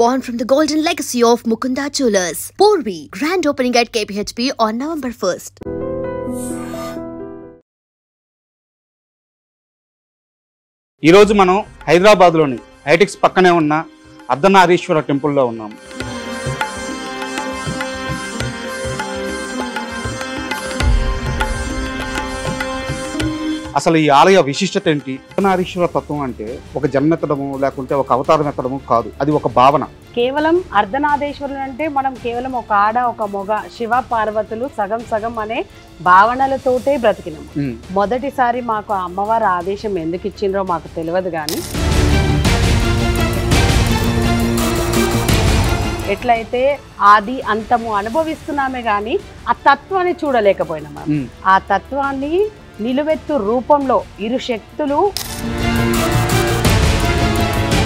Born from the golden legacy of Mukunda Jewelers. Porvi, grand opening at KPHP on November 1st. ఈ రోజు మనం హైదరాబాద్లోని హైటెక్స్ పక్కనే ఉన్న అర్ధనారీశ్వర టెంపుల్లో ఉన్నాం. అసలు ఈ ఆలయ విశిష్టత ఏంటి? అర్ధనారీశ్వర తత్వం అంటే ఒక జన్మెత్తడము లేకుంటే ఒక అవతారం ఎత్తడము కాదు, అది ఒక భావన. కేవలం అర్ధనారీశ్వరుడు అంటే మనం కేవలం ఒక ఆడ ఒక మొగ శివ పార్వతులు సగం సగం అనే భావనలతోటే బ్రతికినాము. మొదటిసారి మాకు అమ్మవారి ఆదేశం ఎందుకు ఇచ్చిండ్రో మాకు తెలియదు, కానీ ఎట్లయితే ఆది అంతము అనుభవిస్తున్నామే కానీ ఆ తత్వాన్ని చూడలేకపోయినాము. ఆ తత్వాన్ని నిలువెత్తు రూపంలో ఇరు శక్తులు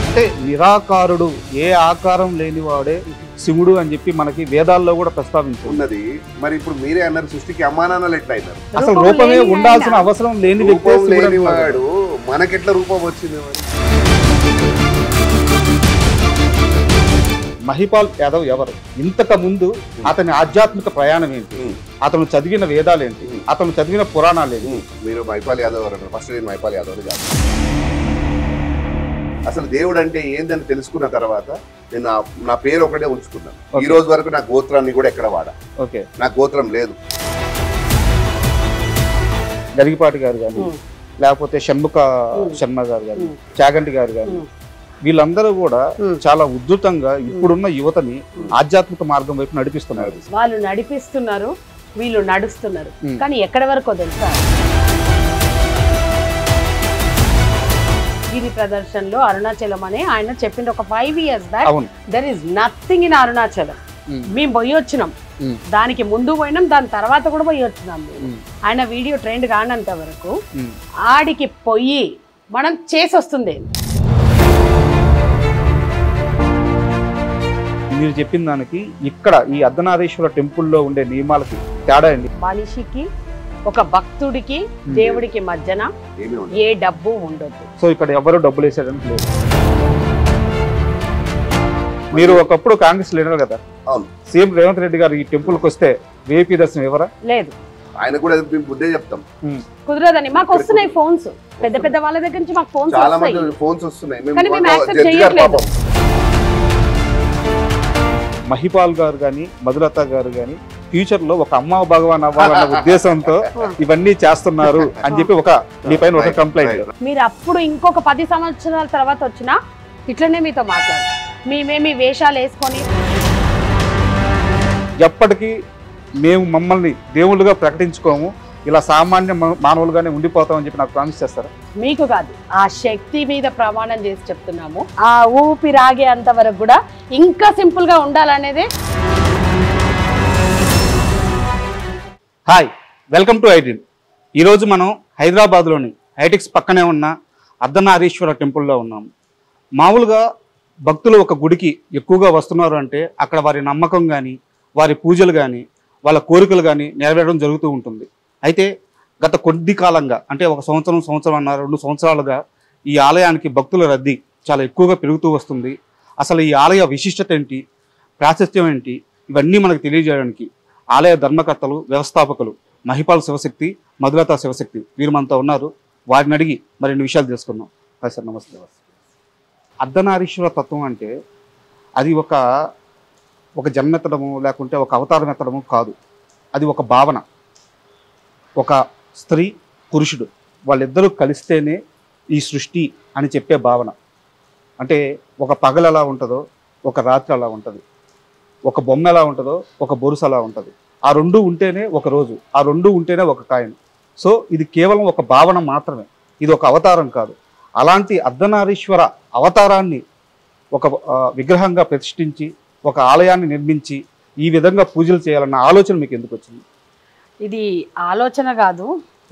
అంటే నిరాకారుడు, ఏ ఆకారం లేనివాడే శివుడు అని చెప్పి మనకి వేదాల్లో కూడా ప్రస్తావించున్నది. మరి ఇప్పుడు మీరే అన్నారు సృష్టికి అమ్మానాన్నలు ఎట్లా అయినారు? అసలు రూపమే ఉండాల్సిన అవసరం లేని లేనివాడు మనకెట్లా రూపం వచ్చింది? మహిపాల్ యాదవ్ ఎవరు? ఇంతకు ముందు అతని ఆధ్యాత్మిక ప్రయాణం ఏంటి? అతను చదివిన వేదాలు ఏంటి? అతను చదివిన పురాణాలు ఏంటి? మీరు మహిపాల్ యాదవ్ అన్నారు. ఫస్ట్ నేను మహిపాల్ యాదవ్ కాదు. అసలు దేవుడు అంటే ఏందని తెలుసుకున్న తర్వాత నేను నా పేరు ఒకటే ఉంచుకున్నాను. ఈ రోజు వరకు నా గోత్రాన్ని కూడా ఎక్కడ వాడా. ఓకే, నా గోత్రం లేదు. గరిగిపాటి గారు కానీ, లేకపోతే షణ్ముఖ శర్మ గారు కానీ, చాగంటి గారు కానీ, వీళ్ళందరూ కూడా చాలా ఉద్ధృతంగా ఇప్పుడున్న యువతని ఆధ్యాత్మిక మార్గం వైపు నడిపిస్తున్నారు. వాళ్ళు నడిపిస్తున్నారు, వీళ్ళు నడుస్తున్నారు. కానీ ఎక్కడి వరకు తెలుసా? గిరి ప్రదర్శనలో అరుణాచలం అని ఆయన చెప్పింది ఒక 5 years back. There is nothing in Arunachalam. మేము పోయి వచ్చినాం, దానికి ముందు పోయినాం, దాని తర్వాత కూడా పోయి వచ్చినాం. ఆయన వీడియో ట్రెండ్ కానంత వరకు ఆడికి పోయి మనం చేసి వస్తుంది. మీరు చెప్పిన దానికి ఇక్కడ ఈ అర్ధనారీశ్వర టెంపుల్లో ఉండే నియమాలకి తేడా అండి. మనిషికి ఒక భక్తుడికి దేవుడికి మధ్యన ఏ డబ్బు ఉండదు. సో ఇక్కడ ఎవరు డబ్బులు వేసేయడానికి లేదు. మీరు ఒకప్పుడు కాంగ్రెస్ లీడర్ కదా, సీఎం రేవంత్ రెడ్డి గారు ఈ టెంపుల్కి వస్తే విఐపీ దర్శనం ఎవరా? లేదు. ఆయన కూడా బుద్ధే చెప్తాం, కుదరదని. మాకు వస్తున్నాయి ఫోన్స్, పెద్ద పెద్ద వాళ్ళ దగ్గర నుంచి మాకు ఫోన్స్ చాలా మంది ఫోన్స్ వస్తున్నాయి. మహిపాల్ గారు కానీ, మధులత గారు కానీ ఫ్యూచర్ లో ఒక అమ్మ భగవాన్ అవ్వాలన్న ఉద్దేశంతో ఇవన్నీ చేస్తున్నారు అని చెప్పి ఒక మీ పైన ఒక కంప్లైంట్. మీరు అప్పుడు ఇంకొక 10 సంవత్సరాల తర్వాత వచ్చినా ఇట్లనే మీతో మాట్లాడతారు. మేమేమి వేషాలు వేసుకొని ఎప్పటికీ మేము మమ్మల్ని దేవుళ్ళుగా ప్రకటించుకోము, ఇలా సామాన్య మానవులుగానే ఉండిపోతామని చెప్పి నాకు ప్రామిస్ చేస్తారా? మీకు కాదు, ఆ శక్తి మీద ప్రమాణం చేసి చెప్తున్నాము. ఆ ఊపిరాగే అంతవరకు కూడా ఇంకా సింపుల్ గా ఉండాలనేదే. Hi, welcome to iDream. ఈరోజు మనం హైదరాబాద్లోని హైటెక్స్ పక్కనే ఉన్న అర్ధనారీశ్వర టెంపుల్లో ఉన్నాము. మామూలుగా భక్తులు ఒక గుడికి ఎక్కువగా వస్తున్నారు అంటే అక్కడ వారి నమ్మకం కానీ, వారి పూజలు కానీ, వాళ్ళ కోరికలు కానీ నెరవేరడం జరుగుతూ ఉంటుంది. అయితే గత కొద్ది కాలంగా, అంటే ఒక సంవత్సరం 2 సంవత్సరాలుగా ఈ ఆలయానికి భక్తుల రద్దీ చాలా ఎక్కువగా పెరుగుతూ వస్తుంది. అసలు ఈ ఆలయ విశిష్టత ఏంటి, ప్రాశస్త్యం ఏంటి, ఇవన్నీ మనకు తెలియజేయడానికి ఆలయ ధర్మకర్తలు, వ్యవస్థాపకులు మహిపాల్ శివశక్తి, మధులత శివశక్తి వీరు మనతో ఉన్నారు. వారిని అడిగి మరిన్ని విషయాలు తెలుసుకున్నాం. హాయ్ సార్, నమస్తే. అర్ధనారీశ్వర తత్వం అంటే అది ఒక జన్మెత్తడము లేకుంటే ఒక అవతారం ఎత్తడము కాదు, అది ఒక భావన. ఒక స్త్రీ, పురుషుడు వాళ్ళిద్దరూ కలిస్తేనే ఈ సృష్టి అని చెప్పే భావన. అంటే ఒక పగలు ఎలా ఉంటుందో ఒక రాత్రి అలా ఉంటుంది, ఒక బొమ్మ ఎలా ఉంటుందో ఒక బొరుసు అలా ఉంటుంది. ఆ రెండు ఉంటేనే ఒక రోజు, ఆ రెండు ఉంటేనే ఒక కాయం. సో ఇది కేవలం ఒక భావన మాత్రమే, ఇది ఒక అవతారం కాదు. అలాంటి అర్ధనారీశ్వర అవతారాన్ని ఒక విగ్రహంగా ప్రతిష్ఠించి ఒక ఆలయాన్ని నిర్మించి ఈ విధంగా పూజలు చేయాలన్న ఆలోచన మీకు ఎందుకు వచ్చింది? ఇది ఆలోచన కాదు,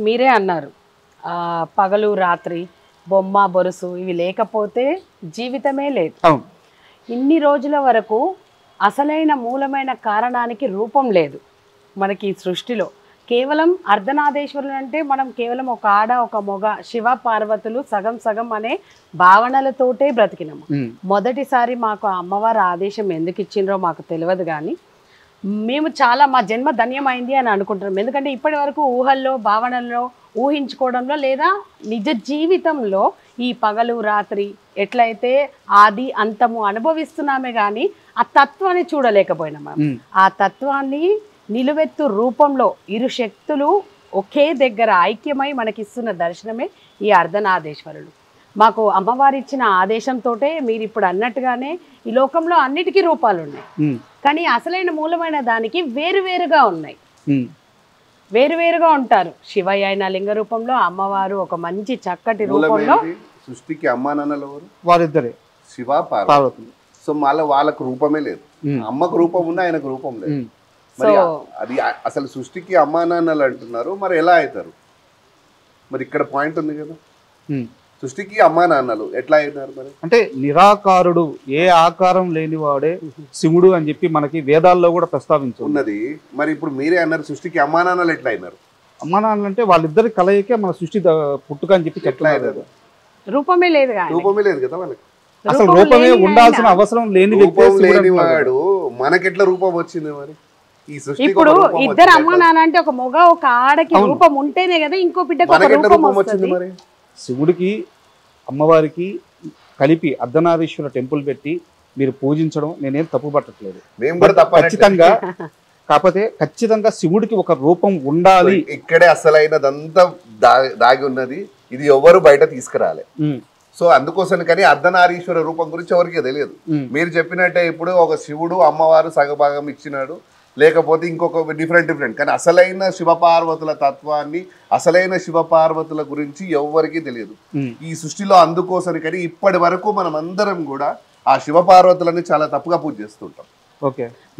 మీరే అన్నారు పగలు రాత్రి బొమ్మ బొరుసు ఇవి లేకపోతే జీవితమే లేదు. ఇన్ని రోజుల వరకు అసలైన మూలమైన కారణానికి రూపం లేదు మనకి ఈ సృష్టిలో. కేవలం అర్ధనాదేశ్వరులు అంటే మనం కేవలం ఒక ఆడ ఒక మొగ శివ పార్వతులు సగం సగం అనే భావనలతోటే బ్రతికినాము. మొదటిసారి మాకు అమ్మవారి ఆదేశం ఎందుకు ఇచ్చిండ్రో మాకు తెలియదు, కానీ మేము చాలా మా జన్మ ధన్యమైంది అని అనుకుంటున్నాం. ఎందుకంటే ఇప్పటి వరకు ఊహల్లో భావనల్లో ఊహించుకోవడంలో లేదా నిజ జీవితంలో ఈ పగలు రాత్రి ఎట్లయితే ఆది అంతము అనుభవిస్తున్నామే కానీ ఆ తత్వాన్ని చూడలేకపోయినాం. ఆ తత్వాన్ని నిలువెత్తు రూపంలో ఇరు శక్తులు ఒకే దగ్గర ఐక్యమై మనకిస్తున్న దర్శనమే ఈ అర్ధనాదేశ్వరులు. మాకు అమ్మవారు ఇచ్చిన ఆదేశంతో మీరు ఇప్పుడు అన్నట్టుగానే ఈ లోకంలో అన్నిటికీ రూపాలు ఉన్నాయి, కానీ అసలైన మూలమైన దానికి వేరువేరుగా ఉన్నాయి, వేరువేరుగా ఉంటారు. శివయ్య అయిన లింగ రూపంలో, అమ్మవారు ఒక మంచి చక్కటి రూపంలో. సృష్టికి అమ్మా నాన్నలు ఎవరు? వారిద్దరే, శివ పార్వతి. సో మళ్ళీ వాళ్ళకు రూపమే లేదు, అమ్మకు రూపం ఉన్నా ఆయనకు రూపం లేదు. మరి అది అసలు సృష్టికి అమ్మా నాన్నలు అంటున్నారు, మరి ఎలా అవుతారు? మరి ఇక్కడ పాయింట్ ఉంది కదా, సృష్టికి అమ్మా నాన్నలు ఎట్లా అయినారు? మరి అంటే నిరాకారుడు, ఏ ఆకారం లేనివాడే శివుడు అని చెప్పి మనకి వేదాల్లో కూడా ప్రస్తావించు ఉన్నది. మరి ఇప్పుడు మీరే అన్నారు సృష్టికి అమ్మా నాన్నలు ఎట్లా అయినారు? అమ్మా నాన్నలు అంటే వాళ్ళిద్దరి కలయికే మన సృష్టి పుట్టుక అని చెప్పి ఎట్లా అయినారు? రూపమే లేదు, రూపమే లేదు కదా వాళ్ళకి. అసలు రూపమే ఉండాల్సిన అవసరం లేని లేనివాడు మనకెట్లా రూపం వచ్చింది? మరి ఇప్పుడు ఇద్దరు అమ్మ నాన్న అంటే ఒక మొగ ఒక ఆడకి రూపం ఉంటేనే కదా ఇంకో బిడ్డకు రూపం వచ్చింది. మరి శివుడికి అమ్మవారికి కలిపి అర్ధనారీశ్వర టెంపుల్ పెట్టి మీరు పూజించడం నేనేం తప్పు పట్టట్లేదు, ఖచ్చితంగా. కాకపోతే ఖచ్చితంగా శివుడికి ఒక రూపం ఉండాలి. ఇక్కడే అసలైనదంతా దాగి ఉన్నది, ఇది ఎవరు బయట తీసుకురాలే. సో అందుకోసం కానీ అర్ధనారీశ్వర రూపం గురించి ఎవరికి తెలియదు. మీరు చెప్పినట్టే ఇప్పుడు ఒక శివుడు అమ్మవారు సగభాగం ఇచ్చినాడు, లేకపోతే ఇంకొక డిఫరెంట్ కానీ అసలైన శివపార్వతుల తత్వాన్ని, అసలైన శివపార్వతుల గురించి ఎవరికి తెలియదు ఈ సృష్టిలో. అందుకోసం కానీ ఇప్పటి వరకు మనం అందరం కూడా ఆ శివపార్వతులని చాలా తప్పుగా పూజ చేస్తుంటాం.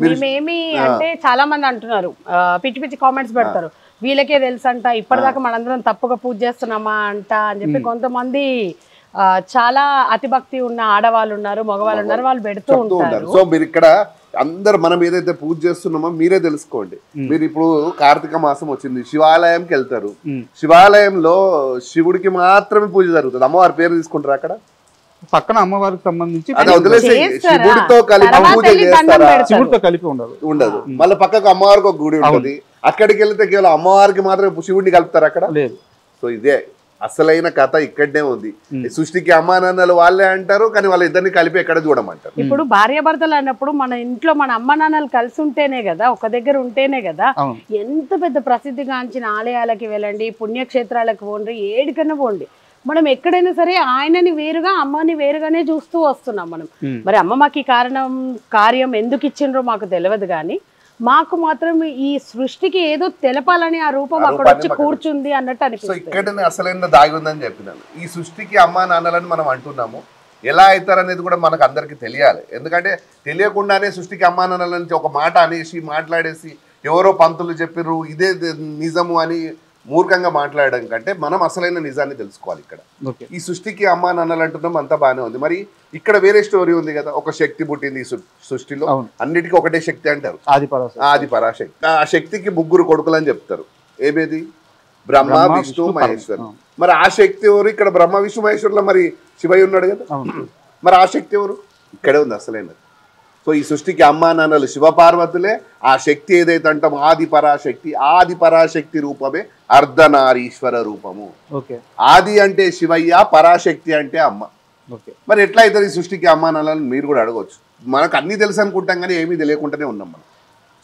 మేమేమి అంటే చాలా మంది అంటున్నారు, పిచ్చి పిచ్చి కామెంట్స్ పెడతారు, వీళ్ళకే తెలుసు అంట, ఇప్పటిదాకా మనందరం తప్పుగా పూజ చేస్తున్నామా అంట అని చెప్పి కొంతమంది చాలా అతిభక్తి ఉన్న ఆడవాళ్ళు ఉన్నారు, మగవాళ్ళు ఉన్నారు, వాళ్ళు పెడుతూ ఉంటారు. సో మీరు ఇక్కడ అందరు మనం ఏదైతే పూజ చేస్తున్నామో మీరే తెలుసుకోండి. మీరు ఇప్పుడు కార్తీక మాసం వచ్చింది, శివాలయంకి వెళ్తారు, శివాలయంలో శివుడికి మాత్రమే పూజ జరుగుతుంది, అమ్మవారి పేరు తీసుకుంటారు అక్కడ పక్కన అమ్మవారికి సంబంధించి శివుడితో కలిపి పూజ చేస్తారా? శివుడితో కలిపి ఉండదు. మళ్ళీ పక్కకు అమ్మవారికి ఒక గుడి ఉంటుంది, అక్కడికి వెళ్తే కేవలం అమ్మవారికి మాత్రమే శివుడిని కలుపుతారు అక్కడ. సో ఇదే అసలైన కథ ఇక్కడనే ఉంది. సృష్టికి అమ్మా నాన్నలు వాళ్ళే అంటారు, కానీ వాళ్ళ ఇద్దరిని కలిపి ఎక్కడ చూడమంటారు. ఇప్పుడు భార్యాభర్తలు అన్నప్పుడు మన ఇంట్లో మన అమ్మ నాన్నలు కలిసి ఉంటేనే కదా, ఒక దగ్గర ఉంటేనే కదా. ఎంత పెద్ద ప్రసిద్ధిగాంచిన ఆలయాలకి వెళ్ళండి, పుణ్యక్షేత్రాలకు పోండి, ఏడికన్నా పోండి, మనం ఎక్కడైనా సరే ఆయనని వేరుగా అమ్మని వేరుగానే చూస్తూ వస్తున్నాం మనం. మరి అమ్మ మాకు ఈ కార్యం ఎందుకు ఇచ్చిండ్రో మాకు తెలియదు, కానీ మాకు మాత్రం ఈ సృష్టికి ఏదో తెలపాలని ఆ రూపం అక్కడ వచ్చి కూర్చుంది అన్నట్టు అనిపిస్తుంది. ఇక్కడనే అసలైన దాగి ఉందని చెప్పినాను. ఈ సృష్టికి అమ్మా నాన్నలని మనం అంటున్నాము, ఎలా అవుతారనేది కూడా మనకు అందరికి తెలియాలి. ఎందుకంటే తెలియకుండానే సృష్టికి అమ్మా నాన్నల నుంచి ఒక మాట అనేసి మాట్లాడేసి ఎవరో పంతులు చెప్పిర్రు ఇదే నిజము అని మూర్ఖంగా మాట్లాడడం కంటే మనం అసలైన నిజాన్ని తెలుసుకోవాలి. ఇక్కడ ఈ సృష్టికి అమ్మా నాన్నలు అంటున్నాం, అంతా బాగానే ఉంది. మరి ఇక్కడ వేరే స్టోరీ ఉంది కదా, ఒక శక్తి పుట్టింది ఈ సృష్టిలో, అన్నిటికీ ఒకటే శక్తి అంటారు, ఆది పరాశక్తి. ఆ శక్తికి ముగ్గురు కొడుకులు అని చెప్తారు, ఏమేది? బ్రహ్మ విష్ణు మహేశ్వరు. మరి ఆ శక్తి ఎవరు? ఇక్కడ బ్రహ్మ విష్ణు మహేశ్వరులో మరి శివయ్య ఉన్నాడు కదా, మరి ఆ శక్తి ఎవరు? ఇక్కడే ఉంది అసలైనది. సో ఈ సృష్టికి అమ్మా నాన్నలు శివపార్వతులే, ఆ శక్తి ఏదైతే అంటాం ఆది పరాశక్తి, ఆది పరాశక్తి రూపమే అర్ధనారీశ్వర రూపము. ఆది అంటే శివయ్య, పరాశక్తి అంటే అమ్మ. మరి ఎట్లా అవుతుంది ఈ సృష్టికి అమ్మా నాన్నలను మీరు కూడా అడగవచ్చు. మనకు అన్ని తెలుసు అనుకుంటాం కానీ ఏమీ తెలియకుండానే ఉన్నాం మనం.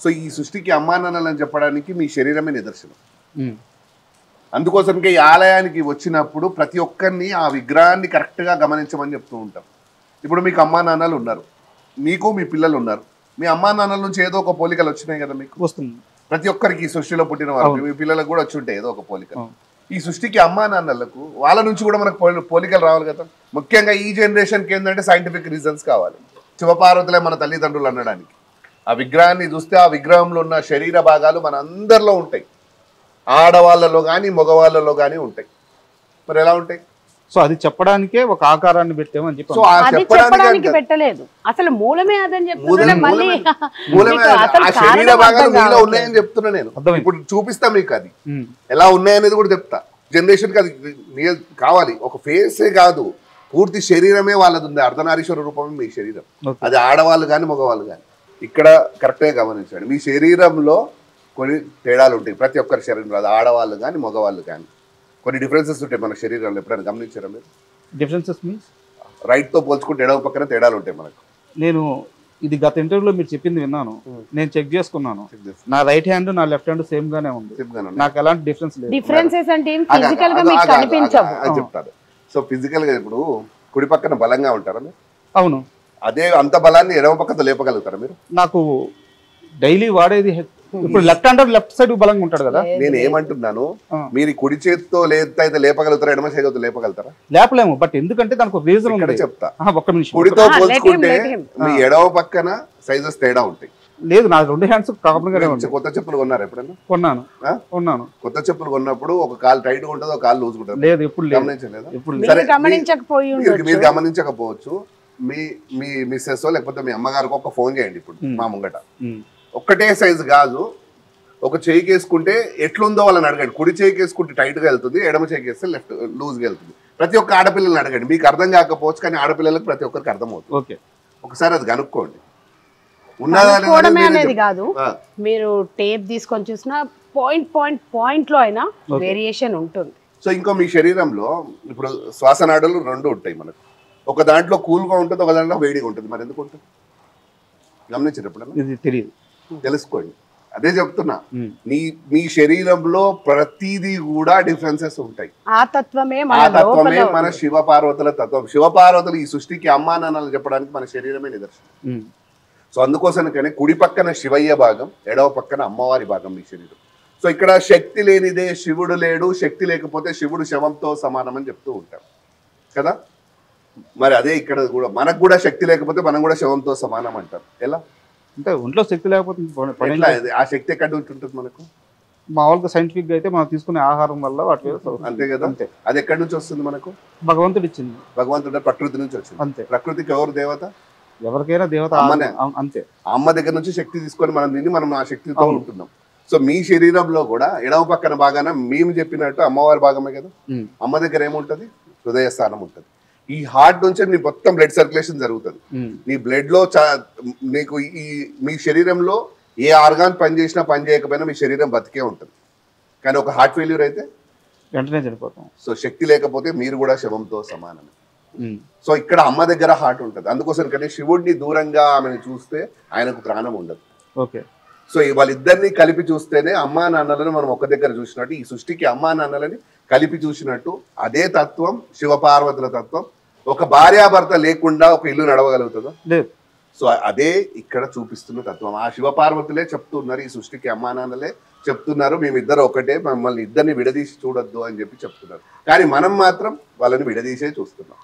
సో ఈ సృష్టికి అమ్మా నాన్నలని చెప్పడానికి మీ శరీరమే నిదర్శనం. అందుకోసంకే ఈ ఆలయానికి వచ్చినప్పుడు ప్రతి ఒక్కరిని ఆ విగ్రహాన్ని కరెక్ట్గా గమనించమని చెప్తూ ఉంటాం. ఇప్పుడు మీకు అమ్మా నాన్నలు ఉన్నారు, మీకు మీ పిల్లలు ఉన్నారు, మీ అమ్మా నాన్నల నుంచి ఏదో ఒక పోలికలు వచ్చినాయి కదా మీకు వస్తుంది. ప్రతి ఒక్కరికి ఈ సృష్టిలో పుట్టిన వారు మీ పిల్లలకు కూడా వచ్చి ఉంటాయి ఏదో ఒక పోలిక. ఈ సృష్టికి అమ్మా నాన్నలకు వాళ్ళ నుంచి కూడా మనకు పోలికలు రావాలి కదా. ముఖ్యంగా ఈ జనరేషన్కి ఏంటంటే సైంటిఫిక్ రీజన్స్ కావాలి. శివపార్వతులే మన తల్లిదండ్రులు అనడానికి. ఆ విగ్రహాన్ని చూస్తే ఆ విగ్రహంలో ఉన్న శరీర భాగాలు మన అందరిలో ఉంటాయి, ఆడవాళ్ళలో కానీ మగవాళ్ళలో కానీ ఉంటాయి. మరి ఎలా ఉంటాయి? సో అది చెప్పడానికే ఒక ఆకారాన్ని పెట్టామని చెప్పి సో ఆ అది చెప్పడానికి పెట్టలేదు, అసలు మూలమే అదని చెప్తున్నా. మళ్ళీ ఆ శరీర భాగాలు మీలో ఉన్నాయని చెప్తున్నా నేను. ఇప్పుడు చూపిస్తా మీకు అది ఎలా ఉన్నాయనేది కూడా చెప్తా. జనరేషన్ కి అది కావాలి. ఒక ఫేసే కాదు, పూర్తి శరీరమే వాళ్ళది ఉంది. అర్ధనారీశ్వర రూపమే మీ శరీరం. అది ఆడవాళ్ళు కానీ మగవాళ్ళు కానీ. ఇక్కడ కరెక్ట్గా గమనించండి, మీ శరీరంలో కొన్ని తేడాలు ఉంటాయి. ప్రతి ఒక్కరి శరీరంలో, అది ఆడవాళ్ళు కానీ మగవాళ్ళు కానీ కొన్ని డిఫరెన్సెస్ ఉంటాయి మన శరీరంలో. ఎప్పుడైనా గమనించారా మీరు? డిఫరెన్సెస్ మీన్స్ రైట్తో పోల్చుకుంటే ఎడవ పక్కన తేడాలు ఉంటాయి మనకు. నేను ఇది గత ఇంటర్వ్యూలో మీరు చెప్పింది విన్నాను, నేను చెక్ చేసుకున్నాను. నా రైట్ హ్యాండ్ నా లెఫ్ట్ హ్యాండ్ సేమ్ గానే ఉంది, నాకు ఎలాంటి డిఫరెన్స్ లేదు. డిఫరెన్సెస్ అంటే ఏం ఫిజికల్ గా మీకు కనిపించవు అని చెప్తారు. సో ఫిజికల్ గా ఇప్పుడు కుడి పక్కన బలంగా ఉంటారా మీరు? అవును. అదే అంత బలాన్ని ఎడమ పక్కన లేపగలుగుతారా మీరు? నాకు డైలీ వాడేది ఇప్పుడు లెఫ్ట్ హ్యాండ్ లెఫ్ట్ సైడ్ బలంగా ఉంటాడు కదా. నేను ఏమంటున్నాను, మీరు కుడి చేతితో అయితే లేపగలుగుతారా, ఎడమ చేతితో లేపగలుగుతారా? లేపలేము. బట్ ఎందుకంటే దానికి ఒక రీజన్ ఉంది, చెప్తా. ఒక్క నిమిషం. కుడితో పోల్చుకుంటే మీ ఎడమ పక్కన సైజెస్ తేడా ఉంటాయి. లేదు, నా రెండు హ్యాండ్స్ కామన్గానే ఉంటాయి. కొత్త చెప్పులు కొన్నారు ఎప్పుడైనా? కొన్నాను. కొత్త చెప్పులు కొన్నప్పుడు ఒక కాలు టైట్ గా ఉంటుంది, ఒక కాలు లూజ్ ఉంటుంది. లేదు, ఎప్పుడు గమనించలేదు. మీరు గమనించకపోవచ్చు. మీ మీ మిస్సెస్ లేకపోతే మీ అమ్మగారికి ఒక ఫోన్ చేయండి ఇప్పుడు మా ముంగట. ఒక్కటే సైజు కాదు, ఒక చేయికి వేసుకుంటే ఎట్లుందో వాళ్ళని అడగండి. కుడి చేయికి వేసుకుంటే టైట్ గా వెళ్తుంది, ఎడమ చేయికి వేస్తే లెఫ్ట్ లూజ్ గా వెళ్తుంది. ప్రతి ఒక్క ఆడపిల్లల్ని అడగండి. మీకు అర్థం కాకపోవచ్చు, కానీ ఆడపిల్లలకు ప్రతి ఒక్కరికి అర్థమవుతుంది. ఒకసారి అది కనుక్కోండి. అనేది కాదు, మీరు టేప్ తీసుకొని చూసినా పాయింట్ లో అయినా వేరియేషన్ ఉంటుంది. సో ఇంకో మీ శరీరంలో ఇప్పుడు శ్వాసనాడులు రెండు ఉంటాయి మనకు. ఒక దాంట్లో కూల్గా ఉంటుంది, ఒక దాంట్లో వేడిగా ఉంటుంది. మరి ఎందుకు ఉంటుంది? గమనించారు ఎప్పుడన్నా? ఇది తెలియదు, తెలుసుకోండి. అదే చెప్తున్నా, మీ శరీరంలో ప్రతిదీ కూడా డిఫరెన్సెస్ ఉంటాయి. ఆ తత్వమే మన శివ పార్వతుల తత్వం. శివ పార్వతులు ఈ సృష్టికి అమ్మా నాన్నలు చెప్పడానికి మన శరీరమే నిదర్శనం. సో అందుకోసమనే కుడి పక్కన శివయ్య భాగం, ఎడవ పక్కన అమ్మవారి భాగం మీ శరీరం. సో ఇక్కడ శక్తి లేనిదే శివుడు లేడు, శక్తి లేకపోతే శివుడు శవంతో సమానం అని చెప్తూ ఉంటాం కదా. మరి అదే ఇక్కడ కూడా, మనకు కూడా శక్తి లేకపోతే మనం కూడా శవంతో సమానం అంటాం. ఎలా అంటే ఒంట్లో శక్తి లేకపోతే ఆ శక్తి ఎక్కడ ఉంటుంది మనకు? మామూలుగా సైంటిఫిక్ గా అయితే మనం తీసుకునే ఆహారం వల్ల వాటి అంతే కదా. అది ఎక్కడి నుంచి వస్తుంది మనకు? భగవంతుడు ఇచ్చింది. భగవంతుడు ప్రకృతి నుంచి వచ్చింది. అంతే. ప్రకృతికి ఎవరు దేవత? ఎవరికైనా దేవత అమ్మనే. అంతే. అమ్మ దగ్గర నుంచి శక్తి తీసుకొని మనం తిని మనం ఆ శక్తితో ఉంటున్నాం. సో మీ శరీరంలో కూడా ఎడమ పక్కన భాగాన మేము చెప్పినట్టు అమ్మవారి భాగమే కదా. అమ్మ దగ్గర ఏముంటది? హృదయ స్థానం ఉంటుంది. ఈ హార్ట్ నుంచి నీ మొత్తం బ్లడ్ సర్క్యులేషన్ జరుగుతుంది. నీ బ్లడ్ లో నీకు మీ శరీరంలో ఏ ఆర్గాన్ పని చేసినా పని చేయకపోయినా మీ శరీరం బతికే ఉంటుంది. కానీ ఒక హార్ట్ ఫెయిల్యూర్ అయితే వెంటనే చనిపోతాం. సో శక్తి లేకపోతే మీరు కూడా శవంతో సమానమే. సో ఇక్కడ అమ్మ దగ్గర హార్ట్ ఉంటుంది. అందుకోసం కానీ శివుడిని దూరంగా ఆమెను చూస్తే ఆయనకు ప్రాణం ఉండదు. ఓకే. సో వాళ్ళిద్దరిని కలిపి చూస్తేనే అమ్మా నాన్నలను మనం ఒక దగ్గర చూసినట్టు, ఈ సృష్టికి అమ్మా నాన్నలని కలిపి చూసినట్టు అదే తత్వం శివపార్వతుల తత్వం. ఒక భార్యాభర్త లేకుండా ఒక ఇల్లు నడవగలుగుతుందా? లేదు. సో అదే ఇక్కడ చూపిస్తున్న తత్వం. ఆ శివపార్వతులే చెప్తున్నారు, ఈ సృష్టికి అమ్మా నాన్నలే చెప్తున్నారు, మేమిద్దరు ఒకటే, మమ్మల్ని ఇద్దరిని విడదీసి చూడొద్దు అని చెప్పి చెప్తున్నారు. కానీ మనం మాత్రం వాళ్ళని విడదీసే చూస్తున్నాం.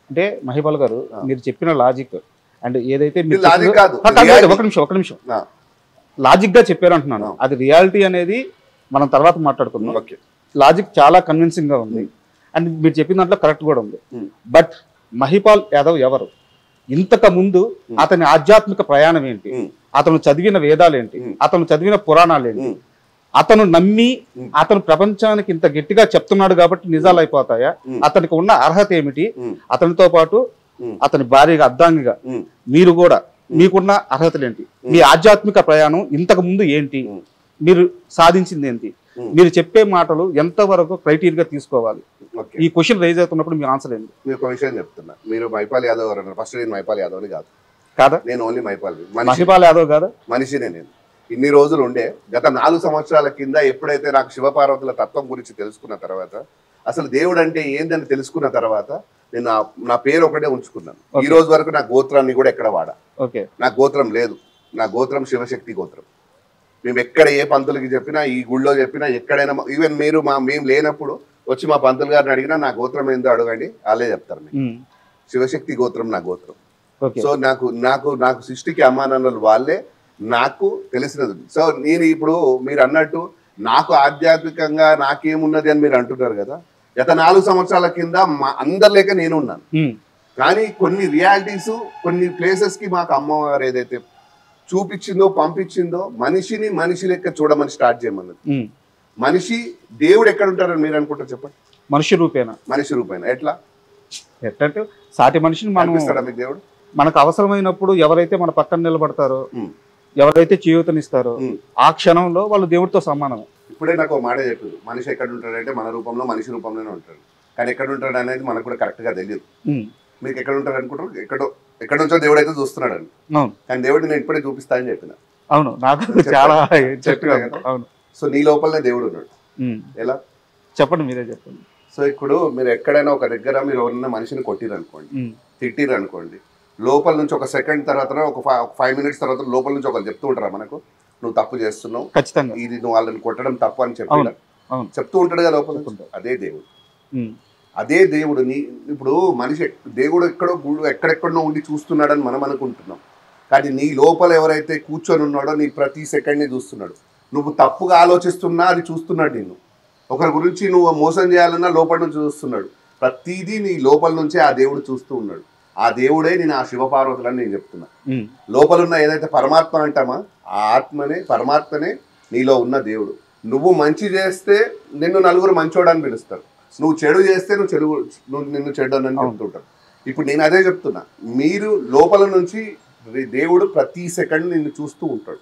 అంటే మహిపాల్ గారు మీరు చెప్పిన లాజిక్ అండ్ ఏదైతే లాజిక్ కాదు, ఒక నిమిషం లాజిక్ గా చెప్పారు అంటున్నాను. అది రియాలిటీ అనేది మనం తర్వాత మాట్లాడుకుందాం. లాజిక్ చాలా కన్విన్సింగ్ గా ఉంది అండ్ మీరు చెప్పిన దాంట్లో కరెక్ట్ కూడా ఉంది. బట్ మహిపాల్ యాదవ్ ఎవరు? ఇంతకు ముందు అతని ఆధ్యాత్మిక ప్రయాణం ఏంటి? అతను చదివిన వేదాలు ఏంటి? అతను చదివిన పురాణాలు ఏంటి? అతను నమ్మి అతను ప్రపంచానికి ఇంత గట్టిగా చెప్తున్నాడు కాబట్టి నిజాలు అయిపోతాయా? అతనికి ఉన్న అర్హత ఏమిటి? అతనితో పాటు అతని భార్యగా అర్ధాంగిగా మీరు కూడా మీకున్న అర్హతలు ఏంటి? మీ ఆధ్యాత్మిక ప్రయాణం ఇంతకు ముందు ఏంటి? మీరు సాధించింది ఏంటి? మీరు చెప్పే మాటలు ఎంతవరకు క్రైటీరియా తీసుకోవాలి? ఈ క్వశ్చన్ రైజ్ అవుతున్నప్పుడు మీ ఆన్సర్ ఏంటి? మీరు ఒక విషయం చెప్తున్నా. మీరు మైపాల్ యాదవ్ అన్నారు. ఫస్ట్ నేను మైపాల్ యాదవ్ని కాదు కాదా? నేను ఓన్లీ మహిపాల్ యాదవ్ కాదా? మనిషినే నేను. ఇన్ని రోజులు ఉండే గత 4 సంవత్సరాల కింద ఎప్పుడైతే నాకు శివపార్వతుల తత్వం గురించి తెలుసుకున్న తర్వాత, అసలు దేవుడు అంటే ఏందని తెలుసుకున్న తర్వాత నేను నా పేరు ఒకటే ఉంచుకున్నాను. ఈ రోజు వరకు నా గోత్రాన్ని కూడా ఎక్కడ వాడా. నా గోత్రం లేదు. నా గోత్రం శివశక్తి గోత్రం. మేము ఎక్కడ ఏ పంతులకి చెప్పినా, ఈ గుళ్ళో చెప్పినా, ఎక్కడైనా ఈవెన్ మీరు మేము లేనప్పుడు వచ్చి మా పంతులు గారిని అడిగినా నా గోత్రం ఏందో అడగండి, వాళ్ళే చెప్తారు. శివశక్తి గోత్రం నా గోత్రం. సో నాకు సృష్టికి అమ్మానాన్నలు వాళ్ళే, నాకు తెలిసినది. సో నేను ఇప్పుడు మీరు అన్నట్టు నాకు ఆధ్యాత్మికంగా నాకేమున్నది అని మీరు అంటున్నారు కదా. గత 4 సంవత్సరాల కింద అందరి లేక నేను ఉన్నాను. కానీ కొన్ని రియాలిటీస్ కొన్ని ప్లేసెస్ కి మాకు అమ్మవారు ఏదైతే చూపించిందో పంపించిందో మనిషిని మనిషి లెక్క చూడమని స్టార్ట్ చేయమన్నది. మనిషి దేవుడు ఎక్కడ ఉంటారని మీరు అనుకుంటారు చెప్పండి? మనిషి రూపేణ ఎట్లా సాటి మనిషిని మనం దేవుడు మనకు అవసరమైనప్పుడు ఎవరైతే మన పక్కన నిలబడతారో ఎవరైతే చేయూతనిస్తారో ఆ క్షణంలో వాళ్ళు దేవుడితో సమానం. ఇప్పుడే నాకు మాట చెప్పారు, మనిషి ఎక్కడ ఉంటాడంటే మన రూపంలో మనిషి రూపంలోనే ఉంటాడు. కానీ ఎక్కడ ఉంటాడు అనేది మనకు కూడా కరెక్ట్ గా తెలియదు. మీకు ఎక్కడ ఉంటారు అనుకుంటారు? ఎక్కడ నుంచో దేవుడు అయితే చూస్తున్నాడు అని. కానీ దేవుడు నేను ఇప్పుడే చూపిస్తా అని చెప్పిన. అవును, నాకు చాలా అవును. సో నీ లోపలనే దేవుడు ఉన్నాడు. ఎలా చెప్పండి, మీరే చెప్పండి. సో ఇప్పుడు మీరు ఎక్కడైనా ఒక దగ్గర మీరు ఎవరైనా మనిషిని కొట్టిరు అనుకోండి, తిట్టిరు అనుకోండి, లోపల నుంచి ఒక సెకండ్ తర్వాత ఒక 5 minutes తర్వాత లోపల నుంచి ఒకరు చెప్తూ ఉంటారా మనకు, నువ్వు తప్పు చేస్తున్నావు, ఖచ్చితంగా ఇది నువ్వు వాళ్ళని కొట్టడం తప్పు అని చెప్తూ ఉంటాడు కదా లోపల. అదే దేవుడు. అదే దేవుడు ఇప్పుడు మనిషి దేవుడు ఎక్కడో ఎక్కడెక్కడో ఉండి చూస్తున్నాడని మనం అనుకుంటున్నాం. కానీ నీ లోపల ఎవరైతే కూర్చొని ఉన్నాడో నీ ప్రతి సెకండ్ని చూస్తున్నాడు. నువ్వు తప్పుగా ఆలోచిస్తున్నా అది చూస్తున్నాడు. నిన్ను ఒకరి గురించి నువ్వు మోసం చేయాలన్నా లోపల నుంచి చూస్తున్నాడు. ప్రతిదీ నీ లోపల నుంచే ఆ దేవుడు చూస్తూ ఉన్నాడు. ఆ దేవుడే నేను ఆ శివపార్వతులని నేను చెప్తున్నా. లోపలున్న ఏదైతే పరమాత్మ అంటామా ఆ ఆత్మనే పరమాత్మనే నీలో ఉన్న దేవుడు. నువ్వు మంచి చేస్తే నిన్ను నలుగురు మంచోడని పిలుస్తారు, నువ్వు చెడు చేస్తే నిన్ను చెడు అని చెప్తుంటారు. ఇప్పుడు నేను అదే చెప్తున్నా, మీరు లోపల నుంచి దేవుడు ప్రతి సెకండ్ నిన్ను చూస్తూ ఉంటాడు.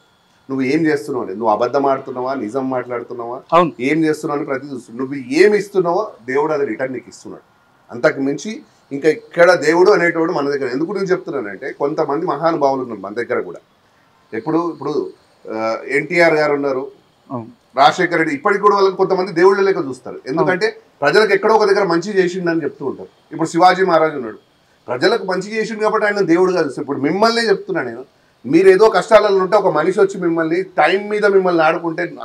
నువ్వు ఏం చేస్తున్నావు, నువ్వు అబద్ధం ఆడుతున్నావా, నిజం మాట్లాడుతున్నావా, ఏం చేస్తున్నావు అని ప్రతి చూస్తున్నావు. నువ్వు ఏమి ఇస్తున్నావో దేవుడు అది రిటర్న్ నీకు ఇస్తున్నాడు. అంతకు మించి ఇంకా ఇక్కడ దేవుడు అనేటోడు మన దగ్గర ఎందుకు నేను చెప్తున్నానంటే, కొంతమంది మహానుభావులు ఉన్నారు మన దగ్గర కూడా. ఇప్పుడు ఎన్టీఆర్ గారు ఉన్నారు, రాజశేఖర రెడ్డి, ఇప్పటికి కూడా వాళ్ళకి కొంతమంది దేవుళ్ళ లెక్క చూస్తారు. ఎందుకంటే ప్రజలకు ఎక్కడో ఒక దగ్గర మంచి చేసిండని చెప్తూ ఉంటారు. ఇప్పుడు శివాజీ మహారాజు ఉన్నాడు, ప్రజలకు మంచి చేసిండు కాబట్టి ఆయన దేవుడుగా చూస్తారు. ఇప్పుడు మిమ్మల్నే చెప్తున్నా నేను, మీరు ఏదో కష్టాలలో ఉంటే ఒక మనిషి వచ్చి మిమ్మల్ని టైం మీద మిమ్మల్ని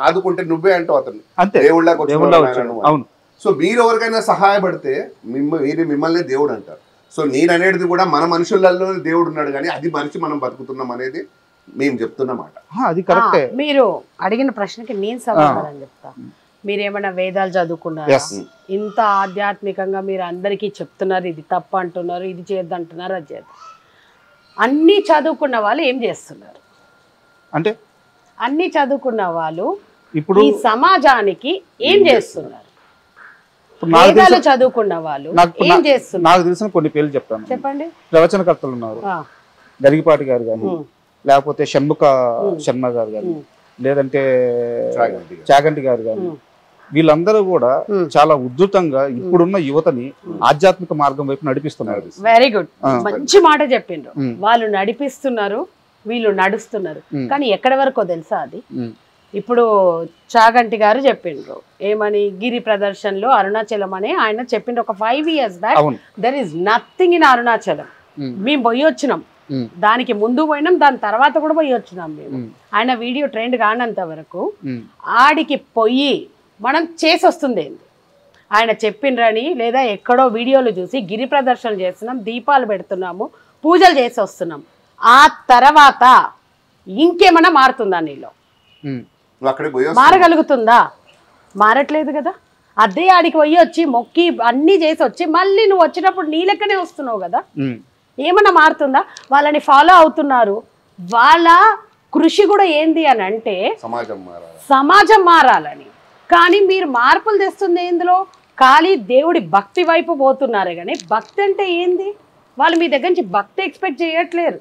ఆదుకుంటే నువ్వే అంటావు అతన్ని దేవుళ్ళ. సో మీరు ఎవరికైనా సహాయపడితే మిమ్మల్ని దేవుడు అంటారు. సో నేను అనేది కూడా మన మనుషులలో దేవుడు ఉన్నాడు, కానీ అది మనిషి మనం బతుకుతున్నాం అనేది మేము చెప్తున్నమాట. అది కరెక్టే. మీరు అడిగిన ప్రశ్నకి నేను సమాధానం చెప్తా. మీరేమైనా వేదాలు చదువుకున్నారా? ఇంత ఆధ్యాత్మికంగా మీరు అందరికీ చెప్తున్నారు, ఇది తప్పు అంటున్నారు, ఇది చేద్దంటున్నారు, అది చేద్దాం. అన్నీ చదువుకున్న వాళ్ళు ఏం చేస్తున్నారు అంటే, అన్నీ చదువుకున్న వాళ్ళు ఇప్పుడు ఈ సమాజానికి ఏం చేస్తున్నారు? వేదాలు చదువుకున్న వాళ్ళు ఏం చేస్తున్నారు? నాకు తెలిసిన కొన్ని పేర్లు చెప్తాను, చెప్పండి. ప్రవచనకర్తలు ఉన్నారు, గరిగిపాటి గారు కానీ, లేకపోతే షణ్ముఖ శర్మ గారు కానీ, లేదంటే చాగంటి గారు కానీ, వీళ్ళందరూ కూడా చాలా ఉద్ధృతంగా ఇప్పుడున్న యువతని ఆధ్యాత్మిక మార్గం వైపు నడిపిస్తున్నారు. వెరీ గుడ్, మంచి మాట చెప్పిండ్రు. వాళ్ళు నడిపిస్తున్నారు, వీళ్ళు నడుస్తున్నారు. కానీ ఎక్కడి వరకు తెలుసా అది? ఇప్పుడు చాగంటి గారు చెప్పిండ్రు ఏమని, గిరి ప్రదర్శనలో అరుణాచలం అని ఆయన చెప్పిండ్రు ఒక 5 years back. There is nothing in Arunachalam. మేము పోయి వచ్చినాం, దానికి ముందు పోయినాం, దాని తర్వాత కూడా పోయి వచ్చినాం మేము. ఆయన వీడియో ట్రెండ్ కానంత వరకు ఆడికి పోయి మనం చేసి వస్తుంది ఏంది, ఆయన చెప్పిండ్రని లేదా ఎక్కడో వీడియోలు చూసి గిరి ప్రదర్శనలు చేస్తున్నాం, దీపాలు పెడుతున్నాము, పూజలు చేసి వస్తున్నాం. ఆ తర్వాత ఇంకేమన్నా మారుతుందా నీలో? మారగలుగుతుందా? మారట్లేదు కదా. అదే ఆడికి పోయి వచ్చి మొక్కి అన్నీ చేసి వచ్చి మళ్ళీ నువ్వు వచ్చినప్పుడు నీ లెక్కనే వస్తున్నావు కదా. ఏమన్నా మారుతుందా? వాళ్ళని ఫాలో అవుతున్నారు. వాళ్ళ కృషి కూడా ఏంది అని అంటే సమాజం మారాలని. కానీ మీరు మార్పులు తెస్తుంది ఏందులో? ఖాళీ దేవుడి భక్తి వైపు పోతున్నారే కానీ భక్తి అంటే ఏంది? వాళ్ళు మీ దగ్గర నుంచి భక్తి ఎక్స్పెక్ట్ చేయట్లేరు.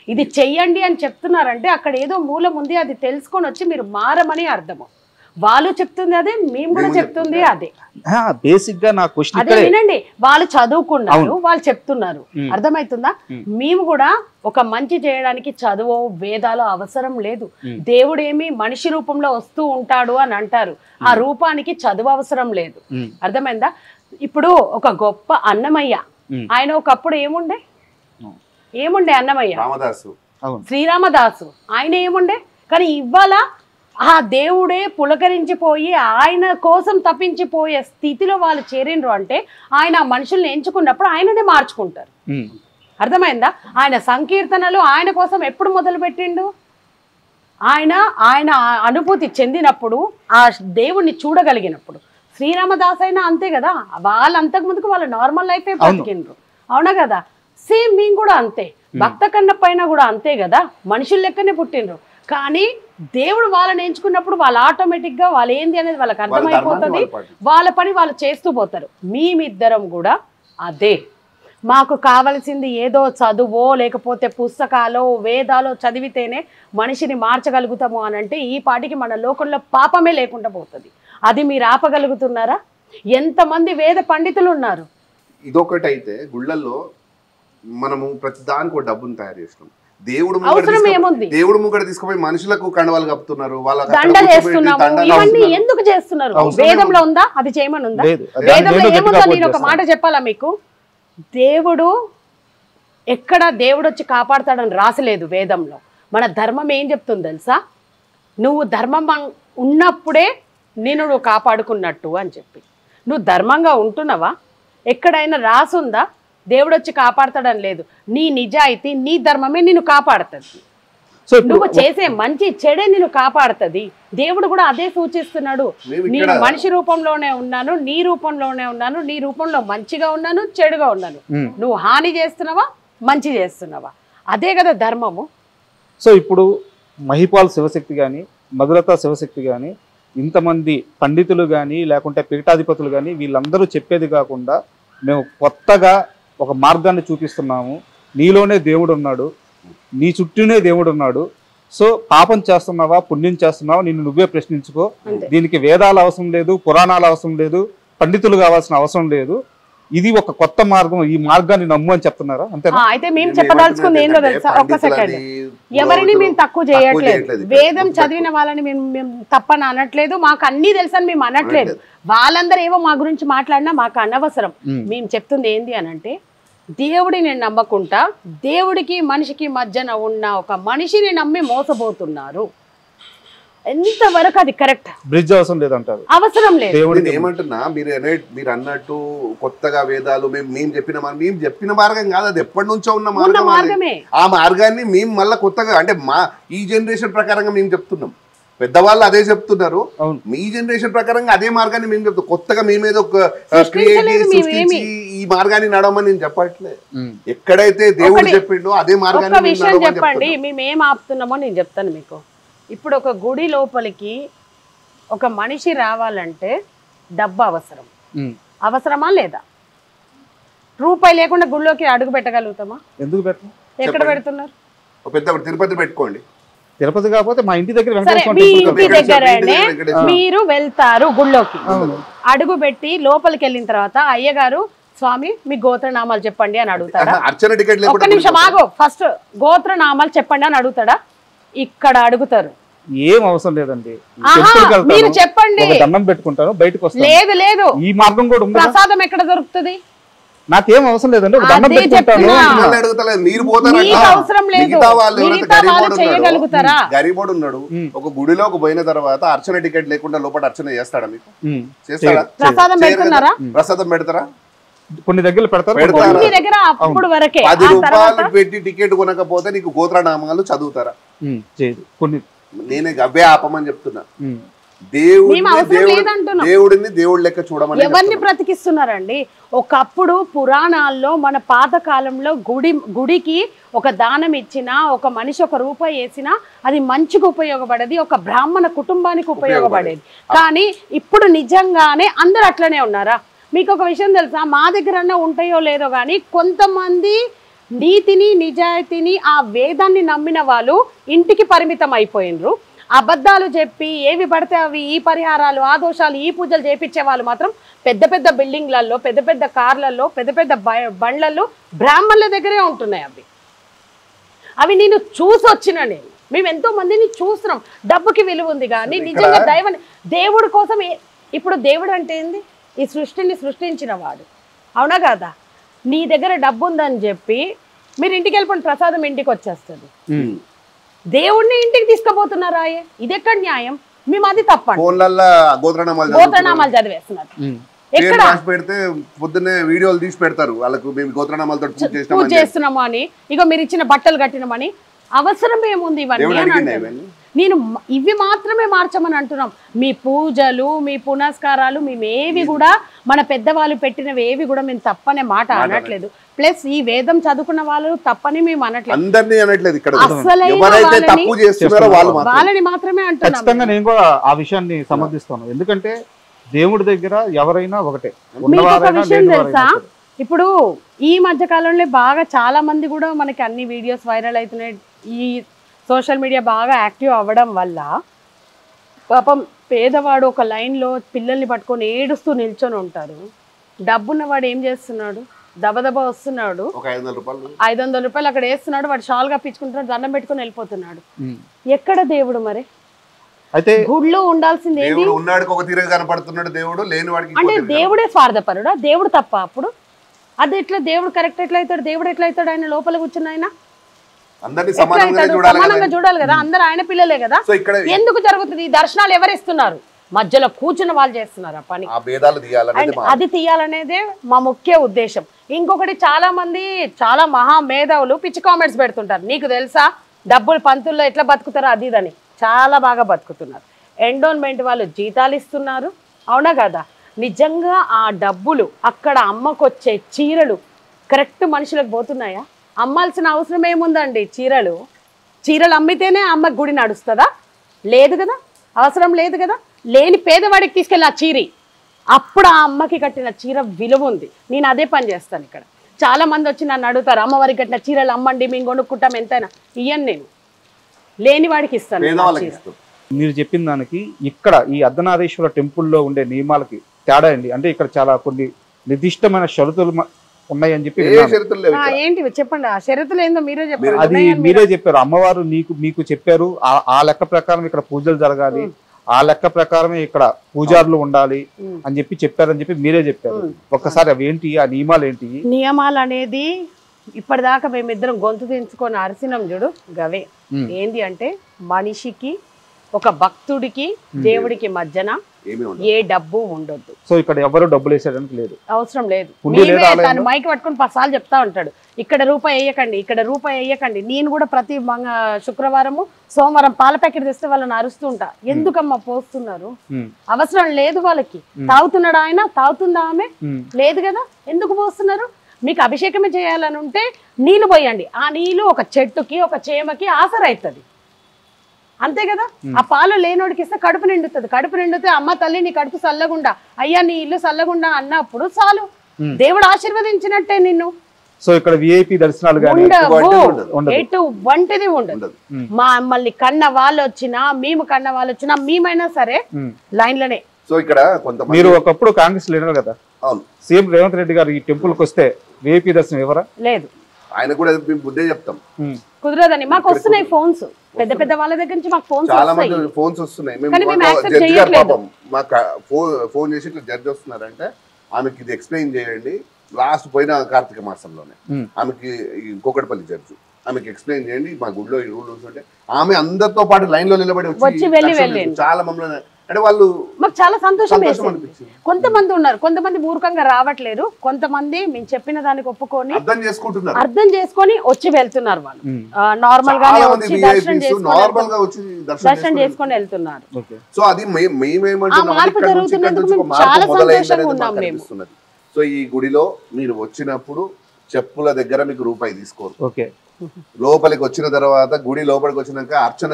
ఇది చెయ్యండి అని చెప్తున్నారంటే అక్కడ ఏదో మూలం ఉంది, అది తెలుసుకొని వచ్చి మీరు మారమని అర్థము. వాళ్ళు చెప్తుంది అదే, మేము కూడా చెప్తుంది అదే. బేసిక్ గా నా క్వశ్చన్ అదే వినండి, వాళ్ళు చదువుకున్నారు, వాళ్ళు చెప్తున్నారు, అర్థమవుతుందా? మేము కూడా ఒక మంచి చేయడానికి చదువు వేదాలు అవసరం లేదు. దేవుడు ఏమి మనిషి రూపంలో వస్తూ ఉంటాడు అని అంటారు, ఆ రూపానికి చదువు అవసరం లేదు. అర్థమైందా? ఇప్పుడు ఒక గొప్ప అన్నమయ్య, ఆయన ఒకప్పుడు ఏముండే అన్నమయ్య, శ్రీరామదాసు, ఆయన ఏముండే. కానీ ఇవాళ ఆ దేవుడే పులకరించిపోయి ఆయన కోసం తప్పించిపోయే స్థితిలో వాళ్ళు చేరిండ్రు అంటే ఆయన మనుషుల్ని ఎంచుకున్నప్పుడు ఆయననే మార్చుకుంటారు. అర్థమైందా? ఆయన సంకీర్తనలు ఆయన కోసం ఎప్పుడు మొదలు పెట్టిండు? ఆయన అనుభూతి చెందినప్పుడు, ఆ దేవుణ్ణి చూడగలిగినప్పుడు. శ్రీరామదాస్ అయినా అంతే కదా, వాళ్ళు అంతకు ముందుకు వాళ్ళ నార్మల్ లైఫే బతికిండ్రు, అవునా కదా? సేమ్ మేము కూడా అంతే, భక్త కన్నప్ప అయినా కూడా అంతే కదా, మనుషుల లెక్కనే పుట్టిండ్రు. కానీ దేవుడు వాళ్ళని ఎంచుకున్నప్పుడు వాళ్ళు ఆటోమేటిక్గా వాళ్ళు ఏంది అనేది వాళ్ళకి అర్థమైపోతుంది, వాళ్ళ పని వాళ్ళు చేస్తూ పోతారు. మేమిద్దరం కూడా అదే. మాకు కావలసింది ఏదో చదువో లేకపోతే పుస్తకాలో వేదాలో చదివితేనే మనిషిని మార్చగలుగుతాము అని అంటే ఈ పాటికి మన లోకంలో పాపమే లేకుండా పోతుంది. అది మీరు ఆపగలుగుతున్నారా? ఎంతమంది వేద పండితులు ఉన్నారు. ఇదొకటి అయితే గుళ్ళల్లో మనము ప్రతి దానికి డబ్బును తయారు చేసినాం. దేవుడు ముంగడ తీసుకుపోయి మనుషులకు కండవాలు కప్పుతున్నారు, వాళ్ళ దండలు చేస్తున్నాము. ఇవన్నీ ఎందుకు చేస్తున్నారు? వేదంలో ఉందా? అది చేయమని ఉందా? వేదంలో ఏముందో నేను ఒక మాట చెప్పాలా మీకు? దేవుడు ఎక్కడ దేవుడు వచ్చి కాపాడతాడని రాసలేదు వేదంలో. మన ధర్మం ఏం చెప్తుంది తెలుసా? నువ్వు ధర్మం ఉన్నప్పుడే నువ్వు కాపాడుకున్నట్టు అని చెప్పి. నువ్వు ధర్మంగా ఉంటున్నావా? ఎక్కడైనా రాసుందా దేవుడు వచ్చి కాపాడతాడని? లేదు. నీ నిజాయితీ నీ ధర్మమే నిన్ను కాపాడుతుంది. నువ్వు చేసే మంచి చెడే నిన్ను కాపాడుతుంది. దేవుడు కూడా అదే సూచిస్తున్నాడు. నేను మనిషి రూపంలోనే ఉన్నాను, నీ రూపంలోనే ఉన్నాను, నీ రూపంలో మంచిగా ఉన్నాను, చెడుగా ఉన్నాను. నువ్వు హాని చేస్తున్నావా, మంచి చేస్తున్నావా? అదే కదా ధర్మము. సో ఇప్పుడు మహిపాల్ శివశక్తి కానీ మధులత శివశక్తి కానీ ఇంతమంది పండితులు కానీ లేకుంటే పీఠాధిపతులు కానీ వీళ్ళందరూ చెప్పేది కాకుండా మేము కొత్తగా ఒక మార్గాన్ని చూపిస్తున్నాము. నీలోనే దేవుడు ఉన్నాడు, నీ చుట్టూనే దేవుడు ఉన్నాడు. సో పాపం చేస్తున్నావా పుణ్యం చేస్తున్నావా నిన్ను నువ్వే ప్రశ్నించుకో. దీనికి వేదాలు అవసరం లేదు, పురాణాలు అవసరం లేదు, పండితులు కావాల్సిన అవసరం లేదు. ఇది ఒక కొత్త మార్గం, ఈ మార్గాన్ని నమ్ము అని చెప్తున్నారా? అంతేనా? అయితే మేము చెప్పదలుచుకుంది ఏంటో తెలుసా? ఒక్క సెకండ్. ఎవరిని మేము తక్కువ చేయట్లేదు. వేదం చదివిన వాళ్ళని మేము తప్పని అనట్లేదు, మాకు అన్ని తెలుసని మేము అనట్లేదు. వాళ్ళందరూ ఏవో మా గురించి మాట్లాడినా మాకు అనవసరం. మేము చెప్తుంది ఏంది అని అంటే, దేవుడిని నమ్మకుండా దేవుడికి మనిషికి మధ్యన ఉన్న ఒక మనిషిని నమ్మి మోసపోతున్నారు. ఎంతవరకు అది కరెక్ట్? బ్రిడ్జ్ అవసరం లేదంటారు. అవసరం లేదు. ఏమంటున్నా మీరు అన్నట్టు కొత్తగా వేదాలు మేము చెప్పిన మార్గం కాదు, అది ఎప్పటి నుంచో ఉన్న మార్గమే. ఆ మార్గాన్ని మేము మళ్ళీ కొత్తగా అంటే ఈ జనరేషన్ ప్రకారంగా మేము చెప్తున్నాం. పెద్దవాళ్ళు అదే చెప్తున్నారు, మీ జనరేషన్ ప్రకారంగా అదే మార్గాన్ని మేము చెప్తాం. కొత్తగా మేమేదో సృష్టించి ఈ మార్గాన్ని నడవమని నేను చెప్పట్లేదు. ఎక్కడైతే దేవుడు చెప్పిండో అదే మార్గాన్ని చెప్పండి. మేమేం ఆపుతున్నామో నేను చెప్తాను మీకు. ఇప్పుడు ఒక గుడి లోపలికి ఒక మనిషి రావాలంటే డబ్బు అవసరం. అవసరమా లేదా? రూపాయి లేకుండా గుడిలోకి అడుగు పెట్టగలుగుతామా? ఎందుకు పెట్టం? ఎక్కడ పెడుతున్నారు? పెద్ద తిరుపతి పెట్టుకోండి. తిరుపతి కాకపోతే మా ఇంటి దగ్గర మీ ఇంటి దగ్గరనే మీరు వెళ్తారు గుళ్ళోకి, అడుగు పెట్టి లోపలికి వెళ్ళిన తర్వాత అయ్యగారు స్వామి మీ గోత్రనామాలు చెప్పండి అని అడుగుతాడా? ఒక్క నిమిషం ఆగు. ఫస్ట్ గోత్రనామాలు చెప్పండి అని అడుగుతాడా? ఇక్కడ అడుగుతారు. ఏం అవసరం లేదండి, మీరు చెప్పండి. దండం పెట్టుకుంటాను, బయటకు వస్తాను. లేదు లేదు, ఈ మార్గం కూడా ఉంది. ప్రసాదం ఎక్కడ దొరుకుతుంది? నాకేం అవసరం లేదండి, దండం పెట్టుకుంటాను. అవసరం లేదు. గరీబోడు ఉన్నాడు, ఒక గుడిలోకి పోయిన తర్వాత అర్చన టికెట్ లేకుండా లోపల అర్చన చేస్తాడా? మీకు చేస్తాడా? ప్రసాదం పెడుతున్నారా? ప్రసాదం పెడతారా? కొన్ని దగ్గర పెడతారు. 10 రూపాయలు పెట్టి టికెట్ కొనకపోతే నీకు గోత్రనామాలు చదువుతారా? కొన్ని నేనే అవే ఆపమని చెప్తున్నా. దేవుడిని దేవుడి లెక్క చూడమని ఎవరిని బ్రతికిస్తున్నారండి? ఒకప్పుడు పురాణాల్లో మన పాత కాలంలో గుడికి ఒక దానం ఇచ్చినా, ఒక మనిషి ఒక రూపాయి వేసినా అది మంచిగా ఉపయోగపడేది, ఒక బ్రాహ్మణ కుటుంబానికి ఉపయోగపడేది. కానీ ఇప్పుడు నిజంగానే అందరు అట్లనే ఉన్నారా? మీకు ఒక విషయం తెలుసా? మా దగ్గర ఉంటాయో లేదో కానీ కొంతమంది నీతిని నిజాయితీని ఆ వేదాన్ని నమ్మిన వాళ్ళు ఇంటికి పరిమితం అయిపోయినరు. అబద్ధాలు చెప్పి ఏవి పడితే అవి ఈ పరిహారాలు ఆ దోషాలు ఈ పూజలు చేపించే వాళ్ళు మాత్రం పెద్ద పెద్ద బిల్డింగ్లలో పెద్ద పెద్ద కార్లలో పెద్ద పెద్ద బండ్లలో బ్రాహ్మణుల దగ్గరే ఉంటున్నాయి. అవి నేను చూసి వచ్చిన మేము ఎంతో మందిని చూస్తున్నాం. డబ్బుకి విలువ ఉంది కానీ నిజంగా దేవుడి కోసం ఇప్పుడు దేవుడు అంటే ఏంది? ఈ సృష్టిని సృష్టించిన వాడు, అవునా కాదా? నీ దగ్గర డబ్బు ఉందని చెప్పి మీరు ఇంటికి వెళ్ళిపోయిన ప్రసాదం ఇంటికి వచ్చేస్తుంది. దేవుడిని ఇంటికి తీసుకుపోతున్నారా? ఇది ఎక్కడ న్యాయం? మేము అది తప్పండి. గోత్రనామాలు చదివేస్తున్నారు. ఎక్కడ పెడితే పొద్దున్నే వీడియోలు తీసి పెడతారు వాళ్ళకు, మేము గోత్రనామాలతో పూజ చేస్తున్నాము అని, ఇగో మీరు ఇచ్చిన బట్టలు కట్టినామని. అవసరం ఏముంది ఇవన్నీ? నేను ఇవి మాత్రమే మార్చమని అంటున్నాం. మీ పూజలు, మీ పునస్కారాలు మేమేవి కూడా మన పెద్దవాళ్ళు పెట్టినవి ఏవి కూడా మేము తప్పనే మాట అనట్లేదు. ప్లస్ ఈ వేదం చదువుకున్న వాళ్ళు తప్పని మేము అనట్లేదు, అందరినీ అనట్లేదు. ఇక్కడ వాళ్ళని మాత్రమే అంటున్నాం. ఖచ్చితంగా నేను కూడా ఆ విషయాన్ని సమర్థిస్తాను. ఎందుకంటే దేవుడి దగ్గర ఎవరైనా ఒకటే. మీకు ఒక విషయం తెలుసా, ఇప్పుడు ఈ మధ్య కాలంలో బాగా చాలా మంది కూడా మనకి అన్ని వీడియోస్ వైరల్ అవుతున్నాయి. ఈ సోషల్ మీడియా బాగా యాక్టివ్ అవ్వడం వల్ల పాపం పేదవాడు ఒక లైన్లో పిల్లల్ని పట్టుకొని ఏడుస్తూ నిల్చొని ఉంటారు. డబ్బున్నవాడు ఏం చేస్తున్నాడు, దబదబా వస్తున్నాడు, 500 రూపాయలు అక్కడ వేస్తున్నాడు, వాడు షాల్ కప్పించుకుంటున్నాడు, దండం పెట్టుకుని వెళ్ళిపోతున్నాడు. ఎక్కడ దేవుడు మరి? అయితే గుడిలో ఉండాల్సింది ఏంటి? అంటే దేవుడే స్వార్థపరుడా? దేవుడు తప్ప అప్పుడు? అది ఎట్లా దేవుడు కరెక్ట్ ఎట్లా అవుతాడు? దేవుడు ఎట్లా అవుతాడు? ఆయన లోపల కూర్చున్న ఆయన సమానంగా చూడాలి కదా, అందరు ఆయన పిల్లలే కదా. ఎందుకు జరుగుతుంది ఈ దర్శనాలు? ఎవరు ఇస్తున్నారు? మధ్యలో కూర్చున్న వాళ్ళు చేస్తున్నారు ఆ పని. అది తీయాలనేదే మా ముఖ్య ఉద్దేశం. ఇంకొకటి, చాలా మంది చాలా మహా మేధావులు పిచ్చి కామెంట్స్ పెడుతుంటారు. నీకు తెలుసా డబ్బులు పంతుల్లో ఎట్లా బతుకుతారో అది ఇదని. చాలా బాగా బతుకుతున్నారు. ఎండోన్మెంట్ వాళ్ళు జీతాలు ఇస్తున్నారు, అవునా కదా? నిజంగా ఆ డబ్బులు అక్కడ అమ్మకొచ్చే చీరలు కరెక్ట్ మనుషులకు పోతున్నాయా? అమ్మాల్సిన అవసరం ఏముందండి? చీరలు అమ్మితేనే అమ్మ గుడి నడుస్తుందా? లేదు కదా, అవసరం లేదు కదా. లేని పేదవాడికి తీసుకెళ్ళి ఆ చీరి, అప్పుడు ఆ అమ్మకి కట్టిన చీర విలువ ఉంది. నేను అదే పని చేస్తాను. ఇక్కడ చాలా మంది వచ్చి నన్ను అడుగుతారు, అమ్మవారికి కట్టిన చీరలు అమ్మండి, మేము కొనుక్కుంటాం, ఎంతైనా ఇయ్యను. నేను లేని వాడికి ఇస్తాను. మీరు చెప్పిన దానికి ఇక్కడ ఈ అర్ధనారీశ్వర టెంపుల్లో ఉండే నియమాలకి తేడా అండి. అంటే ఇక్కడ చాలా కొన్ని నిర్దిష్టమైన షరతులు ఉన్నాయని చెప్పి ఏంటి చెప్పండి. ఆ షరతులు ఏందో మీరే చెప్పారు. అది మీరే చెప్పారు. అమ్మవారు మీకు చెప్పారు. ఆ లెక్క ప్రకారం ఇక్కడ పూజలు జరగాలి, ఆ లెక్క ప్రకారమే ఇక్కడ పూజారులు ఉండాలి అని చెప్పారని చెప్పి మీరే చెప్పారు. ఒక్కసారి అవి ఏంటి, ఆ నియమాలు ఏంటి? నియమాలు అనేది ఇప్పటిదాకా మేమిద్దరం గొంతు దించుకొని అరిసినాం చూడు, గవే. ఏంది అంటే మనిషికి, ఒక భక్తుడికి, దేవుడికి మధ్యన ఏ డబ్బు ఉండొద్దు. సో ఇక్కడ ఎవరు డబ్బులు వేసేయడానికి లేదు, అవసరం లేదు. తను మైక్ పట్టుకుని 10 సార్లు చెప్తా ఉంటాడు, ఇక్కడ రూపాయి వేయకండి, ఇక్కడ రూపాయి వేయకండి. నేను కూడా ప్రతి శుక్రవారము సోమవారం పాల ప్యాకెట్ తెస్తే వాళ్ళని అరుస్తూ ఉంటా. ఎందుకమ్మా పోస్తున్నారు? అవసరం లేదు వాళ్ళకి. తాగుతున్నాడు ఆయన, తాగుతుందా ఆమె? లేదు కదా, ఎందుకు పోస్తున్నారు? మీకు అభిషేకమే చేయాలని ఉంటే నీళ్ళు పోయండి. ఆ నీళ్ళు ఒక చెట్టుకి, ఒక చేమకి ఆసరైతుంది, అంతే కదా. ఆ పాలు లేనోడికి ఇస్తే కడుపు నిండుతుంది. కడుపు నిండితే అమ్మ తల్లి నీ కడుపు చల్లగుండా, అయ్యా నీ ఇల్లు చల్లగుండా అన్నప్పుడు చాలు, దేవుడు ఆశీర్వదించినట్టే నిన్ను. సో ఇక్కడ విఐపి దర్శనాలు ఎటువంటిది ఉండదు. మమ్మల్ని కన్న వాళ్ళు వచ్చినా, మేము కన్న వాళ్ళు వచ్చినా, మేమైనా సరే లైన్లనే. సో ఇక్కడ మీరు ఒకప్పుడు కాంగ్రెస్ లీడర్ కదా, సీఎం రేవంత్ రెడ్డి గారు ఈ టెంపుల్ కి వస్తే విఐపి దర్శనం ఎవరా? లేదు, ఆయన కూడా బుద్ధే చెప్తాం, కుదరదని. మాకు వస్తున్నాయి ఫోన్స్, పెద్ద పెద్ద వాళ్ళ దగ్గర నుంచి మాకు ఫోన్స్ చాలా మంది ఫోన్స్ వస్తున్నాయి. మాకు ఫోన్ చేసి ఇట్లా జడ్జి వస్తున్నారంటే ఆమెకి ఇది ఎక్స్ప్లెయిన్ చేయండి. లాస్ట్ పోయిన కార్తీక మాసంలోనే ఆమెకి కోకటపల్లి జడ్జి ఆమెకి ఎక్స్ప్లెయిన్ చేయండి, మా గుడిలో ఈ రూల్స్ ఉంటే ఆమె అందరితో పాటు లైన్ లో నిలబడి వచ్చి చాలా మమ్మల్ని అంటే వాళ్ళు మాకు చాలా సంతోషం వేసింది. కొంతమంది ఉన్నారు, కొంతమంది మూర్ఖంగా రావట్లేరు, కొంతమంది మేము చెప్పిన దానికి ఒప్పుకొని అర్థం చేసుకొని వచ్చి వెళ్తున్నారు. వాళ్ళు నార్మల్ గానే వచ్చి దర్శనం చేసుకొని వెళ్తున్నారు. సో అది మార్పు జరుగుతున్నందుకు చాలా సంతోషంగా ఉన్నాం మేము. సో ఈ గుడిలో మీరు వచ్చినప్పుడు చెప్పుల దగ్గర మీకు రూపాయి తీసుకోరు. లోపలికి వచ్చిన తర్వాత గుడి లోపలికి వచ్చినాక అర్చన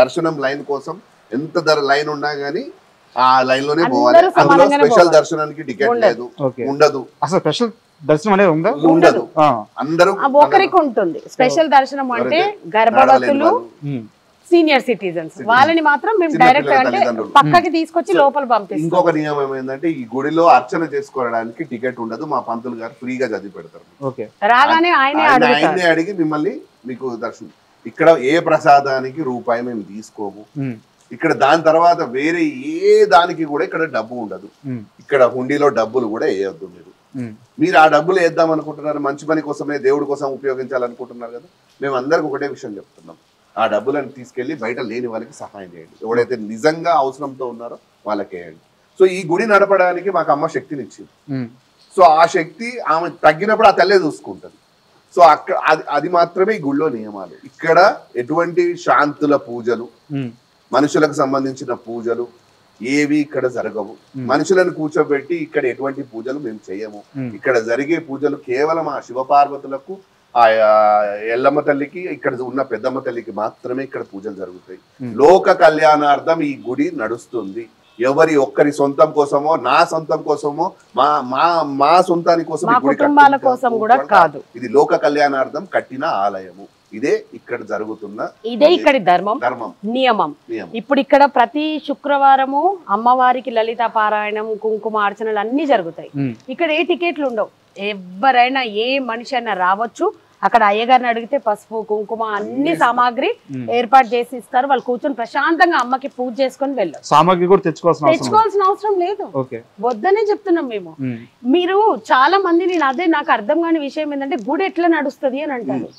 దర్శనం లైన్ కోసం ఎంత లైన్ ఉన్నా గానీ ఆ లైన్ లోనే పోవాలి. అందులో స్పెషల్ దర్శనానికి టికెట్ లేదు, ఉండదు. అసలు స్పెషల్ దర్శనం అనేది ఉండదు. అందరూ ఒకరికి ఉంటుంది స్పెషల్ దర్శనం. అంటే గర్భవతులు, సీనియర్ సిటిజన్స్ వాళ్ళని మాత్రం మేము డైరెక్ట్ అంటే పక్కకి తీసుకొచ్చి లోపల పంపిస్తాం. ఇంకొక నియమం ఏంటంటే ఈ గుడిలో అర్చన చేసుకోవడానికి టికెట్ ఉండదు. మా పంతులు గారు ఫ్రీగా చదివి పెడతారు. రాగానే ఆయనే అడిగి మిమ్మల్ని మీకు దర్శనం. ఇక్కడ ఏ ప్రసాదానికి రూపాయి మేము తీసుకోము. ఇక్కడ దాని తర్వాత వేరే ఏ దానికి కూడా ఇక్కడ డబ్బు ఉండదు. ఇక్కడ హుండీలో డబ్బులు కూడా వేయొద్దు. మీరు ఆ డబ్బులు వేద్దాం అనుకుంటున్నారు, మంచి పని కోసమే, దేవుడి కోసం ఉపయోగించాలనుకుంటున్నారు కదా. మేము అందరికి ఒకటే విషయం చెప్తున్నాం, ఆ డబ్బులను తీసుకెళ్లి బయట లేని వాళ్ళకి సహాయం చేయండి. ఎవడైతే నిజంగా అవసరంతో ఉన్నారో వాళ్ళకి వేయండి. సో ఈ గుడి నడపడానికి మాకు అమ్మ శక్తిని ఇచ్చింది. సో ఆ శక్తి ఆమె తగ్గినప్పుడు ఆ తల్లే చూసుకుంటుంది. సో అక్కడ అది మాత్రమే ఈ గుళ్ళో నియమాలు. ఇక్కడ ఎటువంటి శాంతుల పూజలు, మనుషులకు సంబంధించిన పూజలు ఏవి ఇక్కడ జరగవు. మనుషులను కూర్చోబెట్టి ఇక్కడ ఎటువంటి పూజలు మేము చేయము. ఇక్కడ జరిగే పూజలు కేవలం ఆ శివపార్వతులకు, ఆ ఎల్లమ్మ తల్లికి, ఇక్కడ ఉన్న పెద్దమ్మ తల్లికి మాత్రమే ఇక్కడ పూజలు జరుగుతాయి. లోక కళ్యాణార్థం ఈ గుడి నడుస్తుంది. ఎవరి ఒక్కరి సొంతం కోసమో, నా సొంతం కోసమో, మా సొంతాని కోసం కుటుంబాల కోసం కూడా కాదు. ఇది లోక కళ్యాణార్థం కట్టిన ఆలయము. ఇదే ఇక్కడ జరుగుతున్న, ఇదే ఇక్కడి ధర్మం నియమం. ఇప్పుడు ఇక్కడ ప్రతి శుక్రవారము అమ్మవారికి లలిత పారాయణం, కుంకుమార్చనలు అన్ని జరుగుతాయి. ఇక్కడ ఏ టికెట్లు ఉండవు. ఎవరైనా ఏ మనిషి అయినా రావచ్చు. అక్కడ అయ్యగారిని అడిగితే పసుపు, కుంకుమ అన్ని సామాగ్రి ఏర్పాటు చేసి ఇస్తారు. వాళ్ళు కూర్చొని ప్రశాంతంగా అమ్మకి పూజ చేసుకొని వెళ్ళారు. సామాగ్రి కూడా తెచ్చుకోవాల్సిన అవసరం లేదు. వద్దనే చెప్తున్నాం మేము. మీరు చాలా మంది, నాకు అర్థం కాని విషయం ఏంటంటే గుడి ఎట్లా నడుస్తుంది అని అంటారు.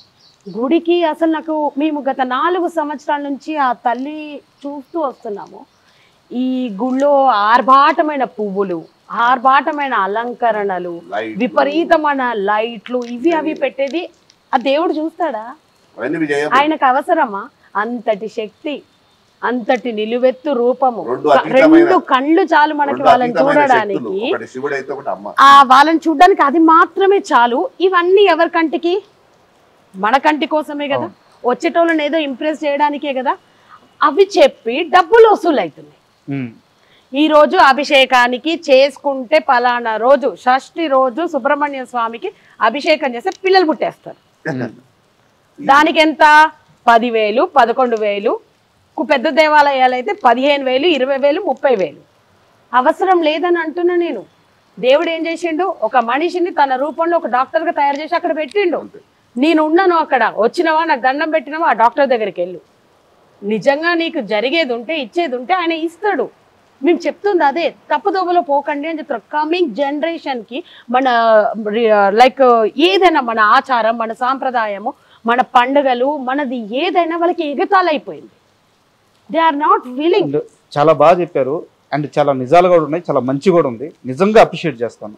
గుడికి అసలు మేము గత 4 సంవత్సరాల నుంచి ఆ తల్లి చూస్తూ వస్తున్నాము. ఈ గుళ్ళో ఆర్భాటమైన పువ్వులు, ఆర్భాటమైన అలంకరణలు, విపరీతమైన లైట్లు, ఇవి అవి పెట్టేది ఆ దేవుడు చూస్తాడా? ఆయనకు అవసరమా? అంతటి శక్తి, అంతటి నిలువెత్తు రూపము, 2 కళ్ళు చాలు మనకి వాళ్ళని చూడడానికి. వాళ్ళని చూడడానికి అది మాత్రమే చాలు. ఇవన్నీ ఎవరి కంటికి? మన కంటి కోసమే కదా, వచ్చేటోళ్ళని ఏదో ఇంప్రెస్ చేయడానికే కదా. అవి చెప్పి డబ్బులు వసూలు అవుతున్నాయి. ఈ రోజు అభిషేకానికి చేసుకుంటే పలానా రోజు, షష్ఠి రోజు సుబ్రహ్మణ్య స్వామికి అభిషేకం చేస్తే పిల్లలు పుట్టేస్తారు. దానికి ఎంత? 10,000, 11,000. పెద్ద దేవాలయాలు అయితే 15,000, 20,000, 30,000. అవసరం లేదని అంటున్నా నేను. దేవుడు ఏం చేసిండు? ఒక మనిషిని తన రూపంలో ఒక డాక్టర్ గా తయారు చేసి అక్కడ పెట్టిండు. నేను ఉన్నాను అక్కడ, వచ్చినవా, నాకు దండం పెట్టినవా, ఆ డాక్టర్ దగ్గరికి వెళ్ళు. నిజంగా నీకు జరిగేది ఉంటే, ఇచ్చేది ఉంటే ఆయన ఇస్తాడు. మేము చెప్తుంది అదే, తప్పుదోవలో పోకండి అని చెప్తారు. కమింగ్ జనరేషన్కి మన లైక్ ఏదైనా మన ఆచారం, మన సాంప్రదాయము, మన పండుగలు, మనది ఏదైనా వాళ్ళకి ఎగతాలైపోయింది. They are not willing. చాలా బాగా చెప్పారు. అండ్ చాలా నిజాలు కూడా ఉన్నాయి, చాలా మంచి కూడా ఉంది. నిజంగా అప్రిషియేట్ చేస్తాను.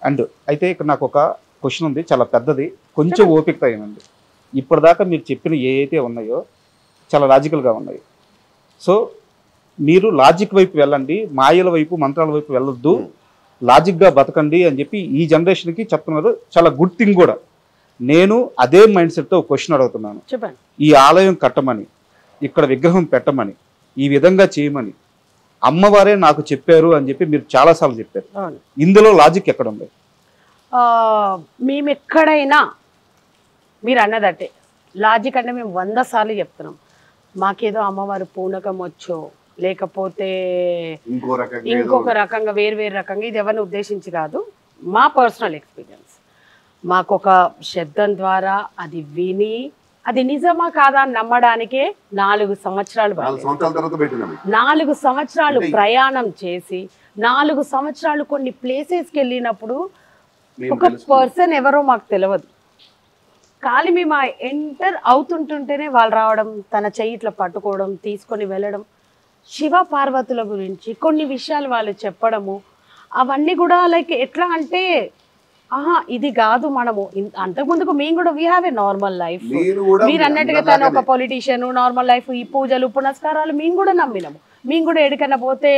అండ్ అయితే ఇక్కడ నాకు ఒక క్వశ్చన్ ఉంది, చాలా పెద్దది, కొంచెం ఓపిక అయిందండి. ఇప్పటిదాకా మీరు చెప్పిన ఏవైతే ఉన్నాయో చాలా లాజికల్గా ఉన్నాయి. సో మీరు లాజిక్ వైపు వెళ్ళండి, మాయల వైపు, మంత్రాల వైపు వెళ్ళొద్దు, లాజిక్గా బతకండి అని చెప్పి ఈ జనరేషన్కి చెప్తున్నారు. చాలా గుడ్ థింగ్ కూడా. నేను అదే మైండ్ సెట్తో క్వశ్చన్ అడుగుతున్నాను. ఈ ఆలయం కట్టమని, ఇక్కడ విగ్రహం పెట్టమని, ఈ విధంగా చేయమని అమ్మవారే నాకు చెప్పారు అని చెప్పి మీరు చాలాసార్లు చెప్పారు. ఇందులో లాజిక్ ఎక్కడ ఉంది? మేము ఎక్కడైనా మీరు అన్నదట్టే లాజిక్ అంటే మేము 100 సార్లు చెప్తున్నాం. మాకేదో అమ్మవారు పూనకం వచ్చో, లేకపోతే ఇంకొక రకంగా వేరు రకంగా, ఇది ఎవరిని ఉద్దేశించి కాదు, మా పర్సనల్ ఎక్స్పీరియన్స్. మాకు ఒక శబ్దం ద్వారా అది విని అది నిజమా కాదా అని నమ్మడానికే 4 సంవత్సరాలు 4 సంవత్సరాలు ప్రయాణం చేసి 4 సంవత్సరాలు కొన్ని ప్లేసెస్కి వెళ్ళినప్పుడు ఒక పర్సన్ ఎవరో మాకు తెలియదు. ఖాళీ మేము ఎంటర్ అవుతుంటుంటేనే వాళ్ళు రావడం, తన చెయ్యి ఇట్లా పట్టుకోవడం, తీసుకొని వెళ్ళడం, శివ పార్వతుల గురించి కొన్ని విషయాలు వాళ్ళు చెప్పడము, అవన్నీ కూడా లైక్ ఎట్లా అంటే ఇది కాదు. మనము అంతకుముందుకు మేము కూడా we have a normal life. మీరు అన్నట్టుగా తను ఒక పొలిటీషియన్, నార్మల్ లైఫ్, ఈ పూజలు పునస్కారాలు మేము కూడా నమ్మినాము. మేము కూడా ఎక్కడికైనా పోతే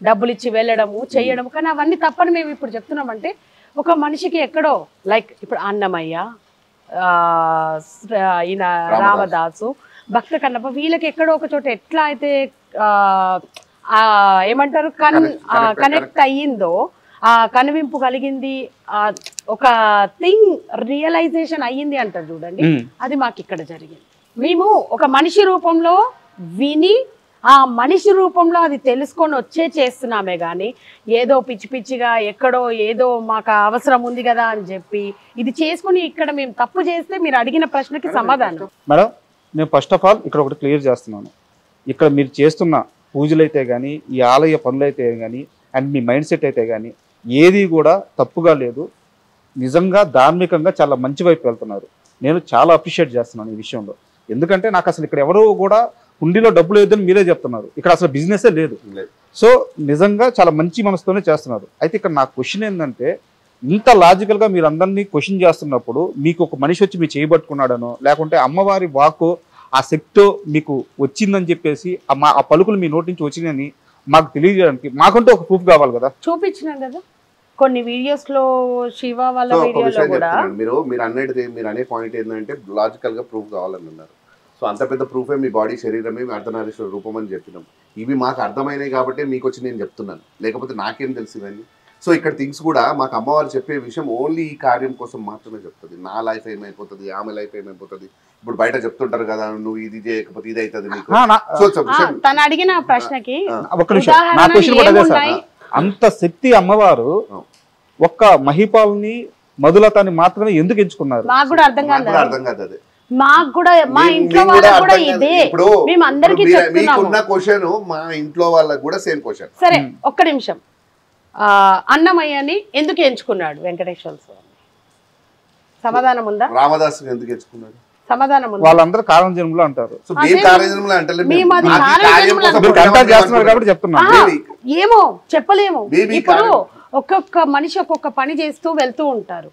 డబ్బులు ఇచ్చి వెళ్ళడము, చేయడము. కానీ అవన్నీ తప్పని మేము ఇప్పుడు చెప్తున్నామంటే, ఒక మనిషికి ఎక్కడో లైక్ ఇప్పుడు అన్నమయ్య, ఈయన రామదాసు, భక్త కన్నప్ప, వీళ్ళకి ఎక్కడో ఒక చోట ఎట్లా అయితే ఏమంటారు కనెక్ట్ అయ్యిందో, ఆ కనువింపు కలిగింది, ఒక థింగ్ రియలైజేషన్ అయ్యింది అంటారు చూడండి, అది మాకు ఇక్కడ జరిగింది. మేము ఒక మనిషి రూపంలో విని ఆ మనిషి రూపంలో అది తెలుసుకొని వచ్చే చేస్తున్నామే కానీ ఏదో పిచ్చి పిచ్చిగా ఎక్కడో ఏదో మాకు అవసరం ఉంది కదా అని చెప్పి ఇది చేసుకుని ఇక్కడ మేము తప్పు చేస్తే మీరు అడిగిన ప్రశ్నకి సమాధానం. మేడం, నేను ఫస్ట్ ఆఫ్ ఆల్ ఇక్కడ ఒకటి క్లియర్ చేస్తున్నాను. ఇక్కడ మీరు చేస్తున్న పూజలైతే కానీ, ఈ ఆలయ పనులైతే కానీ, అండ్ మీ మైండ్ సెట్ అయితే కానీ ఏది కూడా తప్పుగా లేదు. నిజంగా ధార్మికంగా చాలా మంచి వైపు వెళ్తున్నారు. నేను చాలా అప్రిషియేట్ చేస్తున్నాను ఈ విషయంలో. ఎందుకంటే నాకు అసలు ఇక్కడ ఎవరో కూడా హుండీలో డబ్బులు లేదని మీరే చెప్తున్నారు. ఇక్కడ అసలు బిజినెసే లేదు. సో నిజంగా చాలా మంచి మనసుతోనే చేస్తున్నారు. అయితే ఇక్కడ నా క్వశ్చన్ ఏంటంటే, ఇంత లాజికల్ గా మీరు అందరినీ క్వశ్చన్ చేస్తున్నప్పుడు మీకు ఒక మనిషి వచ్చి మీరు చేయబట్టుకున్నాడనో లేకుంటే అమ్మవారి వాక్కు ఆ శక్తి మీకు వచ్చిందని చెప్పేసి ఆ పలుకులు మీ నోటి నుంచి వచ్చినాయని మాకు తెలియజేయడానికి మాకంటే ఒక ప్రూఫ్ కావాలి కదా. చూపించినాం కదా కొన్ని వీడియోస్ లో, శివ వాళ్ళ వీడియోలో కూడా. మీరు అనే పాయింట్ ఏంటంటే లాజికల్ గా ప్రూఫ్ కావాలని అన్నారు. సో అంత పెద్ద ప్రూఫే మీ బాడీ శరీరమే మీ అర్ధనారీశ్వర రూపం అని చెప్పినాం. ఇవి మాకు అర్థమైనాయి కాబట్టి మీకు వచ్చి నేను చెప్తున్నాను, లేకపోతే నాకేం తెలుసు ఇవన్నీ. సో ఇక్కడ థింగ్స్ కూడా మాకు అమ్మవారు చెప్పే విషయం ఓన్లీ ఈ కార్యం కోసం మాత్రమే చెప్తుంది. నా లైఫ్ ఏమైపోతుంది, ఆమె లైఫ్ ఏమైపోతుంది, ఇప్పుడు బయట చెప్తుంటారు కదా నువ్వు ఇది చేయకపోతే ఇది అవుతుంది నీకు. తను అడిగిన ప్రశ్నకి ఒక్క నిమిషం, నా క్వశ్చన్ కూడా అదే సార్. అంత శక్తి అమ్మవారు ఒక్క మహిపాల్ని మధులతని మాత్రమే ఎందుకు ఎంచుకున్నారు? మాకు కూడా అర్థం కాదు అదే. మాకు కూడా మా ఇంట్లో వాళ్ళకి కూడా ఇదే, మేము అందరికీ మీకున్న క్వశ్చన్ మా ఇంట్లో వాళ్ళకి కూడా సేమ్ క్వశ్చన్. సరే ఒక్క నిమిషం, అన్నమయ్యని ఎందుకు ఎంచుకున్నాడు వెంకటేశ్వర స్వామి? సమాధానం ఉందా? రామదాస్ ఎందుకు ఎంచుకున్నాడు? సమాధానం ఉందా? వాళ్ళందరూ కారణ జన్మలో అంటారు. ఏమో చెప్పలేము. ఇప్పుడు ఒక్కొక్క మనిషి ఒక్కొక్క పని చేస్తూ వెళ్తూ ఉంటారు.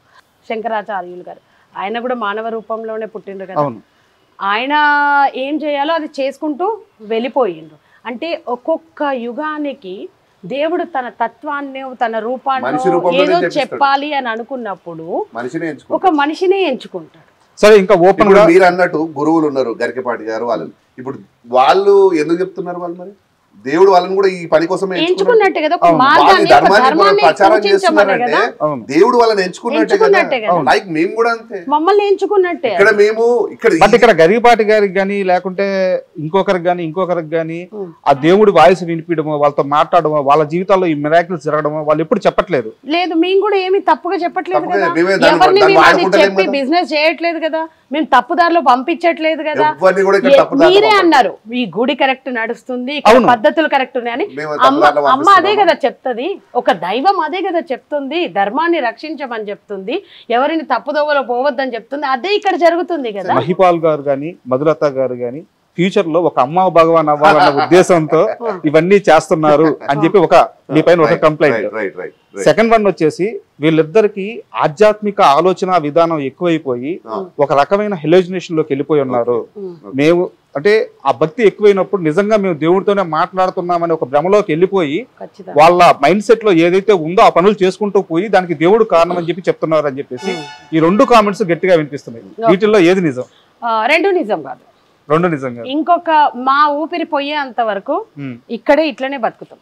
శంకరాచార్యులు గారు ఆయన కూడా మానవ రూపంలోనే పుట్టిండ్రు కదా. ఆయన ఏం చేయాలో అది చేసుకుంటూ వెళ్ళిపోయిండ్రు. అంటే ఒక్కొక్క యుగానికి దేవుడు తన తత్వాన్ని తన రూపాన్ని ఏదో చెప్పాలి అని అనుకున్నప్పుడు ఒక మనిషినే ఎంచుకుంటాడు. సరే ఇంకా ఓపెన్ గా మీరు అన్నట్టు గురువులు ఉన్నారు, గరికపాటి గారు వాళ్ళు. ఇప్పుడు వాళ్ళు ఎందుకు చెప్తున్నారు? వాళ్ళు మరి దేవుడు వాళ్ళని కూడా ఈ పని కోసం ఎంచుకున్నట్టే కదా, ప్రచారం చేస్తున్నారంటే దేవుడు వాళ్ళని ఎంచుకున్నట్టే కదా. లైక్ మేము కూడా అంతే, మమ్మల్ని ఎంచుకున్నట్టే. ఇక్కడ మేము ఇక్కడ గరికపాటి గారికి గానీ లేకుంటే ఇంకొకరికి గానీ ఆ దేవుడి వాయిస్ వినిపించడమో, వాళ్ళతో మాట్లాడమో, వాళ్ళ జీవితాల్లో ఈ మిరాకిల్స్ జరగడమో వాళ్ళు ఎప్పుడు చెప్పట్లేదు. లేదు, మేము కూడా ఏమి తప్పుగా చెప్పట్లేదు కదా, ఎవరిని చెప్పి బిజినెస్ చేయట్లేదు కదా, మేము తప్పుదారిలో పంపించట్లేదు కదా. మీరే అన్నారు ఈ గుడి కరెక్ట్ నడుస్తుంది, పద్ధతులు కరెక్ట్ ఉన్నాయని. అమ్మ అదే కదా చెప్తుంది, ఒక దైవం అదే కదా చెప్తుంది, ధర్మాన్ని రక్షించమని చెప్తుంది, ఎవరిని తప్పుదోవలో పోవద్దని చెప్తుంది. అదే ఇక్కడ జరుగుతుంది కదా. మహిపాల్ గారు గాని మధులత గారు గాని ఫ్యూచర్ లో ఒక అమ్మ భగవాన్ అవ్వాలన్న ఉద్దేశంతో ఇవన్నీ చేస్తున్నారు అని చెప్పి మీ పైన ఒక కంప్లైంట్. సెకండ్ వన్ వచ్చేసి వీళ్ళిద్దరికి ఆధ్యాత్మిక ఆలోచన విధానం ఎక్కువైపోయి ఒక రకమైన హెలోజినేషన్ లోకి వెళ్ళిపోయి ఉన్నారు. మేము అంటే ఆ భక్తి ఎక్కువైనప్పుడు నిజంగా మేము దేవుడితోనే మాట్లాడుతున్నామని ఒక భ్రమలోకి వెళ్ళిపోయి వాళ్ళ మైండ్ సెట్ లో ఏదైతే ఉందో ఆ పనులు చేసుకుంటూ పోయి దానికి దేవుడు కారణం అని చెప్పి చెప్తున్నారు అని చెప్పేసి ఈ రెండు కామెంట్స్ గట్టిగా వినిపిస్తున్నాయి. వీటిల్లో ఏది నిజం? రెండు నిజం కాదు, రెండు నిజంగా. ఇంకొక మా ఊపిరి పోయేంత వరకు ఇక్కడే ఇట్లనే బతుకుతాం.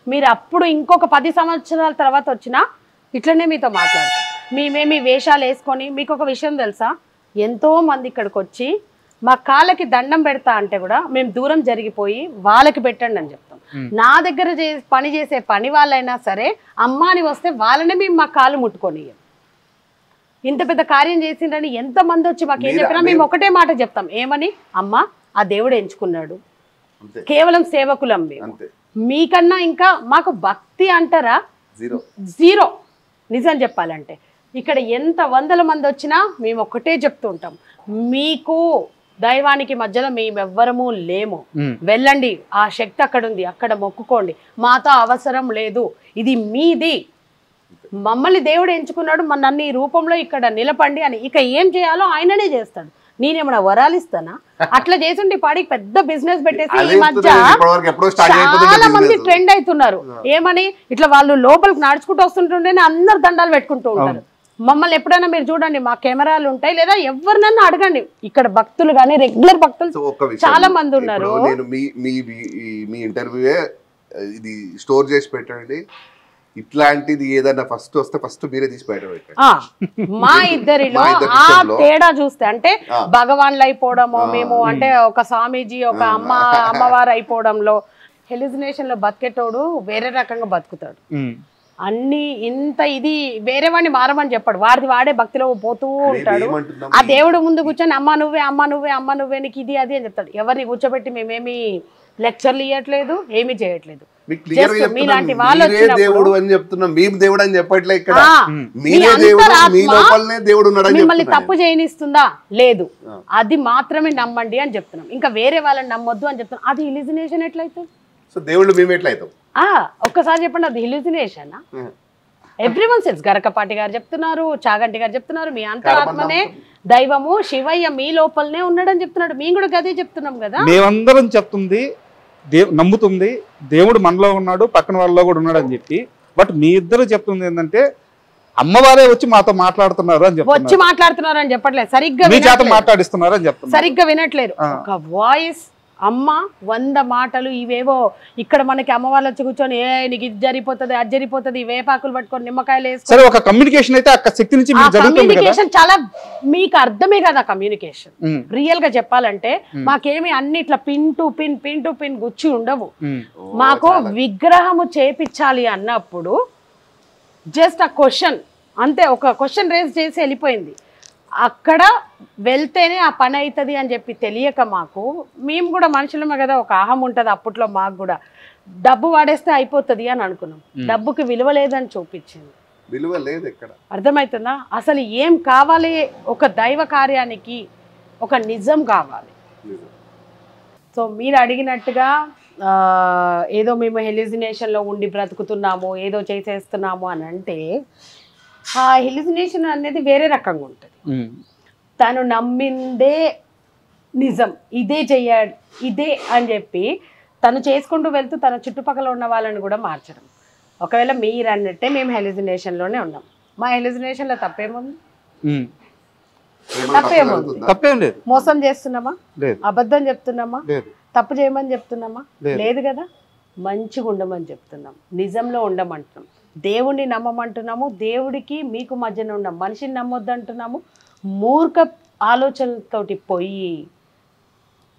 మీరు అప్పుడు ఇంకొక 10 సంవత్సరాల తర్వాత వచ్చినా ఇట్లనే మీతో మాట్లాడతాం. మేమేమి వేషాలు వేసుకొని. మీకు ఒక విషయం తెలుసా, ఎంతో మంది ఇక్కడికి వచ్చి మా కాళ్ళకి దండం పెడతా అంటే కూడా మేము దూరం జరిగిపోయి వాళ్ళకి పెట్టండి అని చెప్తాం. నా దగ్గర పని చేసే పని వాళ్ళైనా సరే అమ్మాని వస్తే వాళ్ళనే మేము మా కాళ్ళు ముట్టుకొని. ఇంత పెద్ద కార్యం చేసిండ్రని ఎంతమంది వచ్చి మాకేం చెప్పినా మేము ఒకటే మాట చెప్తాం, ఏమని? అమ్మ ఆ దేవుడు ఎంచుకున్నాడు, కేవలం సేవకులం మేము. మీకన్నా ఇంకా మాకు భక్తి అంటారా? జీరో. నిజం చెప్పాలంటే ఇక్కడ ఎంత వందల మంది వచ్చినా మేము ఒకటే చెప్తూ ఉంటాం, మీకు దైవానికి మధ్యలో మేమెవ్వరము లేము, వెళ్ళండి, ఆ శక్తి అక్కడ ఉంది, అక్కడ మొక్కుకోండి, మాతో అవసరం లేదు, ఇది మీది. మమ్మల్ని దేవుడు ఎంచుకున్నాడు, నన్ను ఈ రూపంలో ఇక్కడ నిలపండి అని. ఇక ఏం చేయాలో ఆయననే చేస్తాడు. నేనేమన్నా వరాలు ఇస్తానా? అట్లా చేస్తుంటే పాడికి పెద్ద బిజినెస్ పెట్టేసి ఈ మధ్య చాలా మంది ట్రెండ్ అవుతున్నారు. ఏమని? ఇట్లా వాళ్ళు లోపలికి నడుచుకుంటూ వస్తుంటుంటేనే అందరు దండాలు పెట్టుకుంటూ ఉంటారు. మమ్మల్ని ఎప్పుడైనా మీరు చూడండి, మా కెమెరాలు ఉంటాయి, లేదా ఎవరినన్నా అడగండి, ఇక్కడ భక్తులు కానీ రెగ్యులర్ భక్తులు చాలా మంది ఉన్నారు. నేను మీ ఇంటర్వ్యూయే ఇది స్టోర్ చేసి పెట్టండి, ఇట్లాంటిది ఏదన్నా ఫస్ట్ వస్తే ఫస్ట్ మీరే తీసి బయట పెట్టండి. మా ఇద్దరిలో ఆ తేడా చూస్తే అంటే భగవాన్లు అయిపోవడము, మేము అంటే ఒక స్వామీజీ ఒక అమ్మవారు అయిపోవడంలో, హెలిజినేషన్ లో బతికేటోడు వేరే రకంగా బతుకుతాడు. అన్ని ఇంత ఇది వేరే వాడిని మారమని చెప్పాడు, వాడే భక్తిలో పోతూ ఉంటాడు. ఆ దేవుడు ముందు కూర్చొని అమ్మ నువ్వే అమ్మ నువ్వే అమ్మ నువ్వే నీకు ఇది అది అని చెప్తాడు. ఎవరిని కూర్చోబెట్టి మేమేమి లెక్చర్లు ఇవ్వట్లేదు, ఏమి చేయట్లేదు. మీలాంటి వాళ్ళు దేవుడు అని చెప్తున్నాం, మేము దేవుడు అని చెప్పట్లే. ఇక్కడ మిమ్మల్ని తప్పు చేయనిస్తుందా? లేదు, అది మాత్రమే నమ్మండి అని చెప్తున్నాం. ఇంకా వేరే వాళ్ళని నమ్మొద్దు అని చెప్తున్నాం. అది హిలిజినేషన్ ఎట్లయితే? సో దేవుళ్ళు మేము ఎట్లయితాం? ఒక్కసారి చెప్పండి, అది హిలిజినేషన్? Everyone sense. గరకపాటి గారు చెప్తున్నారు, చాగంటి గారు చెప్తున్నారు, మీ అంతరాత్మనే దైవము శివయ్య మీ లోపలనే ఉన్నాడని చెప్తున్నాడు. మేము కూడా గదే చెప్తున్నాం కదా. మేమందరం చెప్తుంది నమ్ముతుంది దేవుడు మనలో ఉన్నాడు, పక్కన వాళ్ళలో కూడా ఉన్నాడు అని చెప్పి. బట్ మీ ఇద్దరు చెప్తుంది ఏంటంటే అమ్మవారే వచ్చి మాతో మాట్లాడుతున్నారు అని చెప్పి, వచ్చి మాట్లాడుతున్నారు అని చెప్పట్లేదు, సరిగ్గా మీ చేత మాట్లాడిస్తున్నారు అని చెప్తున్నారు. సరిగ్గా వినట్లేరు. ఒక వాయిస్ అమ్మ 100 మాటలు ఇవేవో ఇక్కడ మనకి అమ్మవాళ్ళు వచ్చి కూర్చొని నీకు ఇది జరిగిపోతుంది అది జరిగిపోతుంది వేపాకులు పట్టుకొని నిమ్మకాయలు వేసుకొని. సరే, ఒక కమ్యూనికేషన్ అయితే అక్క శక్తి నుంచి కమ్యూనికేషన్ చాలా మీకు అర్థమే కదా కమ్యూనికేషన్. రియల్ గా చెప్పాలంటే మాకేమి అన్ని ఇట్లా పిన్ టు పిన్ గుచ్చి ఉండవు. మాకు విగ్రహము చేపించాలి అన్నప్పుడు జస్ట్ ఆ క్వశ్చన్ అంతే, ఒక క్వశ్చన్ రేస్ చేసి వెళ్ళిపోయింది. అక్కడ వెళ్తేనే ఆ పని అవుతుంది అని చెప్పి తెలియక మాకు, మేము కూడా మనుషులమే కదా, ఒక అహం ఉంటుంది అప్పట్లో మాకు కూడా. డబ్బు వాడేస్తే అయిపోతుంది అని అనుకున్నాం, డబ్బుకి విలువ లేదని చూపించింది. విలువ లేదు ఎక్కడ, అర్థమవుతుందా? అసలు ఏం కావాలి, ఒక దైవ కార్యానికి ఒక నిజం కావాలి. సో మీరు అడిగినట్టుగా ఏదో మేము హెలిజినేషన్లో ఉండి బ్రతుకుతున్నాము, ఏదో చేసేస్తున్నాము అని అంటే, ఆ హెలిజినేషన్ అనేది వేరే రకంగా ఉంటుంది. తను నమ్మిందే నిజం, ఇదే చెయ్యాడు ఇదే అని చెప్పి తను చేసుకుంటూ వెళ్తూ తన చుట్టుపక్కల ఉన్న వాళ్ళని కూడా మార్చడం. ఒకవేళ మీరు అన్నట్టే మేము హెలిజినేషన్లోనే ఉన్నాం, మా హెలిజినేషన్లో తప్పేముంది? తప్పేం లేదు. మోసం చేస్తున్నామా? అబద్ధం చెప్తున్నామా? తప్పు చేయమని చెప్తున్నామా? లేదు కదా. మంచిగా ఉండమని చెప్తున్నాం, నిజంలో ఉండమంటున్నాం, దేవుణ్ణి నమ్మమంటున్నాము, దేవుడికి మీకు మధ్యన ఉన్నాం, మనిషిని నమ్మొద్దు అంటున్నాము. మూర్ఖ ఆలోచనలతోటి పోయి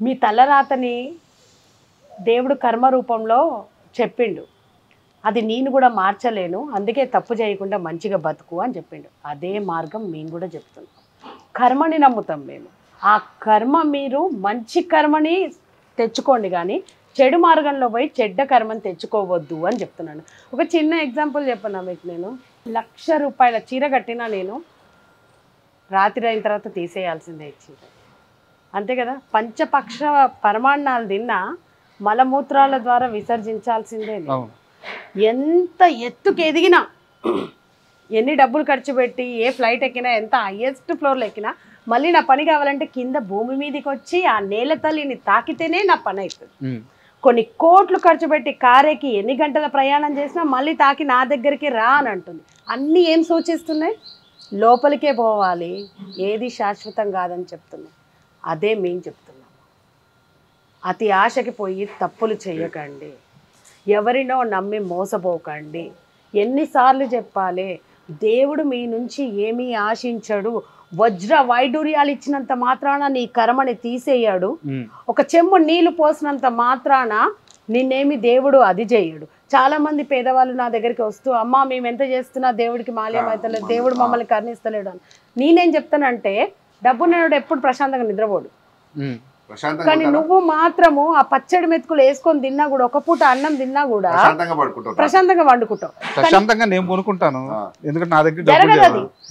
మీ తలరాతని దేవుడు కర్మ రూపంలో చెప్పిండు, అది నేను కూడా మార్చలేను, అందుకే తప్పు చేయకుండా మంచిగా బతుకు అని చెప్పిండు. అదే మార్గం మేము కూడా చెప్తున్నాం. కర్మని నమ్ముతాం మేము. ఆ కర్మ మీరు మంచి కర్మని తెచ్చుకోండి, కానీ చెడు మార్గంలో పోయి చెడ్డ కర్మని తెచ్చుకోవద్దు అని చెప్తున్నాను. ఒక చిన్న ఎగ్జాంపుల్ చెప్పన్నా మీకు. నేను 1,00,000 రూపాయల చీర కట్టినా నేను రాత్రి అయిన తర్వాత తీసేయాల్సిందే చీర, అంతే కదా. పంచపక్ష పరమాన్నాలు తిన్నా మలమూత్రాల ద్వారా విసర్జించాల్సిందే. ఎంత ఎత్తుకు ఎదిగినా, ఎన్ని డబ్బులు ఖర్చు పెట్టి ఏ ఫ్లైట్ ఎక్కినా, ఎంత హైయెస్ట్ ఫ్లోర్లో ఎక్కినా, మళ్ళీ నా పని కావాలంటే కింద భూమి మీదకి వచ్చి ఆ నేల తల్లిని తాకితేనే నా పని అవుతుంది. కొన్ని కోట్లు ఖర్చు పెట్టి కారేకి ఎన్ని గంటల ప్రయాణం చేసినా మళ్ళీ తాకి నా దగ్గరికి రా అని అంటుంది. అన్నీ ఏం సూచిస్తున్నాయి? లోపలికే పోవాలి, ఏది శాశ్వతం కాదని చెప్తున్నాయి. అదే మేము చెప్తున్నాము. అతి ఆశకి పోయి తప్పులు చేయకండి, ఎవరినో నమ్మి మోసపోకండి. ఎన్నిసార్లు చెప్పాలి? దేవుడు మీ నుంచి ఏమీ ఆశించడు. వజ్ర వైడూర్యాలు ఇచ్చినంత మాత్రాన నీ కర్మని తీసేయాడు. ఒక చెంబు నీళ్లు పోసినంత మాత్రాన నిన్నేమి దేవుడు అది చేయడు. చాలా మంది పేదవాళ్ళు నా దగ్గరికి వస్తూ, అమ్మ మేము ఎంత చేస్తున్నా దేవుడికి మాల్యం అవుతలేదు, దేవుడు మమ్మల్ని కరుణిస్తలేడు అని. నేనేం చెప్తానంటే, డబ్బున్నాడు ఎప్పుడు ప్రశాంతంగా నిద్రపోడు, కానీ నువ్వు మాత్రము ఆ పచ్చడి మెతుకులు వేసుకొని తిన్నా కూడా, ఒక పూట అన్నం తిన్నా కూడా ప్రశాంతంగా వండుకుంటావు. ప్రశాంతంగా నేను కొనుక్కుంటాను, ఎందుకంటే నా దగ్గర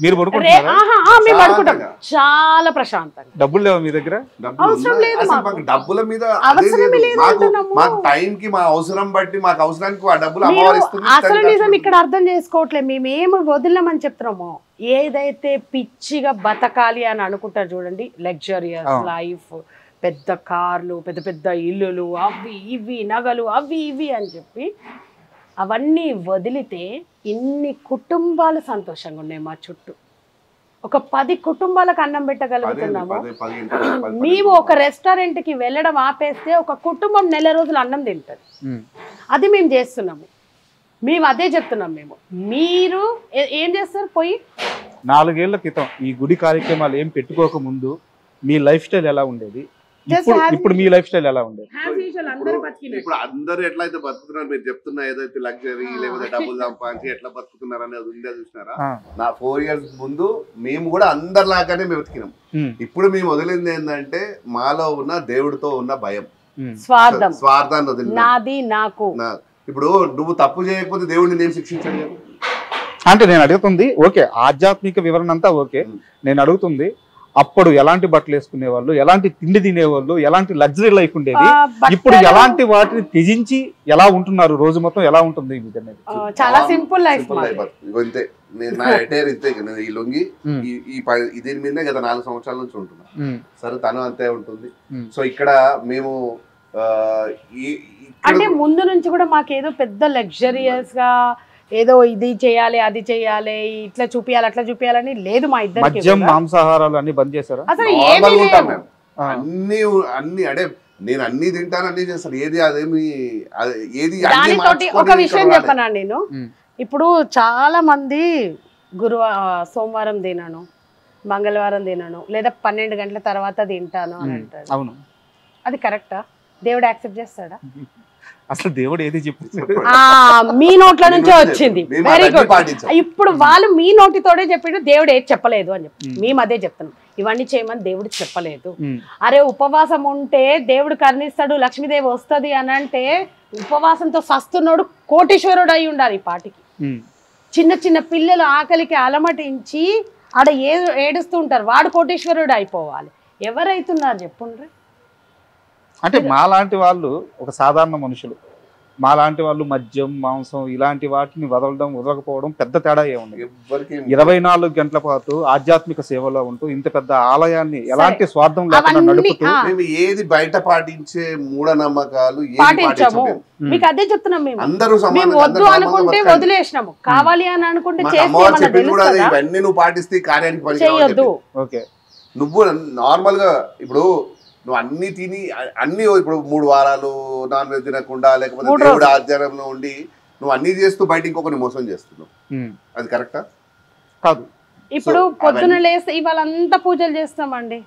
మేము వండుకుంటాం చాలా ప్రశాంతంగా. డబ్బులు లేవా మీ దగ్గర? అవసరం లేదు, డబ్బుల మీద అవసరమే లేదు. అసలు నిజం ఇక్కడ అర్థం చేసుకోవట్లేదు. మేమేమి వదిలేమని చెప్తున్నామో, ఏదైతే పిచ్చిగా బతకాలి అని అనుకుంటారు చూడండి, లగ్జరియస్ లైఫ్, పెద్ద కార్లు, పెద్ద పెద్ద ఇల్లులు, అవి ఇవి నగలు, అవి ఇవి అని చెప్పి అవన్నీ వదిలితే ఇన్ని కుటుంబాలు సంతోషంగా ఉన్నాయి మా చుట్టూ. ఒక 10 కుటుంబాలకు అన్నం పెట్టగలుగుతున్నాము. మేము ఒక రెస్టారెంట్కి వెళ్ళడం ఆపేస్తే ఒక కుటుంబం నెల రోజులు అన్నం తింటుంది. అది మేము చేస్తున్నాము, మేము అదే చెప్తున్నాం. మీరు ఏం చేస్తారు? పోయి 4 ఏళ్ల క్రితం ఈ గుడి కార్యక్రమాలు ఏం పెట్టుకోక ముందు మీ లైఫ్ స్టైల్ ఎలా ఉండేది? ఇప్పుడు మీ లైఫ్ స్టైల్ ఎలా ఉండేది? ఇప్పుడు అందరూ ఎట్లయితే బతుకుతున్నారు మీరు చెప్తున్నా, ఏదైతే లగ్జరీ లేకపోతే డబ్బులు సంపాదించి ఎట్లా బతుకుతున్నారు అనేది ఉందే చూసినారా? నా 4 years ముందు మేము కూడా అందరిలాగానే మేము బతికినాం. ఇప్పుడు మేము వదిలింది ఏంటంటే, మాలో ఉన్న దేవుడితో ఉన్న భయం, స్వార్థాన్ని వదిలినా. ఇప్పుడు నువ్వు తప్పు చేయకపోతే దేవుడిని నేను శిక్షించలేదు అంటే నేను అడుగుతుంది. ఓకే, ఆధ్యాత్మిక వివరణ అంతా ఓకే, నేను అడుగుతుంది అప్పుడు ఎలాంటి బట్టలు వేసుకునే వాళ్ళు, ఎలాంటి తిండి తినేవాళ్ళు, ఎలాంటి లగ్జరీ లైఫ్ ఉండేది, ఇప్పుడు బట్టలు- ఎలాంటి వాటిని త్యజించి ఎలా ఉంటున్నారు, రోజు మొత్తం ఎలా ఉంటుంది మీకు అనేది? చాలా సింపుల్ లైఫ్ సింపుల్ లైఫ్ ఇంతే. నేను నా ఎటైర్ ఇంతే. నేను ఈ లొంగి దీని మీదనే గత 4 సంవత్సరాల నుంచి ఉంటున్నా. సరే తను అంతే ఉంటుంది. సో ఇక్కడ మేము అంటే ముందు నుంచి కూడా మాకేదో పెద్ద లగ్జరియస్ గా ఏదో ఇది చేయాలి అది చేయాలి ఇట్లా చూపియాలి అట్లా చూపియాలని లేదు మా ఇద్దరికి. మద్యం మాంసాహారాలు అన్ని బంద్ చేశారా? అసలు నార్మల్ ఏమీ ఉంటాం లేవు. మేము. అన్ని అంటే నేను అన్ని తింటాను, అన్ని చేస్తాను. ఏది అదేమి ఏది దానితోటి ఒక విషయం చెప్పనా నేను. ఇప్పుడు చాలా మంది సోమవారం తినను, మంగళవారం తినను, లేదా 12 గంటల తర్వాత తింటాను అని అంటారు. అవును, అది కరెక్టా? దేవుడు యాక్సెప్ట్ చేస్తాడా? అసలు దేవుడు ఏది చెప్పారు? మీ నోట్ల నుంచే వచ్చింది. Very good. ఇప్పుడు వాళ్ళు మీ నోటితోడే చెప్పిండు, దేవుడు ఏది చెప్పలేదు అని చెప్పి మేము అదే చెప్తున్నాం. ఇవన్నీ చేయమని దేవుడు చెప్పలేదు. అరే ఉపవాసం ఉంటే దేవుడు కరుణిస్తాడు, లక్ష్మీదేవి వస్తుంది అని అంటే ఉపవాసంతో సస్తున్నాడు కోటీశ్వరుడు అయి ఉండాలి ఈ పాటికి. చిన్న చిన్న పిల్లలు ఆకలికి అలమటించి ఆడ ఏడుస్తూ ఉంటారు, వాడు కోటీశ్వరుడు అయిపోవాలి. ఎవరైతున్నారు చెప్పుండ్రి? అంటే మాలాంటి వాళ్ళు ఒక సాధారణ మనుషులు, మాలాంటి వాళ్ళు మద్యం మాంసం ఇలాంటి వాటిని వదలకపోవడం పెద్ద తేడా ఏముంది? 24 గంటల పాటు ఆధ్యాత్మిక సేవలో ఉంటూ ఇంత పెద్ద ఆలయాన్ని ఎలాంటి స్వార్థం లేకుండా నడుపుతూ మేము ఏది బయట పాటించే మూఢనమ్మకాలు పాటించాము. మీకు అదే చెప్తున్నాం. మేము వద్దు అనుకుంటే వదిలేసినాము, కావాలి అని అనుకుంటే ఇవన్నీ నువ్వు పాటిస్తే కార్యానికి చేయొద్దు. ఓకే, నువ్వు నార్మల్ గా ఇప్పుడు నువ్వు అన్ని తిని అన్ని ఇప్పుడు 3 వారాలు నాన్ వెజ్ తినకుండా లేకపోతే దేవుడు ఆధ్వర్యంలో ఉండి నువ్వు అన్ని చేస్తూ బయట ఇంకొకరిని మోసం చేస్తున్నావు. అది కరెక్టా? కాదు. ఇప్పుడు పొద్దున లేస్తే ఇవాళ అంతా పూజలు చేస్తామండి.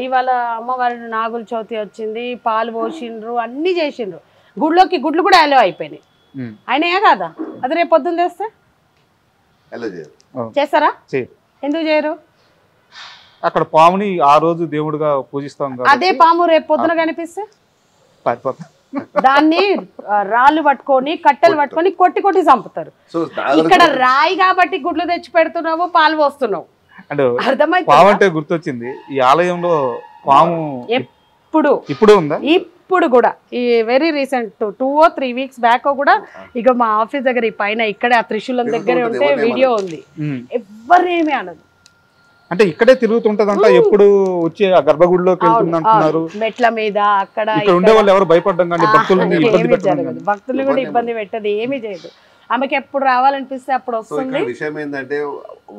ఇవాళ అమ్మవారి నాగుల చవితి వచ్చింది, పాలు పోసిండ్రు, అన్ని చేసిండ్రు. గుడిలోకి గుడ్లు కూడా అలో అయిపోయినాయి. అయినాయా కాదా? అది రేపు పొద్దున్న చేస్తే చేస్తారా? ఎందుకు చేయరు? అక్కడ పాముని ఆ రోజు దేవుడిగా పూజిస్తాం, అదే పాము రేపు పొద్దున కనిపిస్తే దాన్ని రాళ్ళు పట్టుకొని కట్టెలు పట్టుకొని కొట్టి కొట్టి చంపుతారు. ఇక్కడ రాయి కాబట్టి గుడ్లు తెచ్చి పెడుతున్నావు, పాలు పోస్తున్నావు. అర్థమైతే గుర్తొచ్చింది, ఈ ఆలయంలో పాము ఇప్పుడు ఉందా? ఇప్పుడు కూడా ఈ very recent 2 or 3 weeks back కూడా ఇక మా ఆఫీస్ దగ్గర ఈ పైన ఇక్కడే ఆ త్రిశూలం దగ్గరే ఉంటే వీడియో ఉంది. ఎవరేమీ అనదు. అంటే ఇక్కడే తిరుగుతుంటదంట, ఎప్పుడు వచ్చి ఆ గర్భగుడిలోకి వెళ్తుందంటున్నారు. మెట్ల మీద అక్కడ ఉండే వాళ్ళు ఎవరు భయపడ్డం కానీ భక్తులు కూడా ఇబ్బంది పెట్టదు, ఏమీ చేయదు. ఆమెకి ఎప్పుడు రావాలనిపిస్తే అప్పుడు వస్తుంది. విషయం ఏంటంటే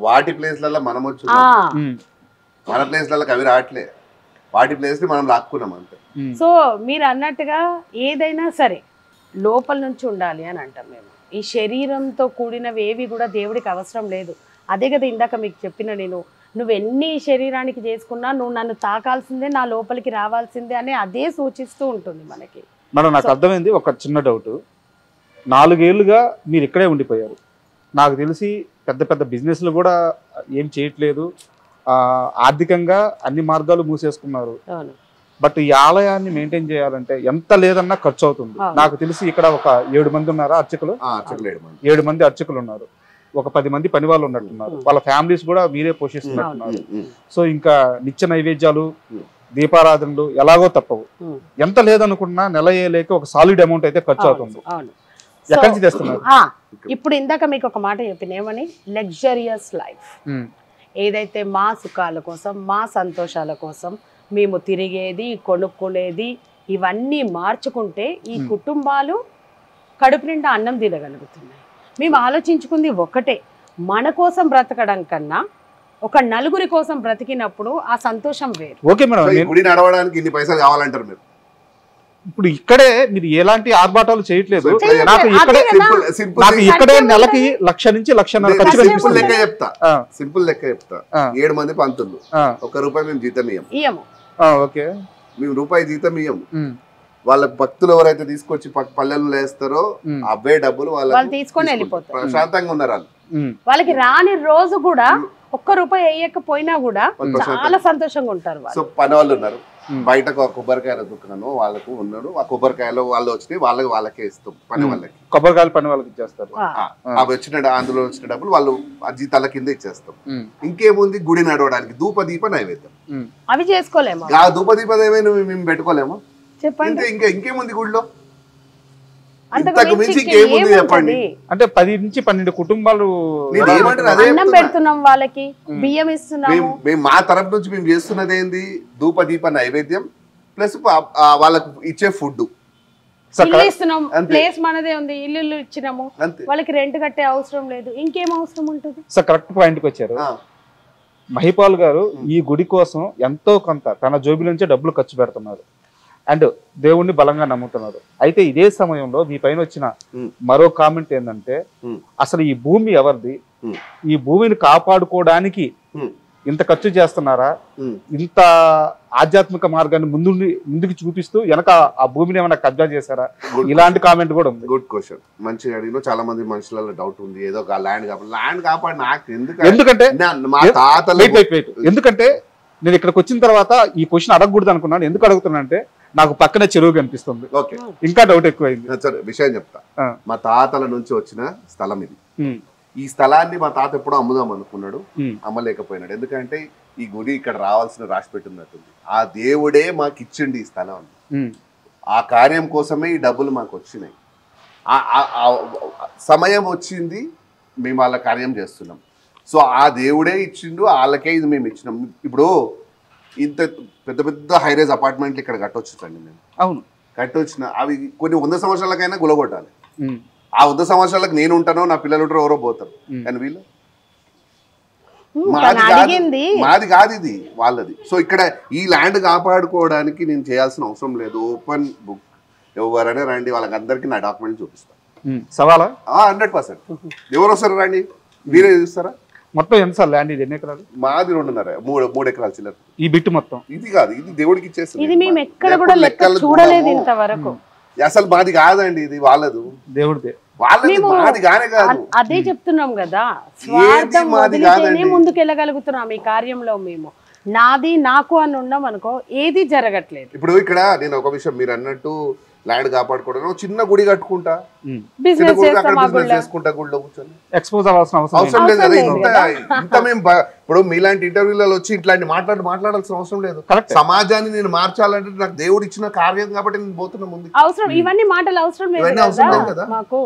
వాటి ప్లేస్లలో మనం వచ్చి మన ప్లేస్లలో అవి రావట్లే, వాటి ప్లేస్ ని మనం లాక్కున్నాం అంతే. సో మీరు అన్నట్టుగా ఏదైనా సరే లోపల నుంచి ఉండాలి అని అంటాం మేము. ఈ శరీరంతో కూడినవి ఏవి కూడా దేవుడికి అవసరం లేదు. అదే కదా ఇందాక మీకు చెప్పిన నేను, నువ్వు ఎన్ని శరీరానికి చేసుకున్నా నువ్వు నన్ను తాకాల్సిందే, నా లోపలికి రావాల్సిందే అని అదే సూచిస్తూ ఉంటుంది మనకి. మేడం నాకు అర్థమైంది. ఒక చిన్న డౌట్, 4 ఏళ్ళుగా మీరు ఇక్కడే ఉండిపోయారు. నాకు తెలిసి పెద్ద పెద్ద బిజినెస్లు కూడా ఏం చేయట్లేదు, ఆర్థికంగా అన్ని మార్గాలు మూసేసుకున్నారు. బట్ ఈ ఆలయాన్ని మెయింటైన్ చేయాలంటే ఎంత లేదన్నా ఖర్చు అవుతుంది. నాకు తెలిసి ఇక్కడ ఒక 7 మంది ఉన్నారా అర్చకులు? 7 మంది అర్చకులు ఉన్నారు, ఒక 10 మంది పని వాళ్ళు ఉన్నట్టున్నారు, వాళ్ళ ఫ్యామిలీస్ కూడా మీరే పోషిస్తున్నట్టున్నారు. సో ఇంకా నిత్య నైవేద్యాలు దీపారాధనలు ఎలాగో తప్పవు. ఎంత లేదనుకున్నా నెల లేక ఒక సాలిడ్ అమౌంట్ అయితే ఖర్చు అవుతుంది. ఎక్కడి నుంచి తెస్తున్నారు? ఇప్పుడు ఇందాక మీకు ఒక మాట చెప్పిన ఏమని, లగ్జరియస్ లైఫ్ ఏదైతే మా సుఖాల కోసం మా సంతోషాల కోసం మేము తిరిగేది కొనుక్కునేది ఇవన్నీ మార్చుకుంటే ఈ కుటుంబాలు కడుపు నిండా అన్నం తినగలుగుతున్నాయి. మేము ఆలోచించుకుంది ఒకటే, మన కోసం బ్రతకడం కన్నా ఒక నలుగురి కోసం బ్రతికినప్పుడు ఆ సంతోషం వేరు. ఓకే మేడం, గుడి నడవడానికి ఇన్ని పైసలు కావాలంటారు మీరు. ఇప్పుడు ఇక్కడే మీరు ఎలాంటి ఆర్భాటాలు చేయట్లేదు. నాకు ఇక్కడే నెలకి 1,00,000 నుంచి 1,50,000 ఖర్చు సింపుల్ లెక్క చెప్తా. 7 మంది పంతులు, ₹1 మేము జీతం ఇయ్యము. ఓకే, మేము ₹1 జీతం ఇయ్యము. వాళ్ళ భక్తులు ఎవరైతే తీసుకొచ్చి పల్లెలు వేస్తారో అవే డబ్బులు వాళ్ళు తీసుకొని వెళ్ళిపోతారు. ప్రశాంతంగా ఉన్నారు వాళ్ళకి రాని రోజు కూడా ₹1 వేయకపోయినా కూడా చాలా సంతోషంగా ఉంటారు. సో పని వాళ్ళు ఉన్నారు, బయటకు ఒక కొబ్బరికాయల దుకాణం వాళ్ళకు ఉన్నాడు, ఆ కొబ్బరికాయలు వాళ్ళు వచ్చినాయి వాళ్ళకే ఇస్తాం పని వాళ్ళకి, కొబ్బరికాయలు పని వాళ్ళకి ఇచ్చేస్తారు. అవి అందులో వచ్చిన డబ్బులు వాళ్ళు ఆ జీతాల కింద ఇచ్చేస్తాం. ఇంకేముంది, గుడి నడవడానికి ధూపదీప నైవేద్యం అవి చేసుకోలేము. ఆ ధూపదీప నైవేద్యం మేము పెట్టుకోలేము చెప్పండి. ఇంకేముంది గుడిలో, ఇంతకు మించి ఇంకేముంది చెప్పండి. అంటే 10 నుంచి 12 కుటుంబాలు అన్నం పెడుతున్నాం, వాళ్ళకి బియ్యం ఇస్తున్నాము. మేము మా తరపు నుంచి మేము చేస్తున్నది ఏంది, ధూపదీప నైవేద్యం ప్లస్ వాళ్ళకు ఇచ్చే ఫుడ్ ఇస్తున్నాం. ప్లేస్ మనదే ఉంది, ఇల్లు ఇచ్చినాము, వాళ్ళకి రెంట్ కట్టే అవసరం లేదు, ఇంకేం అవసరం ఉంటుంది. సో కరెక్ట్ పాయింట్కి వచ్చారు. మహిపాల్ గారు ఈ గుడి కోసం ఎంతో కొంత తన జోబి నుంచే డబ్బులు ఖర్చు పెడుతున్నారు అండ్ దేవుణ్ణి బలంగా నమ్ముతున్నారు. అయితే ఇదే సమయంలో మీ పైన వచ్చిన మరో కామెంట్ ఏంటంటే, అసలు ఈ భూమి ఎవరిది, ఈ భూమిని కాపాడుకోవడానికి ఇంత ఖర్చు చేస్తున్నారా, ఇంత ఆధ్యాత్మిక మార్గాన్ని ముందుకు చూపిస్తూ వెనక ఆ భూమిని ఏమైనా కబ్జా చేశారా, ఇలాంటి కామెంట్ కూడా ఉంది. గుడ్ క్వశ్చన్, మంచిగా అడిగిన. చాలా మంది మనుషులలో డౌట్ ఉంది, ఏదో ఒక ల్యాండ్ కాపాడు నాకు ఎందుకంటే మా తాతలు ఎందుకంటే నేను ఇక్కడికి వచ్చిన తర్వాత ఈ క్వశ్చన్ అడగకూడదు అనుకున్నాను. ఎందుకు అడుగుతున్నా అంటే నాకు పక్కనే చెరువు కనిపిస్తుంది, ఇంకా డౌట్ ఎక్కువైంది. సరే విషయం చెప్తా. మా తాతల నుంచి వచ్చిన స్థలం ఇది. ఈ స్థలాన్ని మా తాత ఎప్పుడో అమ్ముదాం అనుకున్నాడు, అమ్మలేకపోయినాడు. ఎందుకంటే ఈ గుడి ఇక్కడ రావాల్సిన రాసి పెట్టినట్టుంది. ఆ దేవుడే మాకు ఇచ్చిండి ఈ స్థలం. ఆ కార్యం కోసమే ఈ డబ్బులు మాకు వచ్చినాయి. సమయం వచ్చింది, మేము వాళ్ళ కార్యం చేస్తున్నాం. సో ఆ దేవుడే ఇచ్చిండు, వాళ్ళకే ఇది మేము ఇచ్చినాం. ఇప్పుడు ఇంత పెద్ద పెద్ద హైరేజ్ అపార్ట్మెంట్లు ఇక్కడ కట్టొచ్చుండి మేము. అవును, కట్టొచ్చిన అవి కొన్ని 100 సంవత్సరాలకైనా గులగొట్టాలి. ఆ 100 సంవత్సరాలకు నేను ఉంటానో, నా పిల్లలు ఉంటారో, ఎవరో పోతారు. కానీ వీళ్ళు మాది కాదు, ఇది వాళ్ళది. సో ఇక్కడ ఈ ల్యాండ్ కాపాడుకోవడానికి నేను చేయాల్సిన అవసరం లేదు. ఓపెన్ బుక్, ఎవరైనా రండి, వాళ్ళకి అందరికీ నా డాక్యుమెంట్ చూపిస్తాను. సవాలా? 100%. ఎవరు వస్తారు రండి, మీరే చూస్తారా? మొత్తం ఎంత సార్ ల్యాండ్? ఇది ఎన్ని ఎకరాలు? మాది 2.5 3 ఎకరాలు చిల్లర. ఈ బిట్టు మొత్తం ఇది కాదు, ఇది దేవుడికి ఇచ్చేస్తుంది. ఇది మేము ఎక్కడ కూడా లెక్క చూడలేదు ఇంతవరకు. అసలు మాది కాదండి, ఇది వాళ్ళదు, దేవుడిదే. వాళ్ళది, మాది కానే కాదు. అదే చెప్తున్నాం కదా, స్వార్థం వదిలితేనే ముందుకు వెళ్ళగలుగుతున్నాం ఈ కార్యంలో. మేము నాది నాకు అని ఉన్నాం అనుకో, ఏది జరగట్లేదు. ఇప్పుడు ఇక్కడ నేను ఒక విషయం, మీరు అన్నట్టు ల్యాండ్ కాపాడుకోవడం, చిన్న గుడి కట్టుకుంటా, బిజినెస్ చేసుకుంటా, గుడిలో కూర్చొని ఎక్స్పోజ్ అవ్వాల్సిన అవసరం లేదు కదా. ఇంత మేము ఇప్పుడు మీలాంటి ఇంటర్వ్యూలలో వచ్చి ఇట్లాంటి మాట్లాడాల్సిన అవసరం లేదు. సమాజాన్ని నేను మార్చాలంటే నాకు దేవుడు ఇచ్చిన కార్యం కాబట్టి నేను పోతున్నా ముందు. అవసరం ఇవన్నీ మాటలు అవసరం లేదు కదా మాకు.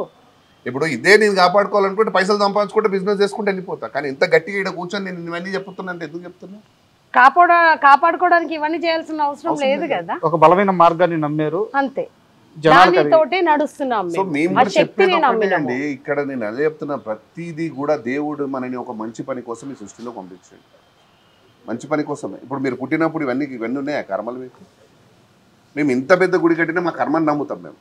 ఇప్పుడు ఇదే నేను కాపాడుకోవాలనుకుంటే పైసలు సంపాదించుకుంటే బిజినెస్ చేసుకుంటే వెళ్ళిపోతా. కానీ ఇంత గట్టిగా ఇక్కడ కూర్చొని నేను ఇవన్నీ చెప్తున్నా అంటే ఎందుకు చెప్తున్నా? కాపాడుకోవడానికి ఇవన్నీ చేయాల్సిన అవసరం లేదు కదా. ఒక బలమైన మార్గాన్ని నమ్మారు, అంతే, దానితోటే నడుస్తున్నాం. సో మేము కూడా చెప్పేది ఇక్కడ నేను అదే చెప్తున్నా, ప్రతిదీ కూడా దేవుడు మనని ఒక మంచి పని కోసం ఈ సృష్టిలో పంపించాడు, మంచి పని కోసమే. ఇప్పుడు మీరు పుట్టినప్పుడు ఇవన్నీ ఉన్నాయా కర్మలు మీకు? మేము ఇంత పెద్ద గుడి కట్టినా మా కర్మని నమ్ముతాం మేము.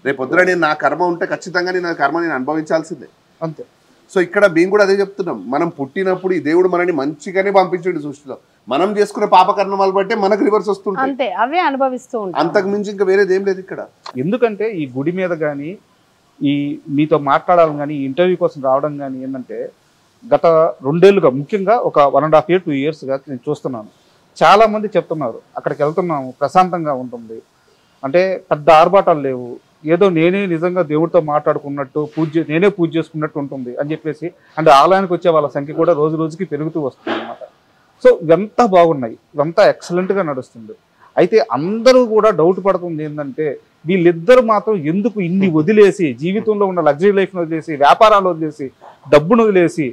రేపు పొద్దున నేను నా కర్మ ఉంటే ఖచ్చితంగా నేను ఆ కర్మ నేను అనుభవించాల్సిందే, అంతే. సో ఇక్కడ మేము కూడా అదే చెప్తున్నాం, మనం పుట్టినప్పుడు ఈ దేవుడు మనని మంచిగానే పంపించాడు సృష్టిలో. మనం చేసుకున్న పాపకర్మాలు బట్టే మనకు రివర్స్ వస్తుంటాయి, అవే అనుభవిస్తూ ఉంటాం. అంతకు మించి ఇంకా వేరేది ఏం లేదు ఇక్కడ. ఎందుకంటే ఈ గుడి మీద కానీ ఈ మీతో మాట్లాడాలని కానీ ఇంటర్వ్యూ కోసం రావడం కానీ ఏంటంటే, గత 2 ఏళ్ళుగా ముఖ్యంగా ఒక 1.5 year 2 yearsగా నేను చూస్తున్నాను. చాలామంది చెప్తున్నారు అక్కడికి వెళ్తున్నాము ప్రశాంతంగా ఉంటుంది, అంటే పెద్ద ఆర్భాటాలు లేవు, ఏదో నేనే నిజంగా దేవుడితో మాట్లాడుకున్నట్టు నేనే పూజ చేసుకున్నట్టు ఉంటుంది అని చెప్పేసి, అంటే ఆలయానికి వచ్చే వాళ్ళ సంఖ్య కూడా రోజు రోజుకి పెరుగుతూ వస్తుంది అన్నమాట. సో ఇవంతా బాగున్నాయి, ఇవంతా ఎక్సలెంట్గా నడుస్తుంది. అయితే అందరూ కూడా డౌట్ పడుతుంది ఏంటంటే, వీళ్ళిద్దరు మాత్రం ఎందుకు ఇన్ని వదిలేసి, జీవితంలో ఉన్న లగ్జరీ లైఫ్ను వదిలేసి, వ్యాపారాలు వదిలేసి, డబ్బును వదిలేసి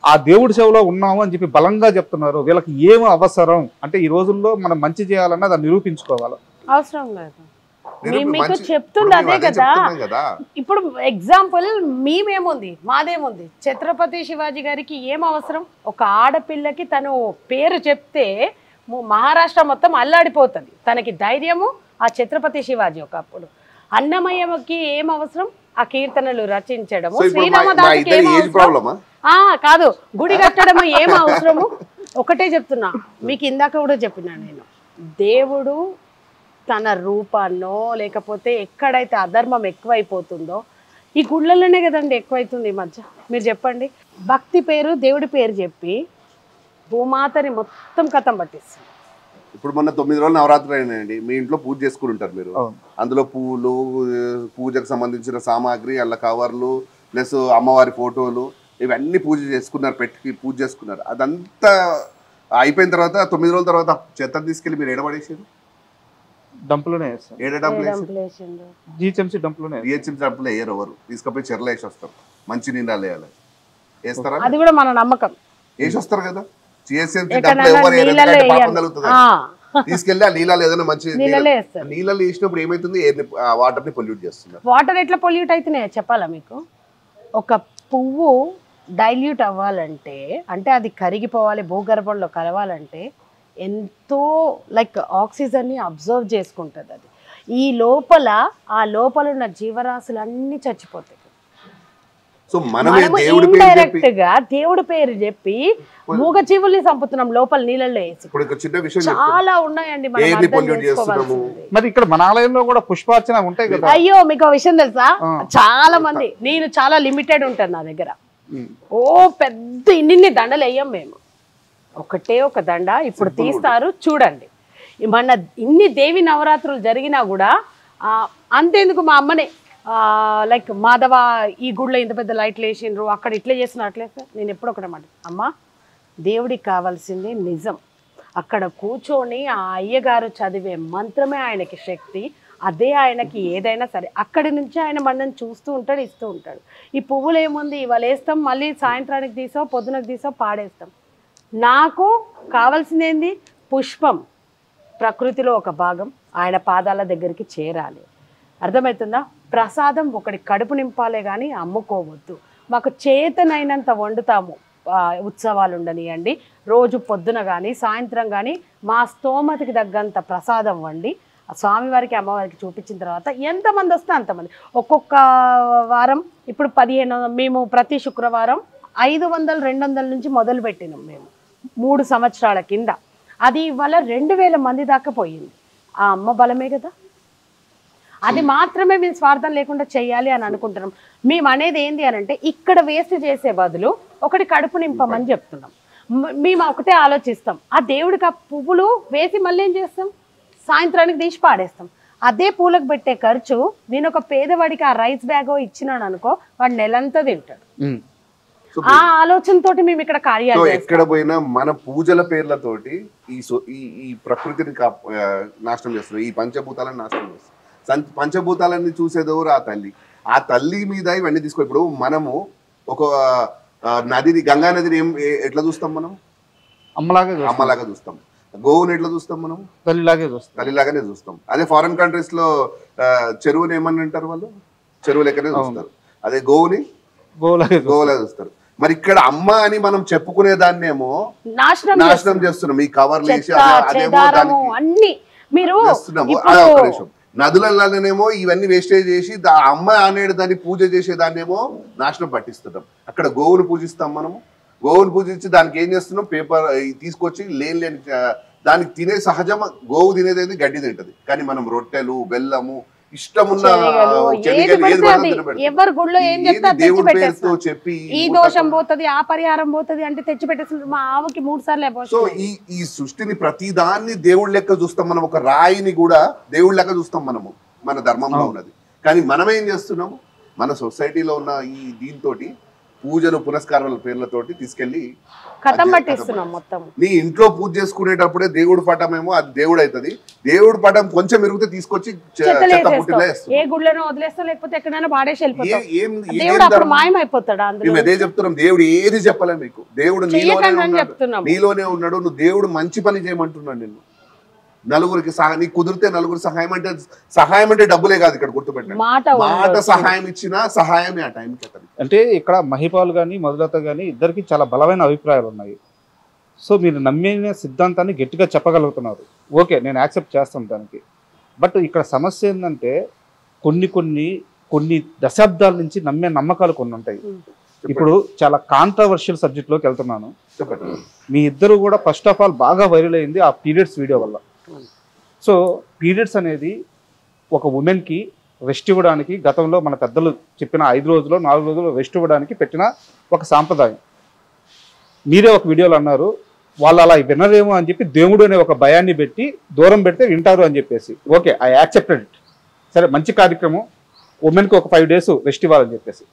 ఆ దేవుడి సేవలో ఉన్నాము అని చెప్పి బలంగా చెప్తున్నారు? వీళ్ళకి ఏం అవసరం? అంటే ఈ రోజుల్లో మనం మంచి చేయాలన్నా దాన్ని నిరూపించుకోవాలి. అవసరం లేదు, మీకు చెప్తుంది అదే కదా. ఇప్పుడు ఎగ్జాంపుల్ మేమేముంది, మాదేముంది, ఛత్రపతి శివాజీ గారికి ఏం అవసరం? ఒక ఆడపిల్లకి తను పేరు చెప్తే మహారాష్ట్ర మొత్తం అల్లాడిపోతుంది. తనకి ధైర్యము ఆ ఛత్రపతి శివాజీ. ఒకప్పుడు అన్నమయ్యకి ఏం అవసరం? ఆ కీర్తనలు రచించడము. శ్రీరామదాసుకి ఏం అవసరం? కాదు, గుడి కట్టడము ఏం అవసరము? ఒకటే చెప్తున్నా మీకు, ఇందాక కూడా చెప్పినా నేను, దేవుడు తన రూపాన్నో లేకపోతే ఎక్కడైతే అధర్మం ఎక్కువైపోతుందో ఈ గుళ్ళలోనే కదండి ఎక్కువైతుంది ఈ మధ్య. మీరు చెప్పండి, భక్తి పేరు దేవుడి పేరు చెప్పి భూమాతని మొత్తం కథం పట్టిస్తుంది. ఇప్పుడు మొన్న 9 రోజులు నవరాత్రులు అయినాయండి, మీ ఇంట్లో పూజ చేసుకుని ఉంటారు మీరు. అందులో పూలు, పూజకు సంబంధించిన సామాగ్రి, అల్ల కవర్లు, ప్లస్ అమ్మవారి ఫోటోలు, ఇవన్నీ పూజ చేసుకున్నారు, పెట్టి పూజ చేసుకున్నారు. అదంతా అయిపోయిన తర్వాత 9 రోజుల తర్వాత చెత్త తీసుకెళ్ళి మీరు ఎడబడేసారు. డంపులోనే జిహెచ్ఎంసీ డంపులోనే జిహెచ్ఎంసీ డంపులో వేయరు ఎవరు, తీసుకుపోయి చెర్ల వేసి వస్తారు. మంచి నీళ్ళు వేయాలి, వేస్తారా? అది కూడా మన నమ్మకం. వేసి వస్తారు కదా జిహెచ్ఎంసీ డంపులో ఎవరు పాపం కలుగుతుంది. తీసుకెళ్ళి ఆ నీళ్ళలో ఏదైనా మంచి నీళ్ళలో వేసినప్పుడు ఏమైతుంది, వాటర్ ని పొల్యూట్ చేస్తున్నారు. వాటర్ ఎట్లా పొల్యూట్ అవుతున్నాయో చెప్పాలా మీకు? ఒక పువ్వు డైల్యూట్ అవ్వాలంటే, అంటే అది కరిగిపోవాలి, భూగర్భంలో కలవాలంటే ఎంతో లైక్ ఆక్సిజన్ని అబ్జర్వ్ చేసుకుంటుంది. అది ఈ లోపల ఆ లోపల ఉన్న జీవరాశులు అన్నీ చచ్చిపోతాయి. సో మనమే ఇండైరెక్ట్ గా దేవుడి పేరు చెప్పి మూగ జీవుల్ని చంపుతున్నాం లోపల నీళ్ళలో వేసి. చాలా ఉన్నాయండి. మరి ఇక్కడ మన ఆలయంలో కూడా పుష్పార్చన ఉంటాయి కదా. అయ్యో మీకు ఒక విషయం తెలుసా, చాలా మంది, నేను చాలా లిమిటెడ్ ఉంటాను నా దగ్గర. ఓ పెద్ద ఇన్ని దండలు వేయం మేము, ఒకటే ఒక దండ ఇప్పుడు తీస్తారు చూడండి. మన ఇన్ని దేవి నవరాత్రులు జరిగినా కూడా అంతేందుకు మా అమ్మనే లైక్ మాధవ ఈ గుడిలో ఇంత పెద్ద లైట్లు వేసిండ్రు, అక్కడ ఇట్లా చేస్తున్నారు, అట్లే. నేను ఎప్పుడు ఒకటే మాట, అమ్మ దేవుడికి కావాల్సింది నిజం. అక్కడ కూర్చొని ఆ అయ్యగారు చదివే మంత్రమే ఆయనకి శక్తి, అదే ఆయనకి ఏదైనా సరే. అక్కడి నుంచి ఆయన మనల్ని చూస్తూ ఉంటాడు, ఇస్తూ ఉంటాడు. ఈ పువ్వులు ఏముంది, ఇవాళ వేస్తాం, మళ్ళీ సాయంత్రానికి తీసాం, పొద్దునకు తీసాం, పాడేస్తాం. నాకు కావాల్సింది ఏంది, పుష్పం ప్రకృతిలో ఒక భాగం, ఆయన పాదాల దగ్గరికి చేరాలి. అర్థమవుతుందా? ప్రసాదం ఒకటి కడుపు నింపాలే కానీ అమ్ముకోవద్దు. మాకు చేతనైనంత వండుతాము. ఉత్సవాలు ఉండనియండి, రోజు పొద్దున కానీ సాయంత్రం కానీ మా స్తోమతికి తగ్గంత ప్రసాదం వండి స్వామివారికి అమ్మవారికి చూపించిన తర్వాత ఎంతమంది వస్తే అంతమంది. ఒక్కొక్క వారం ఇప్పుడు 15, మేము ప్రతి శుక్రవారం 500, 200 నుంచి మొదలు పెట్టినాం మేము 3 సంవత్సరాల కింద. అది ఇవాళ 2000 మంది దాకా పోయింది. ఆ అమ్మ బలమే కదా. అది మాత్రమే మేము స్వార్థం లేకుండా చేయాలి అని అనుకుంటున్నాం. మేము అనేది ఏంది అని అంటే, ఇక్కడ వేస్ట్ చేసే బదులు ఒకటి కడుపు నింపమని చెప్తున్నాం. మేము ఒకటే ఆలోచిస్తాం, ఆ దేవుడికి ఆ పువ్వులు వేసి మళ్ళీ ఏం చేస్తాం, సాయంత్రానికి తీసి పాడేస్తాం. అదే పూలకు పెట్టే ఖర్చు నేను ఒక పేదవాడికి ఆ రైస్ బ్యాగో ఇచ్చినాను అనుకో, వాడు నెలంతా తింటాడు. ఆ ఆలోచనతో మేము ఇక్కడ కార్యాలు ఎక్కడ పోయినా మన పూజల పేర్లతోటి ఈ ప్రకృతిని నాశనం చేస్తున్నారు, ఈ పంచభూతాలను నాశనం చేస్తారు. పంచభూతాలన్నీ చూసేదెవరు, ఆ తల్లి. ఆ తల్లి మీద ఇవన్నీ తీసుకో. ఇప్పుడు మనము ఒక నదిని, గంగా నదిని ఎట్లా చూస్తాం మనం, అమ్మలాగా చూస్తాం. గోవుని ఎట్లా చూస్తాం మనం, తల్లిలాగానే చూస్తాం. అదే ఫారెన్ కంట్రీస్ లో చెరువుని ఏమని అంటారు వాళ్ళు, చెరువు లెక్కనే చూస్తారు. అదే గోవుని గోవులా చూస్తారు. మరి ఇక్కడ అమ్మ అని మనం చెప్పుకునే దాన్నేమో నాశనం చేస్తున్నాం. ఈ కవర్లు వేసి నదులలోనేమో ఇవన్నీ వేస్టేజ్ చేసి అమ్మ అనేది దాన్ని పూజ చేసేదాన్నేమో నాశనం పట్టిస్తున్నాం. అక్కడ గోవును పూజిస్తాం మనము. గోవును పూజించి దానికి ఏం చేస్తున్నాం, పేపర్ తీసుకొచ్చి లేని దానికి తినే సహజం. గోవు తినేది గడ్డి తింటది, కానీ మనం రొట్టెలు, బెల్లము, ఇష్టమున్న ఎవరి గుళ్ళో ఏం దేవుడి పేరుతో చెప్పి ఈ దోషం పోతుంది, ఆ పరిహారం పోతుంది అంటే తెచ్చి పెట్టేస్తున్నారు. మా ఆవుకి 3 సార్లు. సో ఈ సృష్టిని ప్రతి దాన్ని దేవుడి లెక్క చూస్తాం మనం. ఒక రాయిని కూడా దేవుడి లెక్క చూస్తాం మనము, మన ధర్మంలో ఉన్నది. కానీ మనం ఏం చేస్తున్నాము, మన సొసైటీలో ఉన్న ఈ దీంతో పూజలు పునస్కారాల పేర్లతోటి తీసుకెళ్లి కథం పట్టిస్తున్నాం మొత్తం. నీ ఇంట్లో పూజ చేసుకునేటప్పుడే దేవుడి పటం ఏమో అది దేవుడు అవుతుంది. దేవుడి పటం కొంచెం మెరుగుతే తీసుకొచ్చి ఏ గుళ్ళనో వదిలేస్తాం, లేకపోతే ఎక్కడైనా పాడేసి వెళ్ళిపోతాం. మాయమైపోతాడు. మేము అదే చెప్తున్నాం, దేవుడు ఏది చెప్పలే మీకు. దేవుడు నీలోనే ఉన్నాడు. నువ్వు దేవుడు మంచి పని చేయమంటున్నాడు నిన్ను. నలుగురికి నీకు కుదిరితే నలుగురు సహాయం అంటే డబ్బులే కాదు, ఇక్కడ గుర్తుపెట్టండి. మాట సహాయం ఇచ్చినా సహాయమే ఆ టైంకి. అంటే ఇక్కడ మహిపాల్ కానీ మధులత కానీ ఇద్దరికి చాలా బలమైన అభిప్రాయాలు ఉన్నాయి. సో మీరు నమ్మిన సిద్ధాంతాన్ని గట్టిగా చెప్పగలుగుతున్నారు, ఓకే, నేను యాక్సెప్ట్ చేస్తాను దానికి. బట్ ఇక్కడ సమస్య ఏంటంటే కొన్ని దశాబ్దాల నుంచి నమ్మే నమ్మకాలు కొన్ని ఉంటాయి. ఇప్పుడు చాలా కాంట్రవర్షియల్ సబ్జెక్ట్లోకి వెళ్తున్నాను. మీ ఇద్దరు కూడా ఫస్ట్ ఆఫ్ ఆల్ బాగా వైరల్ అయింది ఆ పీరియడ్స్ వీడియో వల్ల. సో పీరియడ్స్ అనేది ఒక ఉమెన్కి రెస్ట్ ఇవ్వడానికి గతంలో మన పెద్దలు చెప్పిన 5 రోజులు 4 రోజులు రెస్ట్ ఇవ్వడానికి పెట్టిన ఒక సాంప్రదాయం. మీరే ఒక వీడియోలో అన్నారు, వాళ్ళు అలా వినరేమో అని చెప్పి దేవుడు అనే ఒక భయాన్ని పెట్టి దూరం పెడితే వింటారు అని చెప్పేసి ఓకే ఐ యాక్సెప్టెడ్ ఇట్. సరే మంచి కార్యక్రమం, ఉమెన్కి ఒక 5 days రెస్ట్ ఇవ్వాలని చెప్పేసి.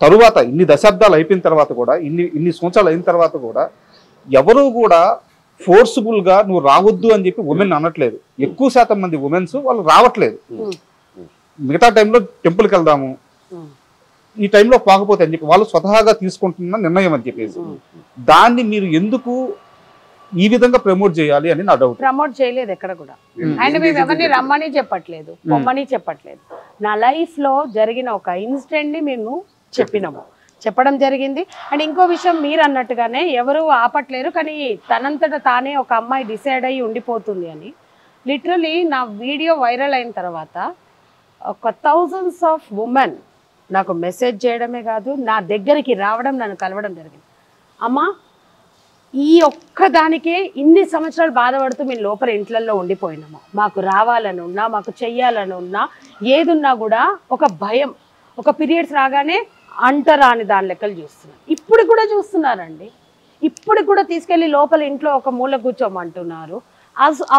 తరువాత ఇన్ని దశాబ్దాలు అయిపోయిన తర్వాత కూడా ఇన్ని సంవత్సరాలు అయిన తర్వాత కూడా ఎవరు కూడా ఫోర్స్ఫుల్గా నువ్వు రావద్దు అని చెప్పి ఉమెన్ అనట్లేదు. ఎక్కువ శాతం మంది ఉమెన్స్ వాళ్ళు రావట్లేదు. మిగతా టైంలో టెంపుల్కి వెళ్దాము, ఈ టైంలో పోకపోతే అని చెప్పి వాళ్ళు స్వతహాగా తీసుకుంటున్న నిర్ణయం అని చెప్పేసి దాన్ని మీరు ఎందుకు ఈ విధంగా ప్రమోట్ చేయాలి అని నా డౌట్. ప్రమోట్ చేయలేదు ఎక్కడ కూడా. అండ్ మేము ఎవరిని రమ్మని చెప్పట్లేదు, పొమ్మని చెప్పట్లేదు. నా లైఫ్ లో జరిగిన ఒక ఇన్సిడెంట్ ని మేము చెప్పడం జరిగింది. అండ్ ఇంకో విషయం మీరు అన్నట్టుగానే ఎవరు ఆపట్లేరు, కానీ తనంతట తానే ఒక అమ్మాయి డిసైడ్ అయ్యి ఉండిపోతుంది అని. లిటరలీ నా వీడియో వైరల్ అయిన తర్వాత ఒక thousands of women నాకు మెసేజ్ చేయడమే కాదు, నా దగ్గరికి రావడం, నన్ను కలవడం జరిగింది. అమ్మా ఈ ఒక్కదానికే ఇన్ని సంవత్సరాలు బాధపడుతూ మేము లోపల ఇంట్లల్లో ఉండిపోయినాము. మాకు రావాలని ఉన్నా, మాకు చెయ్యాలని ఉన్నా, ఏదున్నా కూడా ఒక భయం. ఒక పీరియడ్స్ రాగానే అంటరాని దాని లెక్కలు చూస్తున్నారు. ఇప్పుడు కూడా చూస్తున్నారండి. ఇప్పుడు కూడా తీసుకెళ్ళి లోపల ఇంట్లో ఒక మూల కూర్చోమంటున్నారు.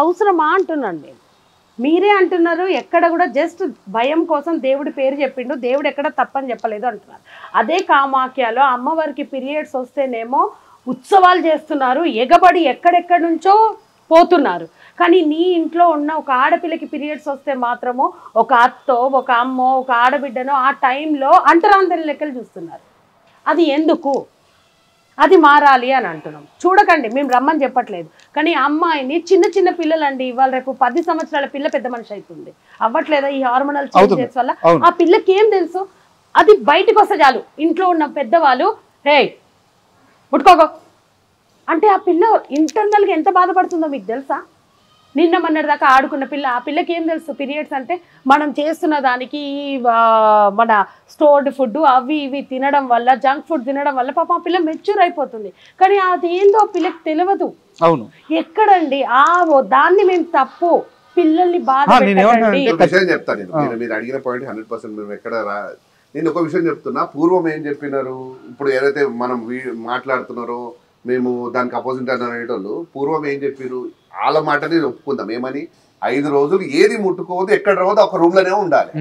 అవసరమా అంటున్నాను నేను. మీరే అంటున్నారు ఎక్కడ కూడా జస్ట్ భయం కోసం దేవుడి పేరు చెప్పిండు, దేవుడు ఎక్కడ తప్పని చెప్పలేదు అంటున్నారు. అదే కామాఖ్యలో అమ్మవారికి పీరియడ్స్ వస్తేనేమో ఉత్సవాలు చేస్తున్నారు, ఎగబడి ఎక్కడెక్కడి నుంచో పోతున్నారు. కానీ నీ ఇంట్లో ఉన్న ఒక ఆడపిల్లకి పీరియడ్స్ వస్తే మాత్రము ఒక అత్తో, ఒక అమ్మో, ఒక ఆడబిడ్డనో ఆ టైంలో అంటరాంతరి లెక్కలు చూస్తున్నారు. అది ఎందుకు? అది మారాలి అని అంటున్నాం. చూడకండి, మేము రమ్మని చెప్పట్లేదు, కానీ అమ్మాయిని చిన్న పిల్లలండి, ఇవాళ రేపు 10 సంవత్సరాల పిల్ల పెద్ద మనిషి అవుతుంది. అవ్వట్లేదా ఈ హార్మోనల్ చేంజెస్ వల్ల? ఆ పిల్లకి ఏం తెలుసు? అది బయటకు వస్తే చాలు ఇంట్లో ఉన్న పెద్దవాళ్ళు హే పుట్టుకోగో అంటే ఆ పిల్ల ఇంటర్నల్గా ఎంత బాధపడుతుందో మీకు తెలుసా? నిన్న మొన్నటి దాకా ఆడుకున్న పిల్ల, ఆ పిల్లకి ఏం తెలుసు పీరియడ్స్ అంటే? మనం చేస్తున్న దానికి మన స్టోర్డ్ ఫుడ్ అవి ఇవి తినడం వల్ల, జంక్ ఫుడ్ తినడం వల్ల పాపం ఆ పిల్ల మెచ్యూర్ అయిపోతుంది. కానీ అది ఏందో ఆ పిల్లకి తెలియదు. అవును, ఎక్కడండి దాన్ని మేము తప్పు పిల్లల్ని బాధ చెప్తాను. మీరు అడిగిన పాయింట్ 100% మేము ఎక్కడ నేను ఒక విషయం చెప్తున్నా. పూర్వం ఏం చెప్పినారు, ఇప్పుడు ఏదైతే మనం మాట్లాడుతున్నారో మేము దానికి అపోజిట్ అని అనేటోళ్ళు పూర్వం ఏం చెప్పారు, వాళ్ళ మాటని ఒప్పుకుందాం. ఏమని 5 రోజులు ఏది ముట్టుకోవద్దు, ఎక్కడ రోజు ఒక రూమ్ లోనే ఉండాలి.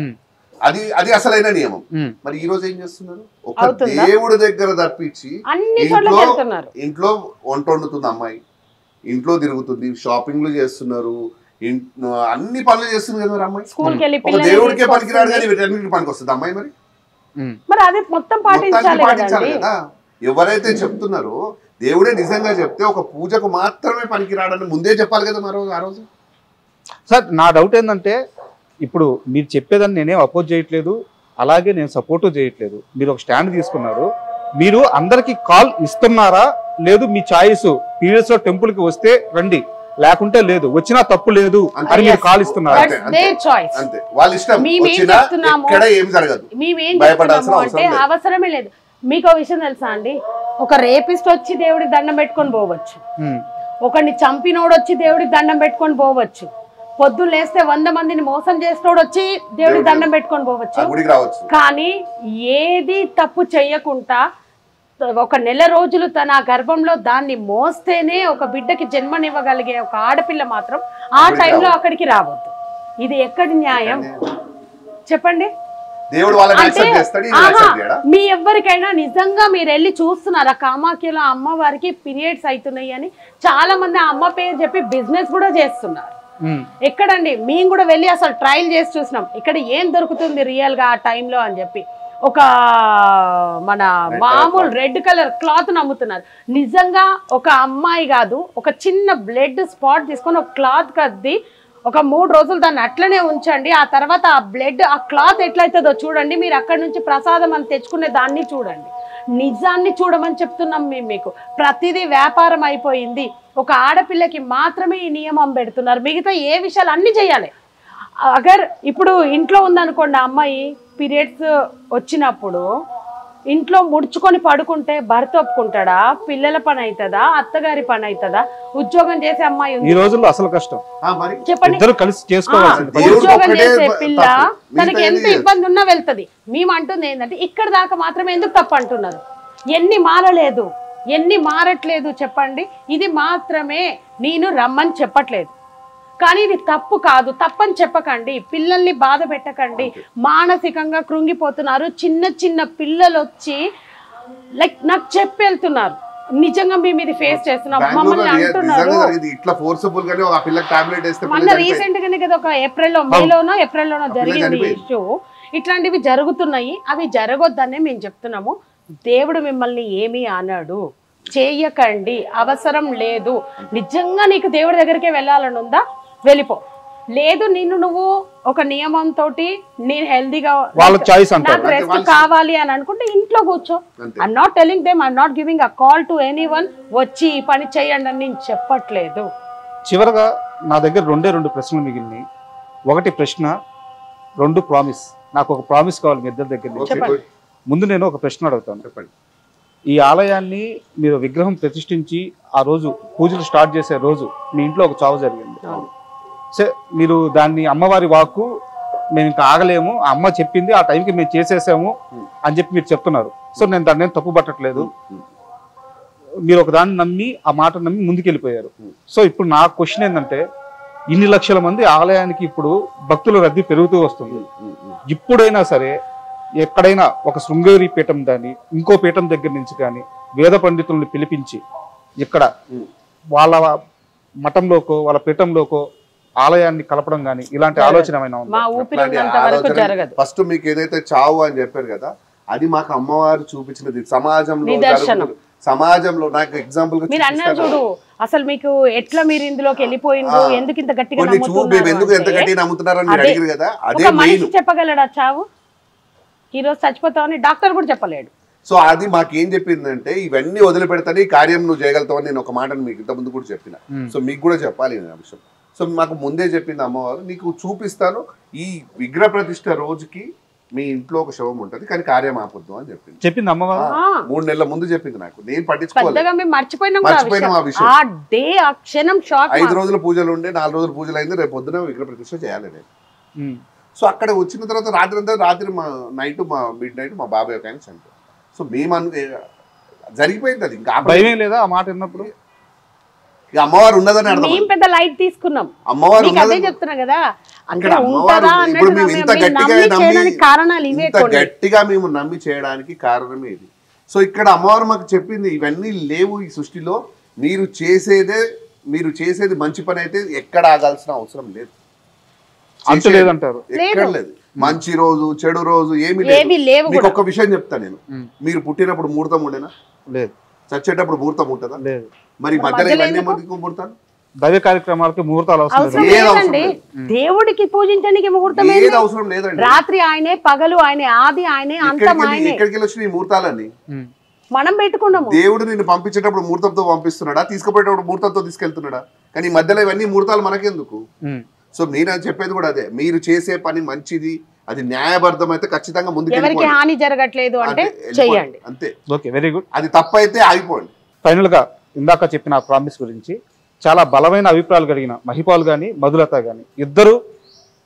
అది అసలైన నియమం. మరి ఈ రోజు ఏం చేస్తున్నారు? ఒక దేవుడి దగ్గర తప్పించి ఇంట్లో వంట వండుతుంది అమ్మాయి, ఇంట్లో తిరుగుతుంది, షాపింగ్లు చేస్తున్నారు, అన్ని పనులు చేస్తుంది కదా అమ్మాయి. ఒక దేవుడికే పనికిరాడు కానీ వీటన్నిటికి పనికి వస్తుంది అమ్మాయి. మరి అదే మొత్తం పాటించాలి కదా. ఎవరైతే చెప్తున్నారో దేవుడే నిజంగా చెప్తే ఒక పూజకు మాత్రమే పనికిరాడని ముందే చెప్పాలి కదా ఆ రోజు. సార్ నా డౌట్ ఏంటంటే, ఇప్పుడు మీరు చెప్పేదాన్ని నేనేం అపోజ్ చేయట్లేదు, అలాగే నేను సపోర్టు చేయట్లేదు. మీరు ఒక స్టాండ్ తీసుకున్నారు. మీరు అందరికి కాల్ ఇస్తున్నారా? లేదు మీ చాయిస్, పీరియడ్స్ లో టెంపుల్ కి వస్తే రండి, లేకుంటే లేదు, వచ్చినా తప్పు లేదు అని మీరు కాల్ ఇస్తున్నారు. అవసరమే లేదు. మీకు విషయం తెలుసా అండి, ఒక రేపిస్ట్ వచ్చి దేవుడికి దండం పెట్టుకొని పోవచ్చు, ఒకరిని చంపినోడు వచ్చి దేవుడికి దండం పెట్టుకొని పోవచ్చు, పొద్దున్న లేస్తే 100 మందిని మోసం చేసినోడు వచ్చి దేవుడికి దండం పెట్టుకొని పోవచ్చు. కానీ ఏది తప్పు చెయ్యకుండా ఒక నెల రోజులు తన గర్భంలో దాన్ని మోస్తేనే ఒక బిడ్డకి జన్మనివ్వగలిగే ఒక ఆడపిల్ల మాత్రం ఆ టైంలో అక్కడికి రావద్దు. ఇది ఎక్కడి న్యాయం చెప్పండి? మీ ఎవరికైనా నిజంగా మీరు వెళ్ళి చూస్తున్నారా కామాఖ్యలో అమ్మవారికి పీరియడ్స్ అవుతున్నాయి అని చాలా మంది అమ్మ పేరు చెప్పి బిజినెస్ కూడా చేస్తున్నారు. ఎక్కడండి? మేము కూడా వెళ్ళి అసలు ట్రయల్ చేసి చూసినాం, ఇక్కడ ఏం దొరుకుతుంది రియల్ గా ఆ టైంలో అని చెప్పి. ఒక మన మామూలు రెడ్ కలర్ క్లాత్ నమ్ముతున్నారు. నిజంగా ఒక అమ్మాయి కాదు, ఒక చిన్న బ్లడ్ స్పాట్ తీసుకొని ఒక క్లాత్ కద్ది ఒక 3 రోజులు దాన్ని అట్లనే ఉంచండి. ఆ తర్వాత ఆ బ్లడ్ ఆ క్లాత్ ఎట్లయితుందో చూడండి. మీరు అక్కడి నుంచి ప్రసాదం అని తెచ్చుకునే దాన్ని చూడండి. నిజాన్ని చూడమని చెప్తున్నాం మేము మీకు. ప్రతిదీ వ్యాపారం అయిపోయింది. ఒక ఆడపిల్లకి మాత్రమే ఈ నియమం పెడుతున్నారు. మిగతా ఏ విషయాలు అన్ని చేయాలి. అగర్ ఇప్పుడు ఇంట్లో ఉందనుకోండి, అమ్మాయి పీరియడ్స్ వచ్చినప్పుడు ఇంట్లో ముడుచుకొని పడుకుంటే భర్త ఒప్పుకుంటాడా? పిల్లల పని అవుతుందా? అత్తగారి పని అవుతుందా? ఉద్యోగం చేసే అమ్మాయి ఈ రోజుల్లో అసలు కష్టం చెప్పండి. ఉద్యోగం చేసే పిల్ల తనకి ఎంత ఇబ్బంది ఉన్నా వెళ్తుంది. మేము అంటుంది ఏంటంటే ఇక్కడ దాకా మాత్రమే ఎందుకు తప్పు అంటున్నారు? ఎన్ని మారలేదు. ఎన్ని మారట్లేదు చెప్పండి. ఇది మాత్రమే నేను రమ్మని చెప్పట్లేదు, కానీ ఇది తప్పు కాదు, తప్పని చెప్పకండి, పిల్లల్ని బాధ పెట్టకండి. మానసికంగా కృంగిపోతున్నారు. చిన్న చిన్న పిల్లలు వచ్చి లైక్ నాకు చెప్పి వెళ్తున్నారు, నిజంగా మేము ఇది ఫేస్ చేస్తున్నాం మమ్మల్ని అంటున్నారు. మొన్న రీసెంట్ గానే కదా ఒక ఏప్రిల్లోనో జరిగింది ఇష్యూ. ఇట్లాంటివి జరుగుతున్నాయి, అవి జరగొద్దనే మేము చెప్తున్నాము. దేవుడు మిమ్మల్ని ఏమీ అన్నాడు, చేయకండి, అవసరం లేదు. నిజంగా నీకు దేవుడి దగ్గరికే వెళ్ళాలని ఉందా వెళ్ళిపో, లేదు నిన్ను నువ్వు ఒక నియమంతో నేను హెల్దీగా నాకు రెస్ట్ కావాలి అని అనుకుంటే ఇంట్లో కూర్చో. I'm not telling them, I'm not giving a call to anyone వచ్చి ఈ పని చేయండి అని నేను చెప్పట్లేదు. చివరగా నా దగ్గర రెండు ప్రశ్నలు మిగిలినాయి. ఒకటి ప్రశ్న, 2 ప్రామిస్. నాకు ఒక ప్రామిస్ కావాలి మీ ఇద్దరి దగ్గర నుంచి. ముందు నేను ఒక ప్రశ్న అడుగుతాను. చెప్పండి. ఈ ఆలయాన్ని మీరు విగ్రహం ప్రతిష్ఠించి ఆ రోజు పూజలు స్టార్ట్ చేసే రోజు మీ ఇంట్లో ఒక చావు జరిగింది. సరే, మీరు దాన్ని అమ్మవారి వాక్కు మేము ఇంకా ఆగలేము, అమ్మ చెప్పింది ఆ టైంకి మేము చేసేసాము అని చెప్పి మీరు చెప్తున్నారు. సో నేను దాన్ని తప్పు పట్టట్లేదు. మీరు ఒక దాన్ని నమ్మి ఆ మాట నమ్మి ముందుకెళ్ళిపోయారు. సో ఇప్పుడు నా క్వశ్చన్ ఏంటంటే, ఇన్ని లక్షల మంది ఆలయానికి ఇప్పుడు భక్తుల రద్దీ పెరుగుతూ వస్తుంది. ఇప్పుడైనా సరే ఎక్కడైనా ఒక శృంగేరి పీఠం కానీ ఇంకో పీఠం దగ్గర నుంచి కానీ వేద పండితుల్ని పిలిపించి ఇక్కడ వాళ్ళ మఠంలోకో వాళ్ళ పీఠంలోకో ఆలయాన్ని కలపడం కానీ ఇలాంటి ఆలోచన ఏమైనా ఉందా? ఫస్ట్ మీకు ఏదైతే చావు అని చెప్పారు కదా, అది మాకు అమ్మవారు చూపించినది సమాజంలో. నాకు ఎగ్జాంపుల్ మీరు అన్నారు చూడు, అసలు మీకు ఎట్లా మీరు ఇందులోకి వెళ్ళిపోయిందో, ఎందుకు ఇంత గట్టిగా నమ్ముతున్నారు కదా, అదే మనిషి చెప్పగలడా చావు? ఈ రోజు చచ్చిపోతావని డాక్టర్ కూడా చెప్పలేడు. సో అది మాకేం చెప్పిందంటే, ఇవన్నీ వదిలిపెడతాను, ఈ కార్యం నువ్వు చేయగలుగుతావని నేను ఒక మాటను మీకు ఇంత ముందు కూడా చెప్పిన. సో మీకు కూడా చెప్పాలి ఆ విషయం. సో మాకు ముందే చెప్పింది అమ్మవారు, నీకు చూపిస్తాను, ఈ విగ్రహ ప్రతిష్ఠ రోజుకి మీ ఇంట్లో ఒక శవం ఉంటది, కానీ కార్యం ఆపొద్దు అని చెప్పింది అమ్మవారు. 3 నెలల ముందు చెప్పింది నాకు. నేను పట్టించుకోలేదు, మర్చిపోయినాం ఆ విషయం. 5 రోజుల పూజలు ఉండే, 4 రోజుల పూజలు అయింది, రేపు పొద్దున విగ్రహ ప్రతిష్ఠ చేయాలి నేను. సో అక్కడ వచ్చిన తర్వాత రాత్రి మా మిడ్ నైట్ మా బాబాయ్ ఒక ఆయన చనిపోయారు. సో మేము జరిగిపోయింది అది. ఇంకా భయం లేదా ఆ మాట విన్నప్పుడు? అమ్మవారు ఉన్నదని అర్థం, పెద్ద లైట్ తీసుకున్నాం, అమ్మవారు చెప్తున్నా కదా. ఇప్పుడు మేము ఇంత గట్టిగా మేము నమ్మి చేయడానికి కారణమే ఇది. సో ఇక్కడ అమ్మవారు మాకు చెప్పింది, ఇవన్నీ లేవు ఈ సృష్టిలో, మీరు చేసేది మంచి పని అయితే ఎక్కడ ఆగాల్సిన అవసరం లేదు. లేదంటారు, ఎక్కడ లేదు. మంచి రోజు చెడు రోజు ఏమి లేదు. మీకు ఒక విషయం చెప్తా నేను, మీరు పుట్టినప్పుడు ముహూర్తం ఉండేనా? లేదు. చచ్చేటప్పుడు ముహూర్తం ఉంటుందా? లేదు. మరి మధ్యలో ఇవన్నీ ముహూర్తాలు, దైవ కార్యక్రమాలకి ముహూర్తాలు దేవుడికి పూజించడానికి ముహూర్తం ఏది అవసరం లేదండి. రాత్రి ఆయనే, పగలు ఆయనే, ఆది ఆయనే, అంతం ఆయనే. ఎక్కడికి వెళ్ళి ముహూర్తాలన్నీ మనం పెట్టుకున్నాము. దేవుడు నిన్ను పంపించేటప్పుడు ముహూర్తంతో పంపిస్తున్నాడా, తీసుకుపోయేటప్పుడు ముహూర్తంతో తీసుకెళ్తున్నాడా? కానీ మధ్యలో ఇవన్నీ ముహూర్తాలు మనకెందుకు? సో నేను చెప్పేది కూడా అదే, మీరు చేసే పని మంచిది, అది న్యాయబద్ధం అయితే ఖచ్చితంగా ముందుకు ఎవరికి హాని జరగట్లేదు అంటే చేయండి, అంతే. Okay, very good. అది తప్పైతే ఆగిపోండి. ఫైనల్ గా ఇందాక చెప్పిన ప్రామిస్ గురించి చాలా బలమైన అభిప్రాయాలు కలిగిన మహిపాల్ గాని మధులత గాని ఇద్దరు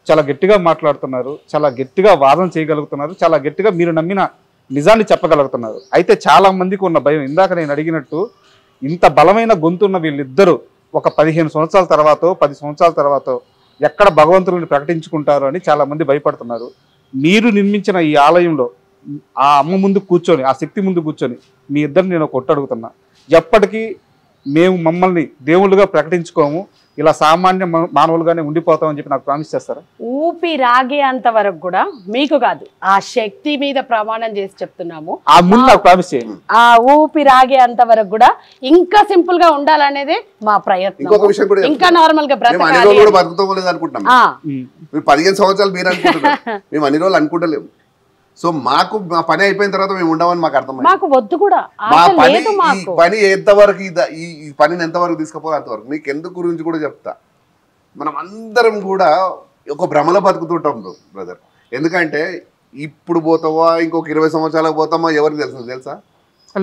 చాలా గట్టిగా మాట్లాడుతున్నారు, చాలా గట్టిగా వాదన చేయగలుగుతున్నారు, చాలా గట్టిగా మీరు నమ్మిన నిజాన్ని చెప్పగలుగుతున్నారు. అయితే చాలా మందికి ఉన్న భయం, ఇందాక నేను అడిగినట్టు, ఇంత బలమైన గొంతున్న వీళ్ళిద్దరూ ఒక 15 సంవత్సరాల తర్వాత 10 సంవత్సరాల తర్వాత ఎక్కడ భగవంతుడిని ప్రకటించుకుంటారు అని చాలా మంది భయపడుతున్నారు. మీరు నిర్మించిన ఈ ఆలయంలో ఆ అమ్మ ముందు కూర్చొని, ఆ శక్తి ముందు కూర్చొని మీ ఇద్దరిని నేను ఒకటి అడుగుతున్నా, ఎప్పటికీ మేము మమ్మల్ని దేవుళ్ళుగా ప్రకటించుకోము, ఇలా సామాన్య మానవులుగానే ఉండిపోతామని చెప్పి నాకు ప్రామిస్ చేస్తారా? ఊపిరాగేంత వరకు కూడా మీకు కాదు, ఆ శక్తి మీద ప్రమాణం చేసి చెప్తున్నాము. ఆ ముందు నాకు ప్రామిస్ చేయండి. ఆ ఊపిరాగేంత వరకు కూడా ఇంకా సింపుల్ గా ఉండాలనేదే మా ప్రయత్నం. ఇంకొక విషయం కూడా, ఇంకా నార్మల్ గా బ్రతకాలి. 15 సంవత్సరాలు మీరు అనుకుంటున్నారు, మేము అన్ని రోజులు అనుకుంటలేము. సో మాకు మా పని అయిపోయిన తర్వాత మేము ఉండమని మాకు అర్థమైంది. మాకు వద్దు కూడా మా పని ఎంతవరకు, ఈ పనిని ఎంతవరకు తీసుకుపోవాలి అంతవరకు. మీకు ఎందుకు గురించి కూడా చెప్తా, మనం అందరం కూడా ఒక భ్రమలో బతుకుతుంటాం బ్రదర్. ఎందుకంటే ఇప్పుడు పోతావా, ఇంకొక 20 సంవత్సరాలకు పోతామా ఎవరికి తెలుసా?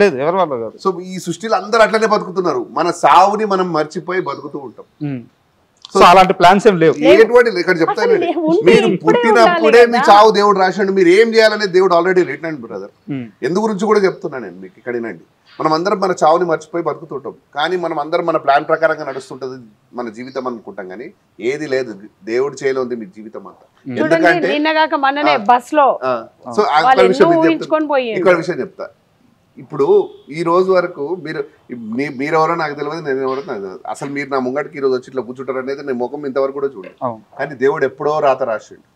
లేదు, ఎవరు వాళ్ళు కాదు. సో ఈ సృష్టిలో అందరూ అట్లనే బతుకుతున్నారు. మన సావుని మనం మర్చిపోయి బతుకుతూ ఉంటాం. సో అలాంటి ప్లాన్స్ ఏం లేవు. ఎటువంటి ఇక్కడ చెప్తాను, మీరు పుట్టినప్పుడే మీ చావు దేవుడు రాశాడు. మీరు ఏం చేయాలనే దేవుడు ఆల్రెడీ రిటర్న్ బ్రదర్. ఎందు గురించి కూడా చెప్తున్నా నేను మీకు ఇక్కడ వినండి. మనం అందరం మన చావుని మర్చిపోయి బతుకుతుంటాం, కానీ మనం అందరం మన ప్లాన్ ప్రకారంగా నడుస్తుంటది మన జీవితం అనుకుంటాం, కానీ ఏది లేదు, దేవుడు చేయలో ఉంది మీ జీవితం అంతా. ఎందుకంటే సో ఇక్కడ విషయం చెప్తా. ఇప్పుడు ఈ రోజు వరకు మీరెవరో నాకు తెలియదు, నేను ఎవరో నాకు తెలియదు. అసలు మీరు నా ముంగటికి ఈ రోజు వచ్చి ఇట్లా కూర్చుంటారు అనేది నేను ముఖం ఇంతవరకు కూడా చూడలేదు, కానీ దేవుడు ఎప్పుడో రాత రాసిండు.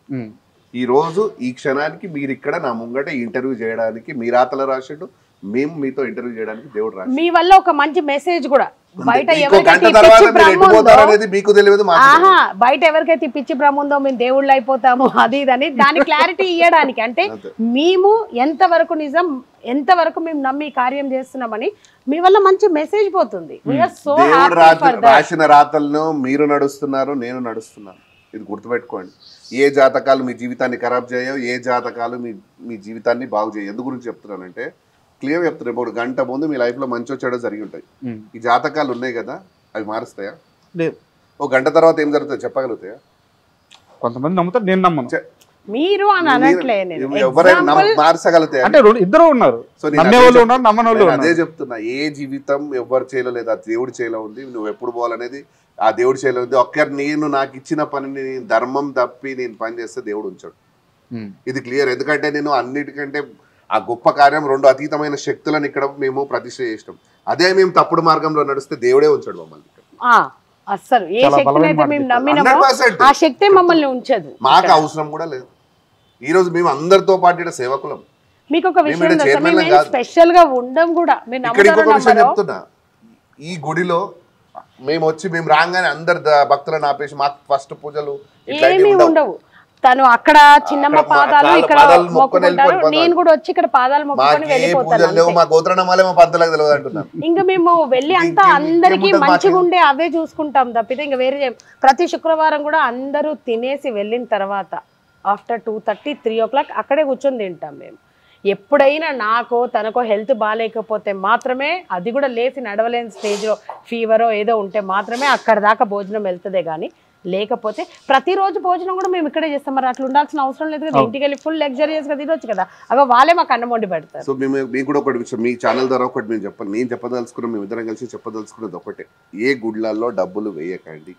ఈ రోజు ఈ క్షణానికి మీరు ఇక్కడ నా ముంగట ఇంటర్వ్యూ చేయడానికి మీ రాతలో రాసిండు, మేము మీతో ఇంటర్వ్యూ చేయడానికి దేవుడు రాసిండు. మీ వల్ల ఒక మంచి మెసేజ్ కూడా బయట మీకు తెలియదు, బయట ఎవరికైతే పిచ్చి భ్రమ ఉందో మేము దేవుళ్ళు అయిపోతాము అది ఇదని దాని క్లారిటీ ఇవ్వడానికి, అంటే మేము ఎంతవరకు నిజం, ఎంతవరకు మేము నమ్మి కార్యం చేస్తున్నామని మీ వల్ల మంచి మెసేజ్ పోతుంది. రాసిన రాతలను మీరు నడుస్తున్నారు, నేను నడుస్తున్నాను. ఇది గుర్తుపెట్టుకోండి. ఏ జాతకాలు మీ జీవితాన్ని ఖరాబ్ చేయవు, ఏ జాతకాలు మీ జీవితాన్ని బాగు చేయవు. ఎందు గురించి చెప్తున్నానంటే క్లియర్ చెప్తున్నారు. ఇప్పుడు గంట ముందు మీ లైఫ్ లో మంచి వచ్చాడో జరిగి ఉంటాయి. ఈ జాతకాలు ఉన్నాయి కదా, అవి మారుస్తాయా? లేదు. ఓ గంట తర్వాత ఏం జరుగుతుంది చెప్పగలుగుతాయా? కొంతమంది నమ్ముతారు, నేను నమ్మను. మీరు అని అనట్లే, ఎవరైనా మార్చగలుగుతాయి అంటే ఇద్దరు ఉన్నారు. అదే చెప్తున్నా, ఏ జీవితం ఎవరు చేయలో లేదు, ఆ దేవుడి చేయలో ఉంది. నువ్వు ఎప్పుడు పోవాలనేది ఆ దేవుడి చేయలో ఉంది. ఒక్కరు నేను నాకు ఇచ్చిన పనిని ధర్మం తప్పి నేను పని చేస్తే దేవుడు ఉంచాడు. ఇది క్లియర్. ఎందుకంటే నేను అన్నిటికంటే ఆ గొప్ప కార్యం, రెండు అతీతమైన శక్తులను ఇక్కడ మేము ప్రతిష్ఠ చేసినాం. అదే మేము తప్పుడు మార్గంలో నడిస్తే దేవుడే ఉంచాడు మమ్మల్ని. అసలు ఏ శక్తినైతే మేము నమ్మినామో ఆ శక్తి మమ్మల్ని ఉంచదు, మాకు అవసరం కూడా లేదు. ఈ రోజు మేము అందరితో పాటు సేవకులం. మీకు ఒక విషయం స్పెషల్ గా ఉండడం కూడా చెప్తున్నా. ఈ గుడిలో మేము వచ్చి మేము రాగానే అందరు భక్తులను ఆపేసి మాకు ఫస్ట్ పూజలు ఏమీ ఉండవు. తను అక్కడ చిన్నమ్మ పాదాలు ఇక్కడ మొక్కుకుంటారు, నేను కూడా వచ్చి ఇక్కడ పాదాలు మొక్కుకొని వెళ్ళిపోతాను. ఇంకా మేము వెళ్ళి అంతా అందరికి మంచిగా ఉండే అవే చూసుకుంటాం తప్పితే ఇంకా వేరే. ప్రతి శుక్రవారం కూడా అందరూ తినేసి వెళ్ళిన తర్వాత ఆఫ్టర్ 2:30, 3 o'clock అక్కడే కూర్చొని తింటాం మేము. ఎప్పుడైనా నాకో తనకో హెల్త్ బాగాలేకపోతే మాత్రమే, అది కూడా లేచి నడవలేని స్టేజ్లో ఫీవరో ఏదో ఉంటే మాత్రమే అక్కడ దాకా భోజనం వెళ్తుందే, కానీ లేకపోతే ప్రతిరోజు భోజనం కూడా మేము ఇక్కడే చేస్తాం. మరి అట్లా ఉండాల్సిన అవసరం లేదు కదా, ఇంటికి వెళ్ళి ఫుల్ లగ్జరియస్ గా తినొచ్చు కదా. అగో వాళ్ళే మాకు అన్నం వండి పెడతారు. సో మీకు కూడా ఒకటి విషయం, మీ ఛానల్ ద్వారా ఒకటి మేము చెప్పాలి, నేను చెప్పదలుచుకున్నాం, మేము ఇద్దరం కలిసి చెప్పదలుచుకున్నది ఒకటే. ఏ గుడ్లలో డబ్బులు వేయకండి,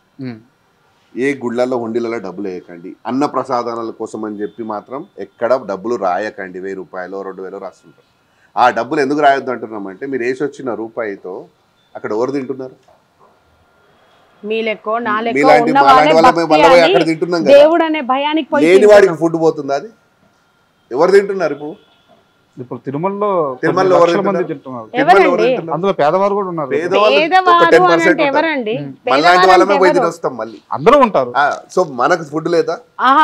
ఏ గుళ్ళల్లో హుండీలలో డబ్బులు వేయకండి. అన్న ప్రసాదాల కోసం అని చెప్పి మాత్రం ఎక్కడ డబ్బులు రాయకండి. 1000 రూపాయలు 2000 రాస్తుంటారు. ఆ డబ్బులు ఎందుకు రాయొద్దు అంటున్నామంటే, మీరు వేసి వచ్చిన రూపాయితో అక్కడ ఎవరు తింటున్నారు? లేని వాడికి ఫుడ్ పోతుంది, అది ఎవరు తింటున్నారు? ఇప్పుడు తిరుమలలో అందులో పేదవారు కూడా ఉన్నారు. అందరూ ఉంటారు. సో మనకు ఫుడ్ లేదా?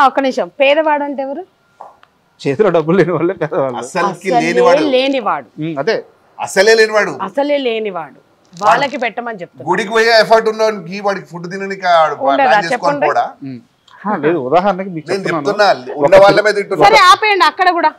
ఒక్క నిమిషం, పేదవాడు అంటే ఎవరు? చేతిలో డబ్బులు లేని వాళ్ళే పేదవాళ్ళు. లేనివాడు అదే అసలే లేనివాడు, అసలే లేనివాడు వాళ్ళకి పెట్టమని చెప్తారు. గుడికి పోయే ఎఫర్ట్ ఉన్నవాడికి వాడికి ఫుడ్ తినడానికి లేదు. ఉదాహరణకి అక్కడ కూడా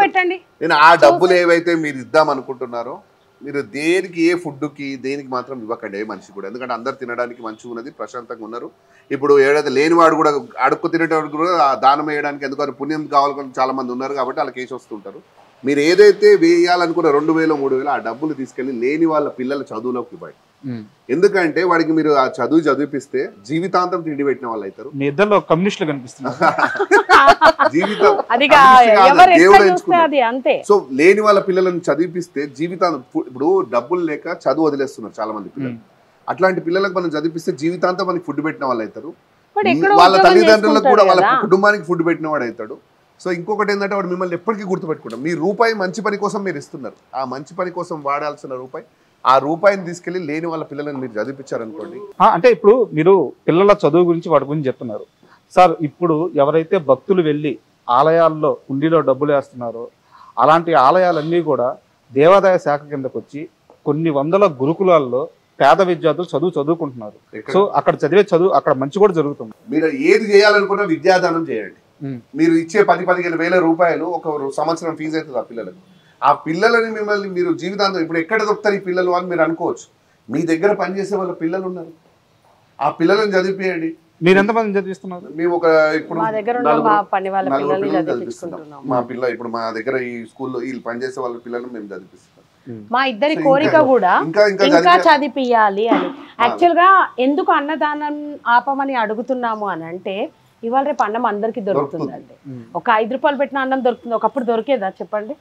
పెట్టండి. నేను ఆ డబ్బులు ఏవైతే మీరు ఇద్దాం అనుకుంటున్నారో, మీరు దేనికి ఏ ఫుడ్కి దేనికి మాత్రం ఇవ్వకండి మనిషి కూడా. ఎందుకంటే అందరు తినడానికి మంచిగా ఉన్నది, ప్రశాంతంగా ఉన్నారు. ఇప్పుడు ఏదైతే లేనివాడు కూడా అడుక్కు తినేటప్పుడు కూడా దానం వేయడానికి ఎందుకంటే పుణ్యం కావాలని చాలా మంది ఉన్నారు కాబట్టి వాళ్ళకి కేసు వస్తుంటారు. మీరు ఏదైతే వేయాలనుకున్న 2000, 3000 ఆ డబ్బులు తీసుకెళ్లి లేని వాళ్ళ పిల్లల చదువులోకి ఇవ్వండి. ఎందుకంటే వాడికి మీరు ఆ చదువు చదివిపిస్తే జీవితాంతం తిండి పెట్టిన వాళ్ళు అవుతారు. మీ ఇద్దరిలో కమ్యూనిస్టులు కనిపిస్తున్నారు. జీవితం సో లేని వాళ్ళ పిల్లలను చదివిపిస్తే జీవితాంతం, ఇప్పుడు డబ్బులు లేక చదువు వదిలేస్తున్నారు చాలా మంది పిల్లలు. అట్లాంటి పిల్లలకు మనం చదివిపిస్తే జీవితాంతం మనకి ఫుడ్ పెట్టిన వాళ్ళు అవుతారు. వాళ్ళ తల్లిదండ్రులకు కూడా వాళ్ళ కుటుంబానికి ఫుడ్ పెట్టిన వాడు అవుతాడు. సో ఇంకొకటి ఏంటంటే వాడు మిమ్మల్ని ఎప్పటికీ గుర్తుపెట్టుకుంటాం. మీ రూపాయి మంచి పని కోసం మీరు ఇస్తున్నారు, ఆ మంచి పని కోసం వాడాల్సిన రూపాయి, ఆ రూపాయిని తీసుకెళ్లి లేని వాళ్ళ పిల్లలను మీరు చదివించారనుకోండి. అంటే ఇప్పుడు మీరు పిల్లల చదువు గురించి వాటి గురించి చెప్తున్నారు సార్. ఇప్పుడు ఎవరైతే భక్తులు వెళ్ళి ఆలయాల్లో హుండీలో డబ్బులు వేస్తున్నారో అలాంటి ఆలయాలన్నీ కూడా దేవాదాయ శాఖ కిందకు వచ్చి కొన్ని వందల గురుకులాల్లో పేద విద్యార్థులు చదువుకుంటున్నారు. సో అక్కడ చదివే చదువు అక్కడ మంచి కూడా జరుగుతుంది. మీరు ఏది చేయాలనుకున్నా విద్యాదానం చేయండి. మీరు ఇచ్చే 10-15 వేల రూపాయలు ఒక సంవత్సరం ఫీజు అవుతుంది ఆ పిల్లలకు. ఆ పిల్లలని మిమ్మల్ని మీరు జీవితాంతం ఇప్పుడు ఎక్కడ దొరుకుతారు ఈ పిల్లలు అని మీరు అనుకోవచ్చు. మీ దగ్గర పనిచేసే వాళ్ళ పిల్లలు ఉన్నారు, ఆ పిల్లలను చదివిపియండి. మీరు ఎంతమంది చదివిస్తున్నారు? మేము ఒక ఇప్పుడు మా దగ్గర ఉన్న మా పని వాళ్ళ పిల్లల్ని చదివిస్తున్నాం. మా పిల్ల ఇప్పుడు మా దగ్గర ఈ స్కూల్లో వీళ్ళు పనిచేసే వాళ్ళ పిల్లలను మేము చదివిస్తున్నాం. మా ఇద్దరి కోరిక కూడా ఇంకా చదివియాలి అని. యాక్చువల్ గా ఎందుకు అన్నదానం ఆపమని అడుగుతున్నాము అని అంటే ఇవాళ రేపు అన్నం అందరికి దొరుకుతుందండి. ఒక 5 రూపాయలు పెట్టిన అన్నం దొరుకుతుంది. ఒకప్పుడు దొరికేదా చెప్పండి?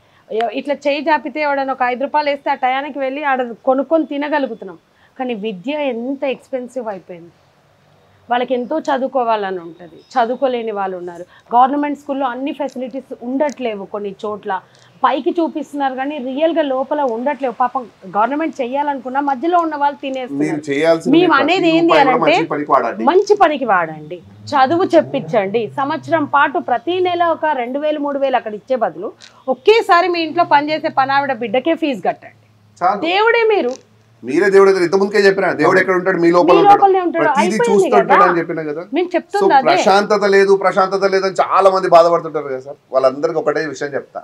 ఇట్లా చేయి జాపితే ఎవడన్నా ఒక 5 రూపాయలు వేస్తే ఆ టయానికి వెళ్ళి ఆడ కొనుక్కొని తినగలుగుతున్నాం. కానీ విద్య ఎంత ఎక్స్పెన్సివ్ అయిపోయింది. వాళ్ళకి ఎంతో చదువుకోవాలని ఉంటుంది, చదువుకోలేని వాళ్ళు ఉన్నారు. గవర్నమెంట్ స్కూల్లో అన్ని ఫెసిలిటీస్ ఉండట్లేవు, కొన్ని చోట్ల పైకి చూపిస్తున్నారు కానీ రియల్గా లోపల ఉండట్లేవు. పాపం గవర్నమెంట్ చేయాలనుకున్నా మధ్యలో ఉన్న వాళ్ళు తినేస్తున్నారు. మేము అనేది ఏంటి అని అంటే మంచి పనికి వాడండి, చదువు చెప్పించండి. సంవత్సరం పాటు ప్రతి నెల ఒక 2000 3000 అక్కడ ఇచ్చే బదులు ఒకేసారి మీ ఇంట్లో పనిచేసే పనావిడ బిడ్డకే ఫీజు కట్టండి. దేవుడే మీరే దేవుడు. ఇంతకుముందుకే చెప్పినా దేవుడు ఎక్కడ ఉంటాడు? మీ లోపల ప్రతిదీ చూస్తుంటాడు అని చెప్పినా కదా. ప్రశాంతత లేదు అని చాలా మంది బాధపడుతుంటారు కదా సార్. వాళ్ళందరికీ ఒకటే విషయం చెప్తా,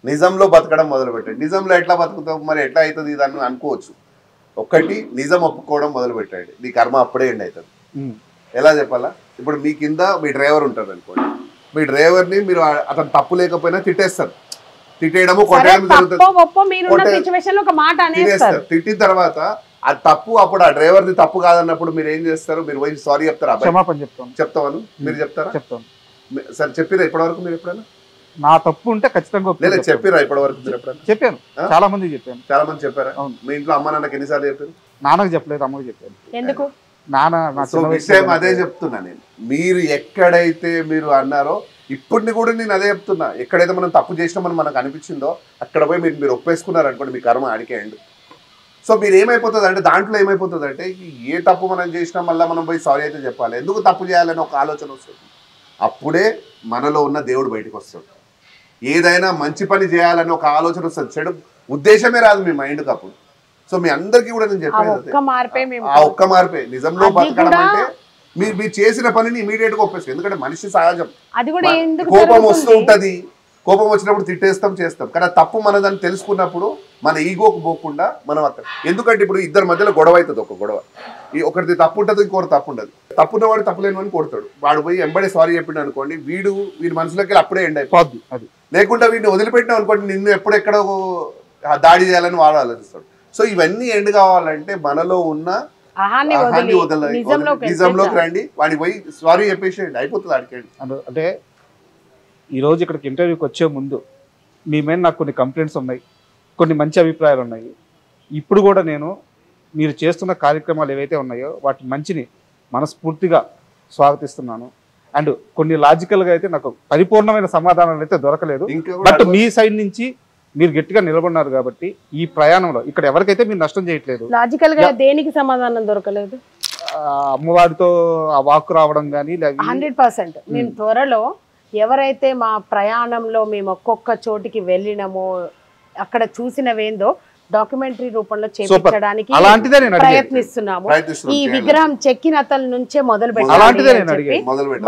నిజంలో బతకడం మొదలు పెట్టండి. నిజంలో ఎట్లా బతుకుతావు, మరి ఎట్లా అవుతుంది దాన్ని అనుకోవచ్చు. ఒక్కటి నిజం ఒప్పుకోవడం మొదలు పెట్టండి, నీ కర్మ అప్పుడే ఎండ్ అవుతుంది. ఎలా చెప్పాలా? ఇప్పుడు మీ కింద మీ డ్రైవర్ ఉంటారు అనుకోండి, మీ డ్రైవర్ని మీరు అతను తప్పు లేకపోయినా తిట్టేస్తారు. తిట్టేయడము కొట్టేయడం జరుగుతుంది. తిట్టిన తర్వాత అది తప్పు, అప్పుడు ఆ డ్రైవర్ది తప్పు కాదన్నప్పుడు మీరు ఏం చేస్తారు? మీరు పోయి సారీ చెప్తారా? చెప్తాను. మీరు చెప్తారా? చెప్తాను. సరే చెప్పిరా ఇప్పటివరకు మీరు ఎప్పుడైనా? నా తప్పు ఉంటే ఖచ్చితంగా చెప్పిరా ఇప్పటివరకు మీరు ఎప్పుడైనా? చెప్పాను, చాలా మంది చెప్పాను. చాలా మంది చెప్పారా? మీ ఇంట్లో అమ్మ నాన్నకి ఎన్నిసార్లు చెప్పారు? నాన్నకు చెప్పలేదు, అమ్మకి చెప్పాను. ఎందుకు? విషయం అదే చెప్తున్నా నేను. మీరు ఎక్కడైతే మీరు అన్నారో ఇప్పుడు కూడా నేను అదే చెప్తున్నా, ఎక్కడైతే మనం తప్పు చేసినామని మనకు అనిపించిందో అక్కడ పోయి మీరు ఒప్పేసుకున్నారు అనుకోండి, మీ కర్మ అడికేయండి. సో మీరు ఏమైపోతుంది అంటే దాంట్లో ఏమైపోతుంది అంటే ఏ తప్పు మనం చేసినా మళ్ళీ మనం పోయి సారీ అయితే చెప్పాలి, ఎందుకు తప్పు చేయాలని ఒక ఆలోచన వస్తుంది. అప్పుడే మనలో ఉన్న దేవుడు బయటకు వస్తాడు. ఏదైనా మంచి పని చేయాలని ఒక ఆలోచన వస్తుంది, చెడు ఉద్దేశమే రాదు మీ మైండ్కి అప్పుడు. సో మీ అందరికీ కూడా నేను చెప్పేది ఆ ఒక్క మార్పే. నిజంలో బతకడం అంటే మీరు చేసిన పనిని ఇమీడియట్ గా ఒప్పేస్తారు. ఎందుకంటే మనిషి సహజం, కోపం వస్తూ ఉంటది. కోపం వచ్చినప్పుడు తిట్టేస్తాం, చేస్తాం. కానీ తప్పు మనదని తెలుసుకున్నప్పుడు మన ఈగోకు పోకుండా మనం అక్కడ, ఎందుకంటే ఇప్పుడు ఇద్దరి మధ్యలో గొడవ అవుతుంది. ఒక గొడవ ఒకరిది తప్పు ఉంటుంది, ఇంకొకటి తప్పు ఉండదు. తప్పున్నవాడు తప్పులేని కొడతాడు. వాడు పోయి ఎంబడే సారీ చెప్పిండు అనుకోండి, వీడి మనసులోకి వెళ్ళి అప్పుడే ఎండ్ అయిపోద్ది. అది లేకుండా వీడిని వదిలిపెట్టినా అనుకోండి, నిన్ను ఎప్పుడెక్కడో దాడి చేయాలని వాడు ఆలోచిస్తాడు. సో ఇవన్నీ ఎండ్ కావాలంటే మనలో ఉన్న నిజంలోకి రండి, వాడి పోయి సారీ చెప్పేసేయండి, అయిపోతుంది అడిగండి. అంటే ఈరోజు ఇక్కడికి ఇంటర్వ్యూకి వచ్చే ముందు మీ మీద నాకు కొన్ని కంప్లైంట్స్ ఉన్నాయి, కొన్ని మంచి అభిప్రాయాలు ఉన్నాయి. ఇప్పుడు కూడా నేను మీరు చేస్తున్న కార్యక్రమాలు ఏవైతే ఉన్నాయో వాటి మంచిని మనస్ఫూర్తిగా స్వాగతిస్తున్నాను. అండ్ కొన్ని లాజికల్గా అయితే నాకు పరిపూర్ణమైన సమాధానాలు అయితే దొరకలేదు. బట్ మీ సైడ్ నుంచి మీరు గట్టిగా నిలబడినారు కాబట్టి ఈ ప్రయాణంలో ఇక్కడ ఎవరికైతే మీరు నష్టం చేయట్లేదు. లాజికల్ గా దేనికి సమాధానం దొరకలేదు? అమ్మవారితో ఆ వాక్ రావడం కానీ 100%. మేము త్వరలో ఎవరైతే మా ప్రయాణంలో మేము ఒక్కొక్క చోటికి వెళ్ళినామో అక్కడ చూసినవేందో డాక్యుమెంటరీ రూపంలో చేయించడానికి ప్రయత్నిస్తున్నాము. ఈ విగ్రహం చెక్కినతల నుంచే మొదలు పెట్టాలి.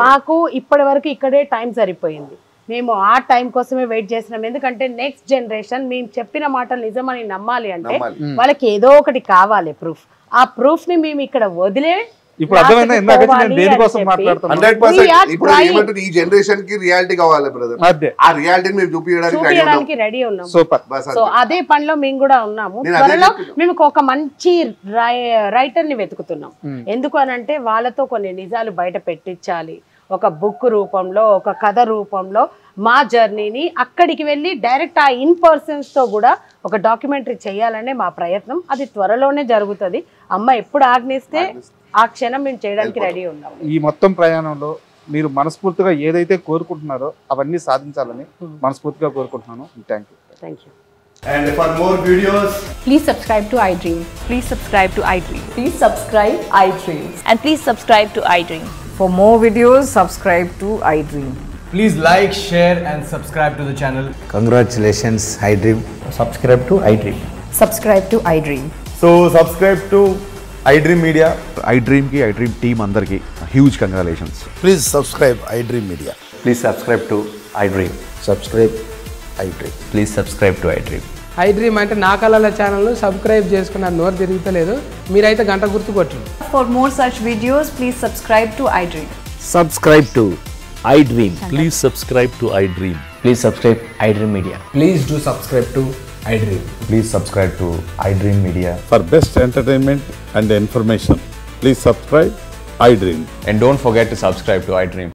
మాకు ఇప్పటి వరకు ఇక్కడే టైం సరిపోయింది. మేము ఆ టైం కోసమే వెయిట్ చేసినాం. ఎందుకంటే నెక్స్ట్ జనరేషన్ మేము చెప్పిన మాటలు నిజమని నమ్మాలి అంటే వాళ్ళకి ఏదో ఒకటి కావాలి ప్రూఫ్. ఆ ప్రూఫ్ ని మేము ఇక్కడ వదిలే ఇప్పుడు అర్థమైందా ఇందాక నేను దేనికోసం మాట్లాడుతున్నాను. 100% ఇప్పుడు ఏమంటారు, ఈ జనరేషన్ కి రియాలిటీ కావాలి బ్రదర్. ఆ రియాలిటీని మేము చూపించడానికి రెడీ ఉన్నాం. సో అదే పనిలో మేము కూడా ఉన్నాము. త్వరలో మేము ఒక మంచి రైటర్ ని వెతుకుతున్నాం. ఎందుకు అనంటే వాళ్ళతో కొన్ని నిజాలు బయట పెట్టించాలి. ఒక బుక్ రూపంలో, ఒక కథ రూపంలో మా జర్నీని అక్కడికి వెళ్ళి డైరెక్ట్ ఆ ఇన్ పర్సన్స్ తో కూడా ఒక డాక్యుమెంటరీ చేయాలనే మా ప్రయత్నం. అది త్వరలోనే జరుగుతుంది. అమ్మ ఎప్పుడు ఆజ్ఞిస్తే ఆ క్షణం మేము చేయడానికి రెడీ ఉన్నాం. ఈ మొత్తం ప్రయాణంలో మీరు మనస్ఫూర్తిగా ఏదైతే కోరుకుంటున్నారో అవన్నీ సాధించాలని మనస్ఫూర్తిగా కోరుకుంటున్నాను. Thank you. And for more videos, please subscribe to iDream. Please subscribe to iDream. Please subscribe iDream. And please subscribe to iDream. For more videos, subscribe to iDream. please like, share and subscribe to the channel. Congratulations, iDream. Subscribe to iDream. Subscribe to iDream. So subscribe to iDream Media. iDream ki iDream team andarki huge congratulations. Please subscribe iDream Media. Please subscribe to iDream. Subscribe iDream. Please subscribe to iDream. I dream అంటే నా కళల channel subscribe చేసుకున్న నోరు తిరుగుతలేదు మీరైతే గంట గుర్తు కొట్టండి. For more such videos, please subscribe to iDream. Subscribe to iDream. Please subscribe to iDream. Please subscribe iDream Media. Please do subscribe to iDream. Please subscribe to iDream Media. For best entertainment and information, please subscribe iDream. And don't forget to subscribe to iDream.